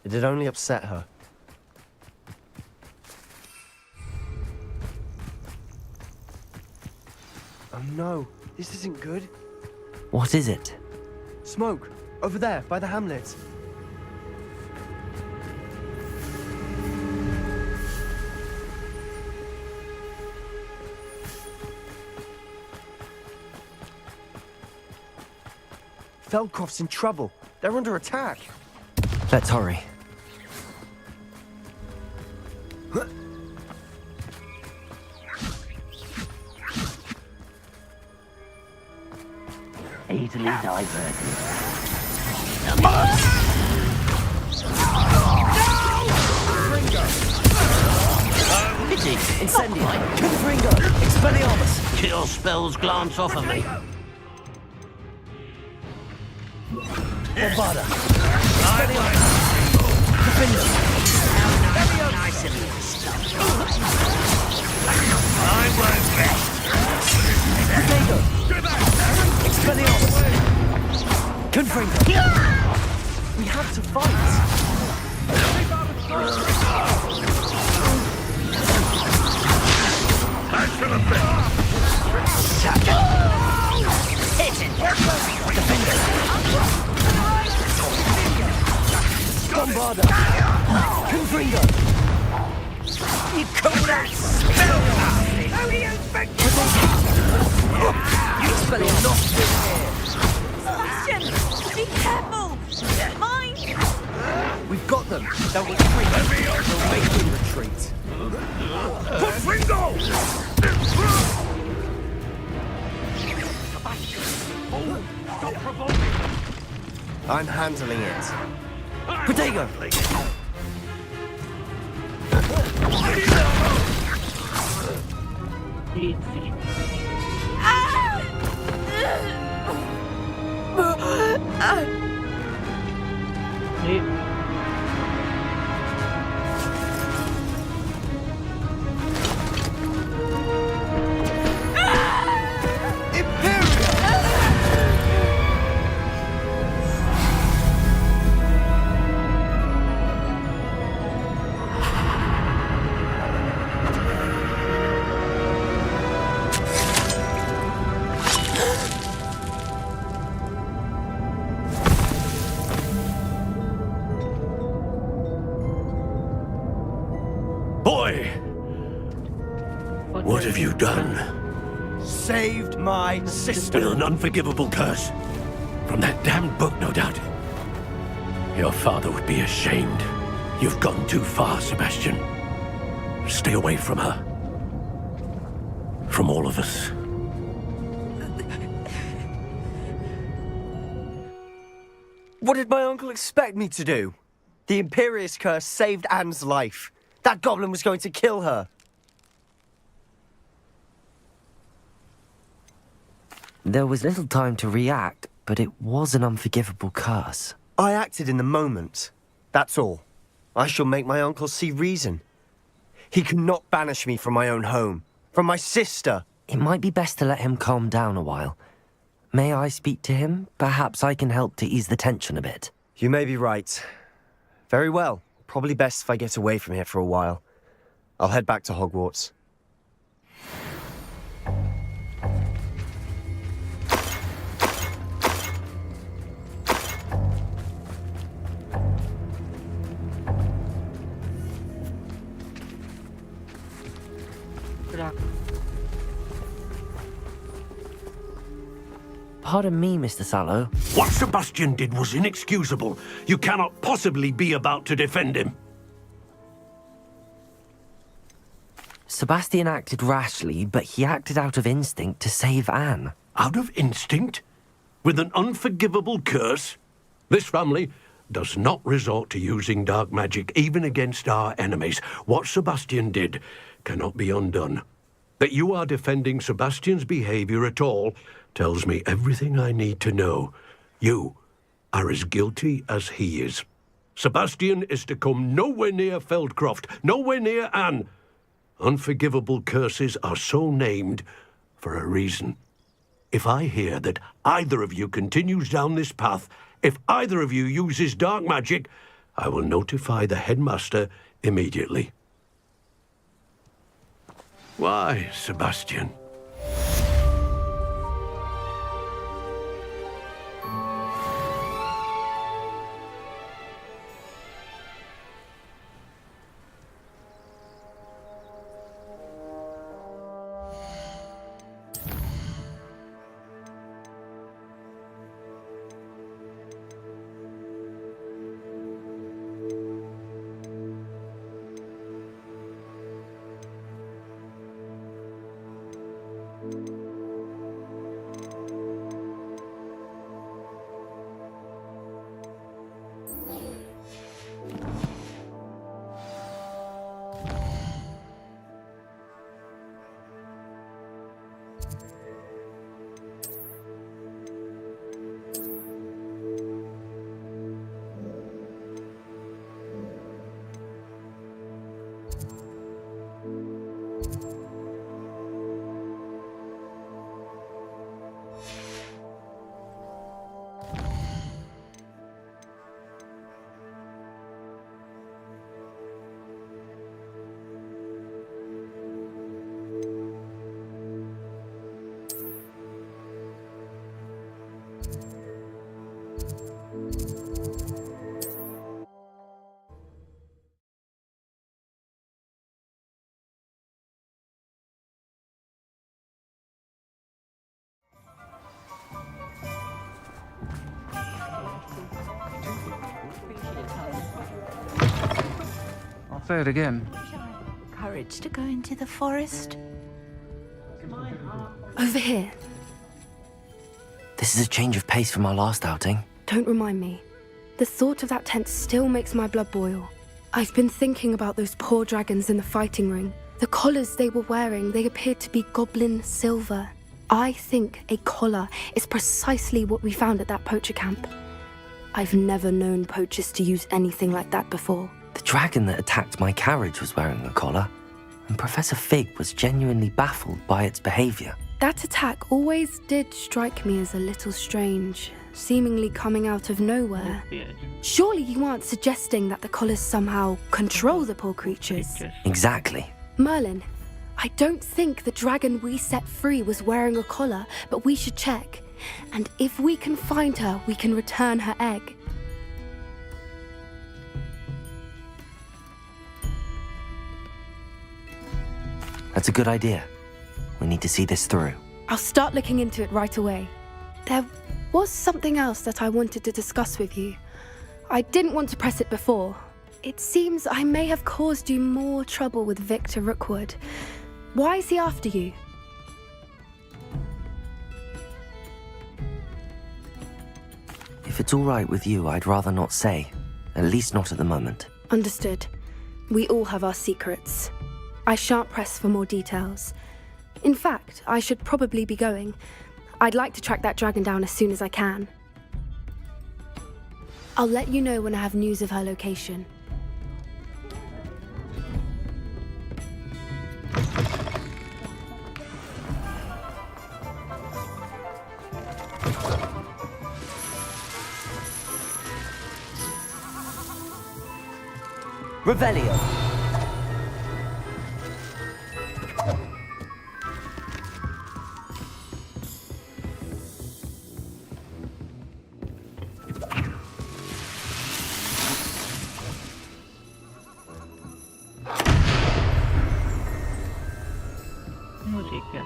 Speaker 5: It'd only upset her. Oh no, this isn't good.
Speaker 3: What is it?
Speaker 5: Smoke! Over there, by the hamlet. Feldcroft's in trouble. They're under attack.
Speaker 3: Let's hurry.
Speaker 17: Easily diverted.
Speaker 15: Pity! Incendio! Confringo! Expelliarmus! Your spells glance off of me. Bombarda! Expelliarmus! Defender! How nice of you to stop. I won't rest. Potato! Expelliarmus! Confringo!
Speaker 5: We have to fight!
Speaker 15: Hit it! Defender!
Speaker 5: Bombarda! Confringo!
Speaker 15: You call that spellcasting? How do you expect to... You spell not
Speaker 16: Sebastian! Be careful! Mine!
Speaker 5: We've got them! They'll retreat! We'll make them retreat!
Speaker 15: Confringo!
Speaker 5: I'm handling it. Protego!
Speaker 15: Boy! What have you done?
Speaker 5: Saved my sister.
Speaker 15: With an unforgivable curse. From that damned book, no doubt. Your father would be ashamed. You've gone too far, Sebastian. Stay away from her. From all of us.
Speaker 5: What did my uncle expect me to do? The Imperious curse saved Anne's life. That goblin was going to kill her.
Speaker 3: There was little time to react, but it was an unforgivable curse.
Speaker 5: I acted in the moment. That's all. I shall make my uncle see reason. He cannot banish me from my own home, from my sister.
Speaker 3: It might be best to let him calm down a while. May I speak to him? Perhaps I can help to ease the tension a bit.
Speaker 5: You may be right. Very well. Probably best if I get away from here for a while. I'll head back to Hogwarts.
Speaker 3: Pardon me, Mr. Sallow.
Speaker 15: What Sebastian did was inexcusable. You cannot possibly be about to defend him.
Speaker 3: Sebastian acted rashly, but he acted out of instinct to save Anne.
Speaker 15: Out of instinct? With an unforgivable curse? This family does not resort to using dark magic even against our enemies. What Sebastian did cannot be undone. That you are defending Sebastian's behavior at all tells me everything I need to know. You are as guilty as he is. Sebastian is to come nowhere near Feldcroft, nowhere near Anne. Unforgivable curses are so named for a reason. If I hear that either of you continues down this path, if either of you uses dark magic, I will notify the headmaster immediately. Why, Sebastian?
Speaker 19: I'll say it again.
Speaker 20: Courage to go into the forest.
Speaker 7: Over here.
Speaker 3: This is a change of pace from our last outing.
Speaker 7: don't remind me. The thought of that tent still makes my blood boil. I've been thinking about those poor dragons in the fighting ring. The collars they were wearing, they appeared to be goblin silver. I think a collar is precisely what we found at that poacher camp. I've never known poachers to use anything like that before.
Speaker 3: The dragon that attacked my carriage was wearing a collar, and Professor Fig was genuinely baffled by its behavior.
Speaker 7: That attack always did strike me as a little strange, seemingly coming out of nowhere. Surely you aren't suggesting that the collars somehow control the poor creatures?
Speaker 3: Exactly.
Speaker 7: Merlin, I don't think the dragon we set free was wearing a collar, but we should check. And if we can find her, we can return her egg.
Speaker 3: That's a good idea. We need to see this through.
Speaker 7: I'll start looking into it right away. There was something else that I wanted to discuss with you. I didn't want to press it before. It seems I may have caused you more trouble with Victor Rookwood. Why is he after you?
Speaker 3: If it's all right with you, I'd rather not say. At least not at the moment.
Speaker 7: Understood. We all have our secrets. I shan't press for more details. In fact, I should probably be going. I'd like to track that dragon down as soon as I can. I'll let you know when I have news of her location.
Speaker 3: Revelio.
Speaker 2: Música.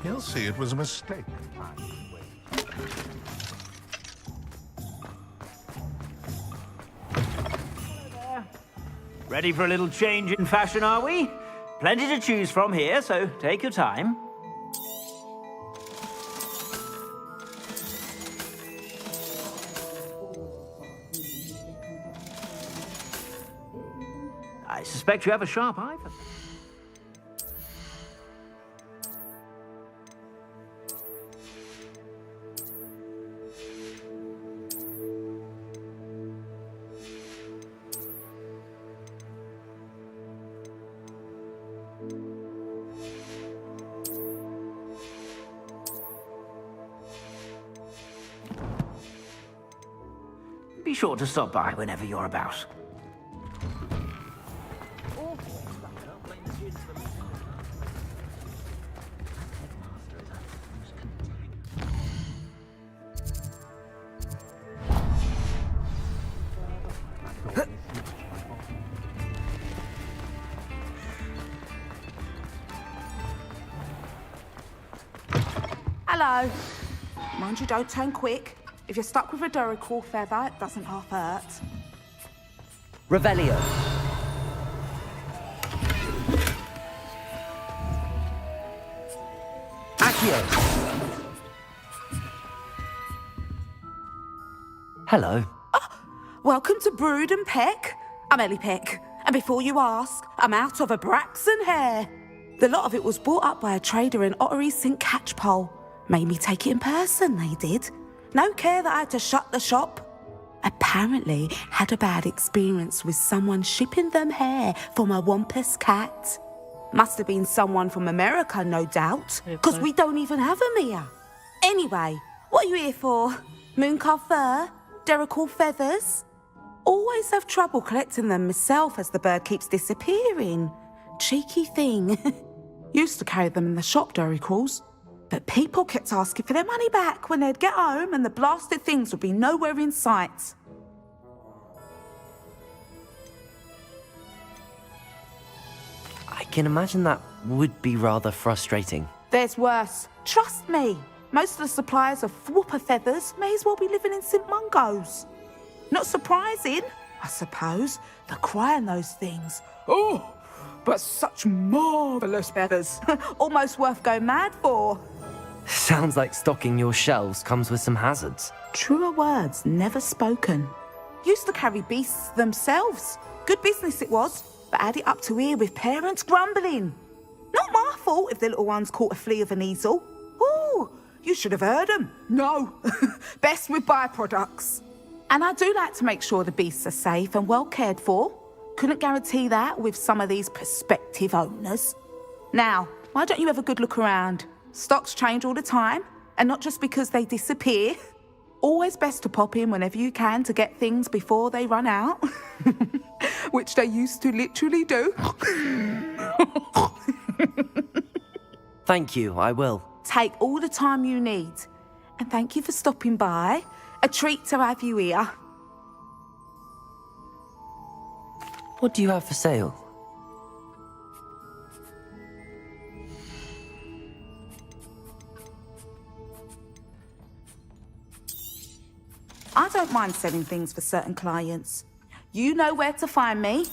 Speaker 19: He'll see it was a mistake.
Speaker 17: Ready for a little change in fashion, are we? Plenty to choose from here, so take your time. I suspect you have a sharp eye for that. Be sure to stop by whenever you're about.
Speaker 9: Hello. Mind you don't turn quick. If you're stuck with a Duracell feather, it doesn't half hurt.
Speaker 3: Revelio. Accio. Hello.
Speaker 9: Welcome to Brood and Peck. I'm Ellie Peck. And before you ask, I'm out of a Braxton hair. The lot of it was bought up by a trader in Ottery St. Catchpole. Made me take it in person, they did. No care that I had to shut the shop. Apparently had a bad experience with someone shipping them hair for my Wampus cat. Must have been someone from America, no doubt, because we don't even have them here. Anyway, what are you here for? Mooncarved fur? Duracell feathers? Always have trouble collecting them myself as the bird keeps disappearing. Cheeky thing. Used to carry them in the shop, Duracells. But people kept asking for their money back when they'd get home and the blasted things would be nowhere in sight.
Speaker 3: I can imagine that would be rather frustrating.
Speaker 9: There's worse. Trust me. Most of the suppliers of whooper feathers may as well be living in St. Mungo's. Not surprising, I suppose. The cry on those things. Oh, but such marvellous feathers. Almost worth going mad for.
Speaker 3: Sounds like stocking your shelves comes with some hazards.
Speaker 9: Truer words never spoken. Used to carry beasts themselves. Good business it was, but add it up to here with parents grumbling. Not my fault if the little ones caught a flea of an easel. Ooh, you should have heard them. No, best with byproducts. And I do like to make sure the beasts are safe and well cared for. Couldn't guarantee that with some of these prospective owners. Now, why don't you have a good look around? Stocks change all the time, and not just because they disappear. Always best to pop in whenever you can to get things before they run out. Which they used to literally do.
Speaker 3: Thank you, I will.
Speaker 9: Take all the time you need. And thank you for stopping by. A treat to have you here.
Speaker 3: What do you have for sale?
Speaker 9: I don't mind selling things for certain clients. You know where to find me.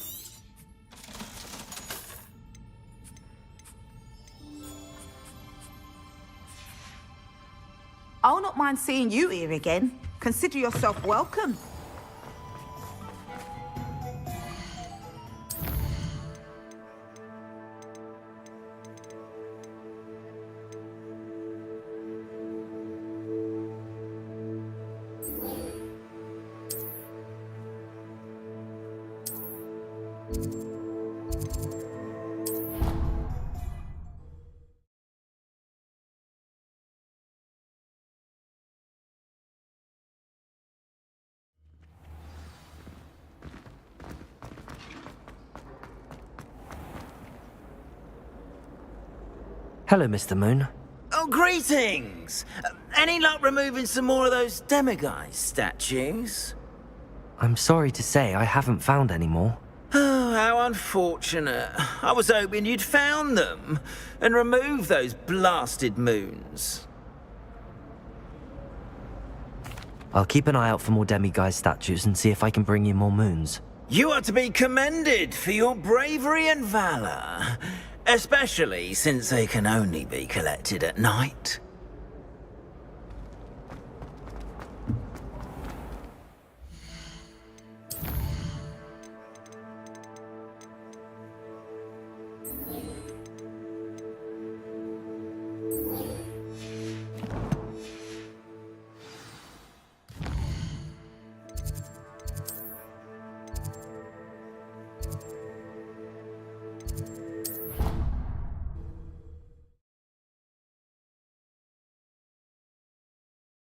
Speaker 9: I'll not mind seeing you here again. Consider yourself welcome.
Speaker 3: Hello, Mr. Moon.
Speaker 19: Oh, greetings! Any luck removing some more of those demiguise statues?
Speaker 3: I'm sorry to say I haven't found any more.
Speaker 19: Oh, how unfortunate. I was hoping you'd found them and removed those blasted moons.
Speaker 3: I'll keep an eye out for more demiguise statues and see if I can bring you more moons.
Speaker 19: You are to be commended for your bravery and valour. Especially since they can only be collected at night.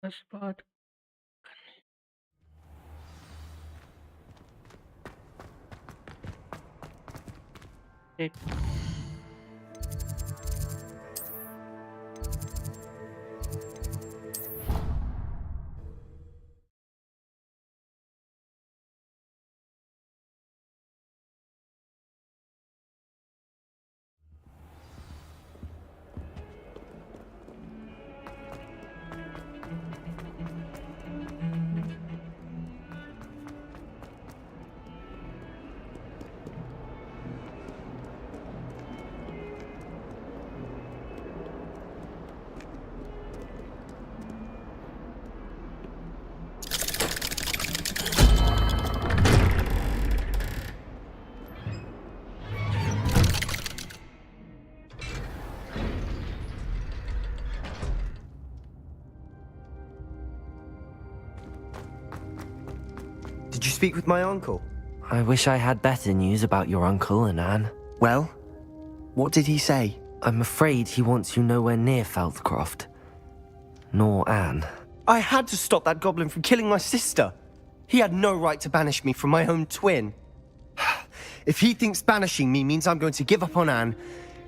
Speaker 2: Spot. Okay.
Speaker 5: Did you speak with my uncle?
Speaker 3: I wish I had better news about your uncle and Anne.
Speaker 5: Well, what did he say?
Speaker 3: I'm afraid he wants you nowhere near Feldcroft. Nor Anne.
Speaker 5: I had to stop that goblin from killing my sister. He had no right to banish me from my own twin. If he thinks banishing me means I'm going to give up on Anne,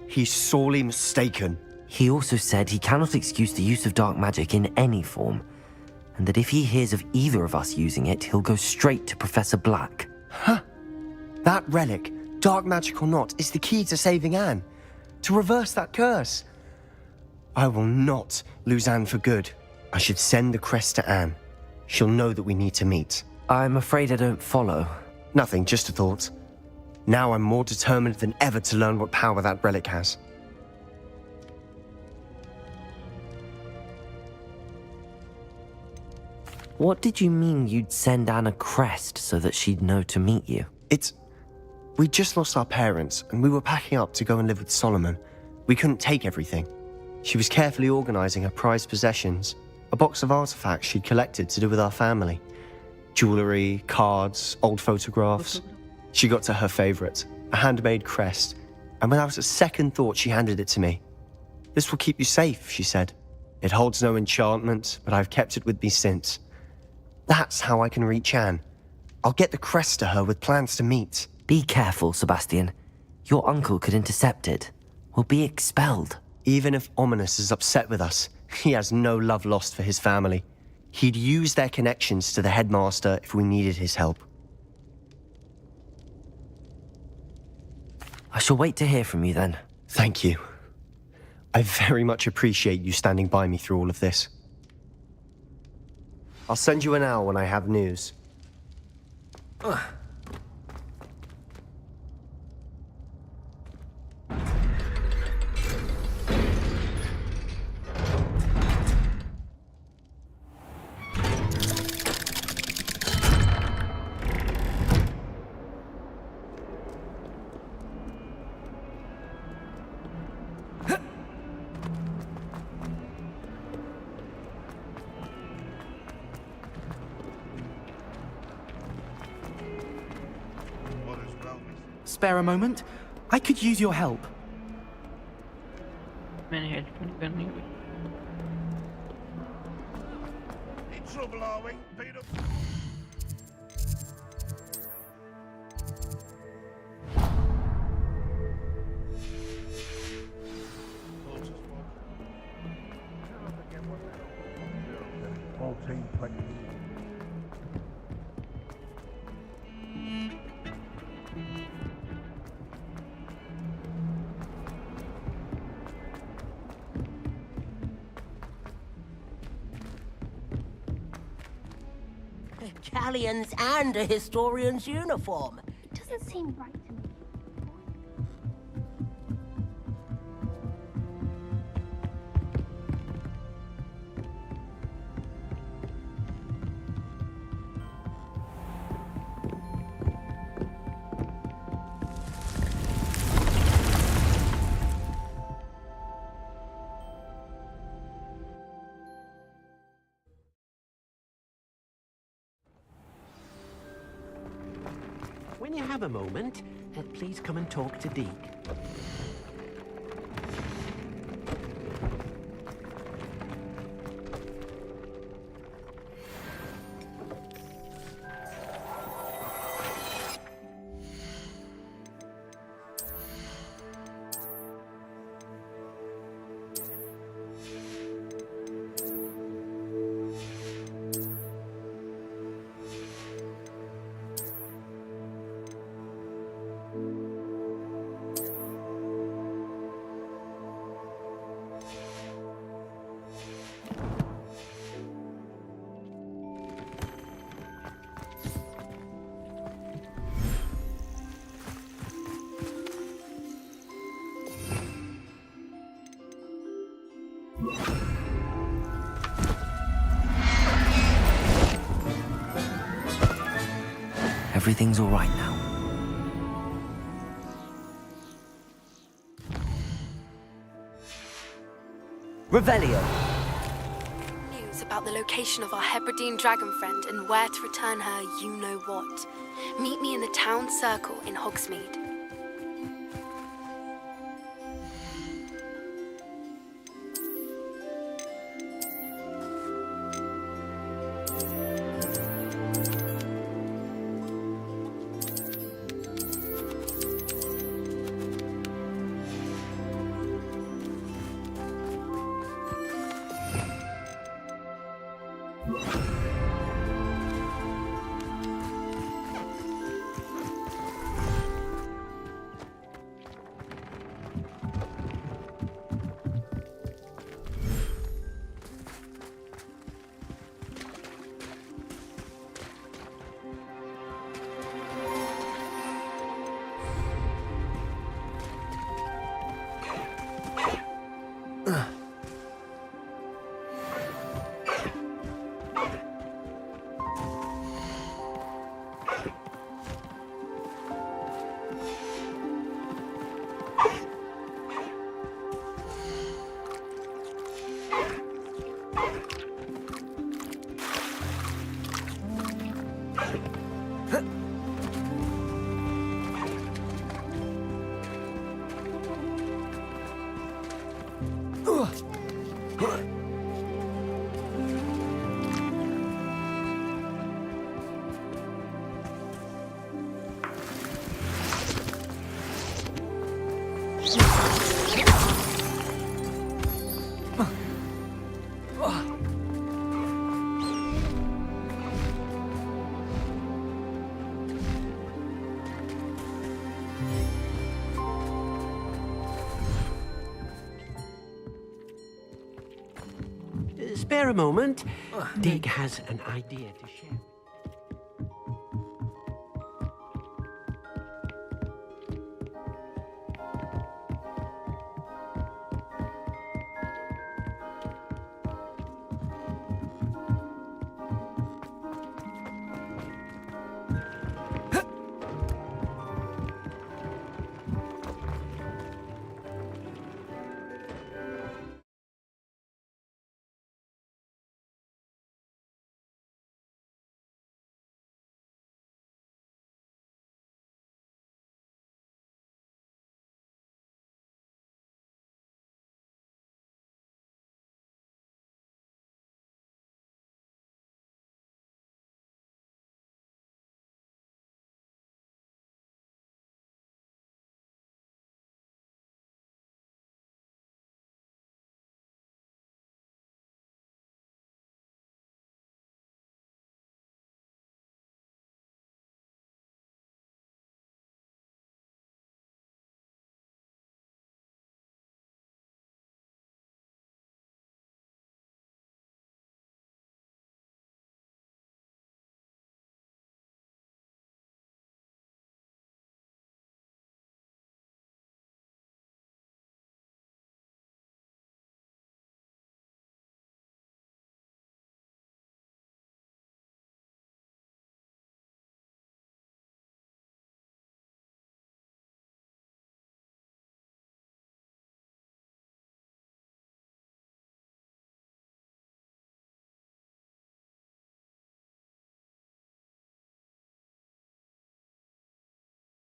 Speaker 5: he's sorely mistaken.
Speaker 3: He also said he cannot excuse the use of dark magic in any form, and that if he hears of either of us using it, he'll go straight to Professor Black.
Speaker 5: Huh. That relic, dark magic or not, is the key to saving Anne. To reverse that curse. I will not lose Anne for good. I should send the crest to Anne. She'll know that we need to meet.
Speaker 3: I'm afraid I don't follow.
Speaker 5: Nothing, just a thought. Now I'm more determined than ever to learn what power that relic has.
Speaker 3: What did you mean you'd send Anne a crest so that she'd know to meet you?
Speaker 5: We just lost our parents, and we were packing up to go and live with Solomon. We couldn't take everything. She was carefully organizing her prized possessions, a box of artifacts she'd collected to do with our family. Jewelry, cards, old photographs. She got to her favorite, a handmade crest, and without a second thought, she handed it to me. "This will keep you safe," she said. "It holds no enchantment, but I've kept it with me since. That's how I can reach Anne. I'll get the crest to her with plans to meet."
Speaker 3: Be careful, Sebastian. Your uncle could intercept it. We'll be expelled.
Speaker 5: Even if Ominous is upset with us, he has no love lost for his family. He'd use their connections to the headmaster if we needed his help.
Speaker 3: I shall wait to hear from you then.
Speaker 5: Thank you. I very much appreciate you standing by me through all of this. I'll send you an owl when I have news.
Speaker 21: Spare a moment? I could use your help.
Speaker 2: मैंने help नहीं करनी हुई.
Speaker 22: In trouble, are we? Beat up.
Speaker 1: Galleons and a historian's uniform.
Speaker 11: Doesn't seem right to me.
Speaker 15: When you have a moment, please come and talk to Deke.
Speaker 3: Everything's all right now. Revelio.
Speaker 7: News about the location of our Hebridean dragon friend and where to return her you-know-what. Meet me in the town circle in Hogsmeade.
Speaker 15: Spare a moment. Dig has an idea to share.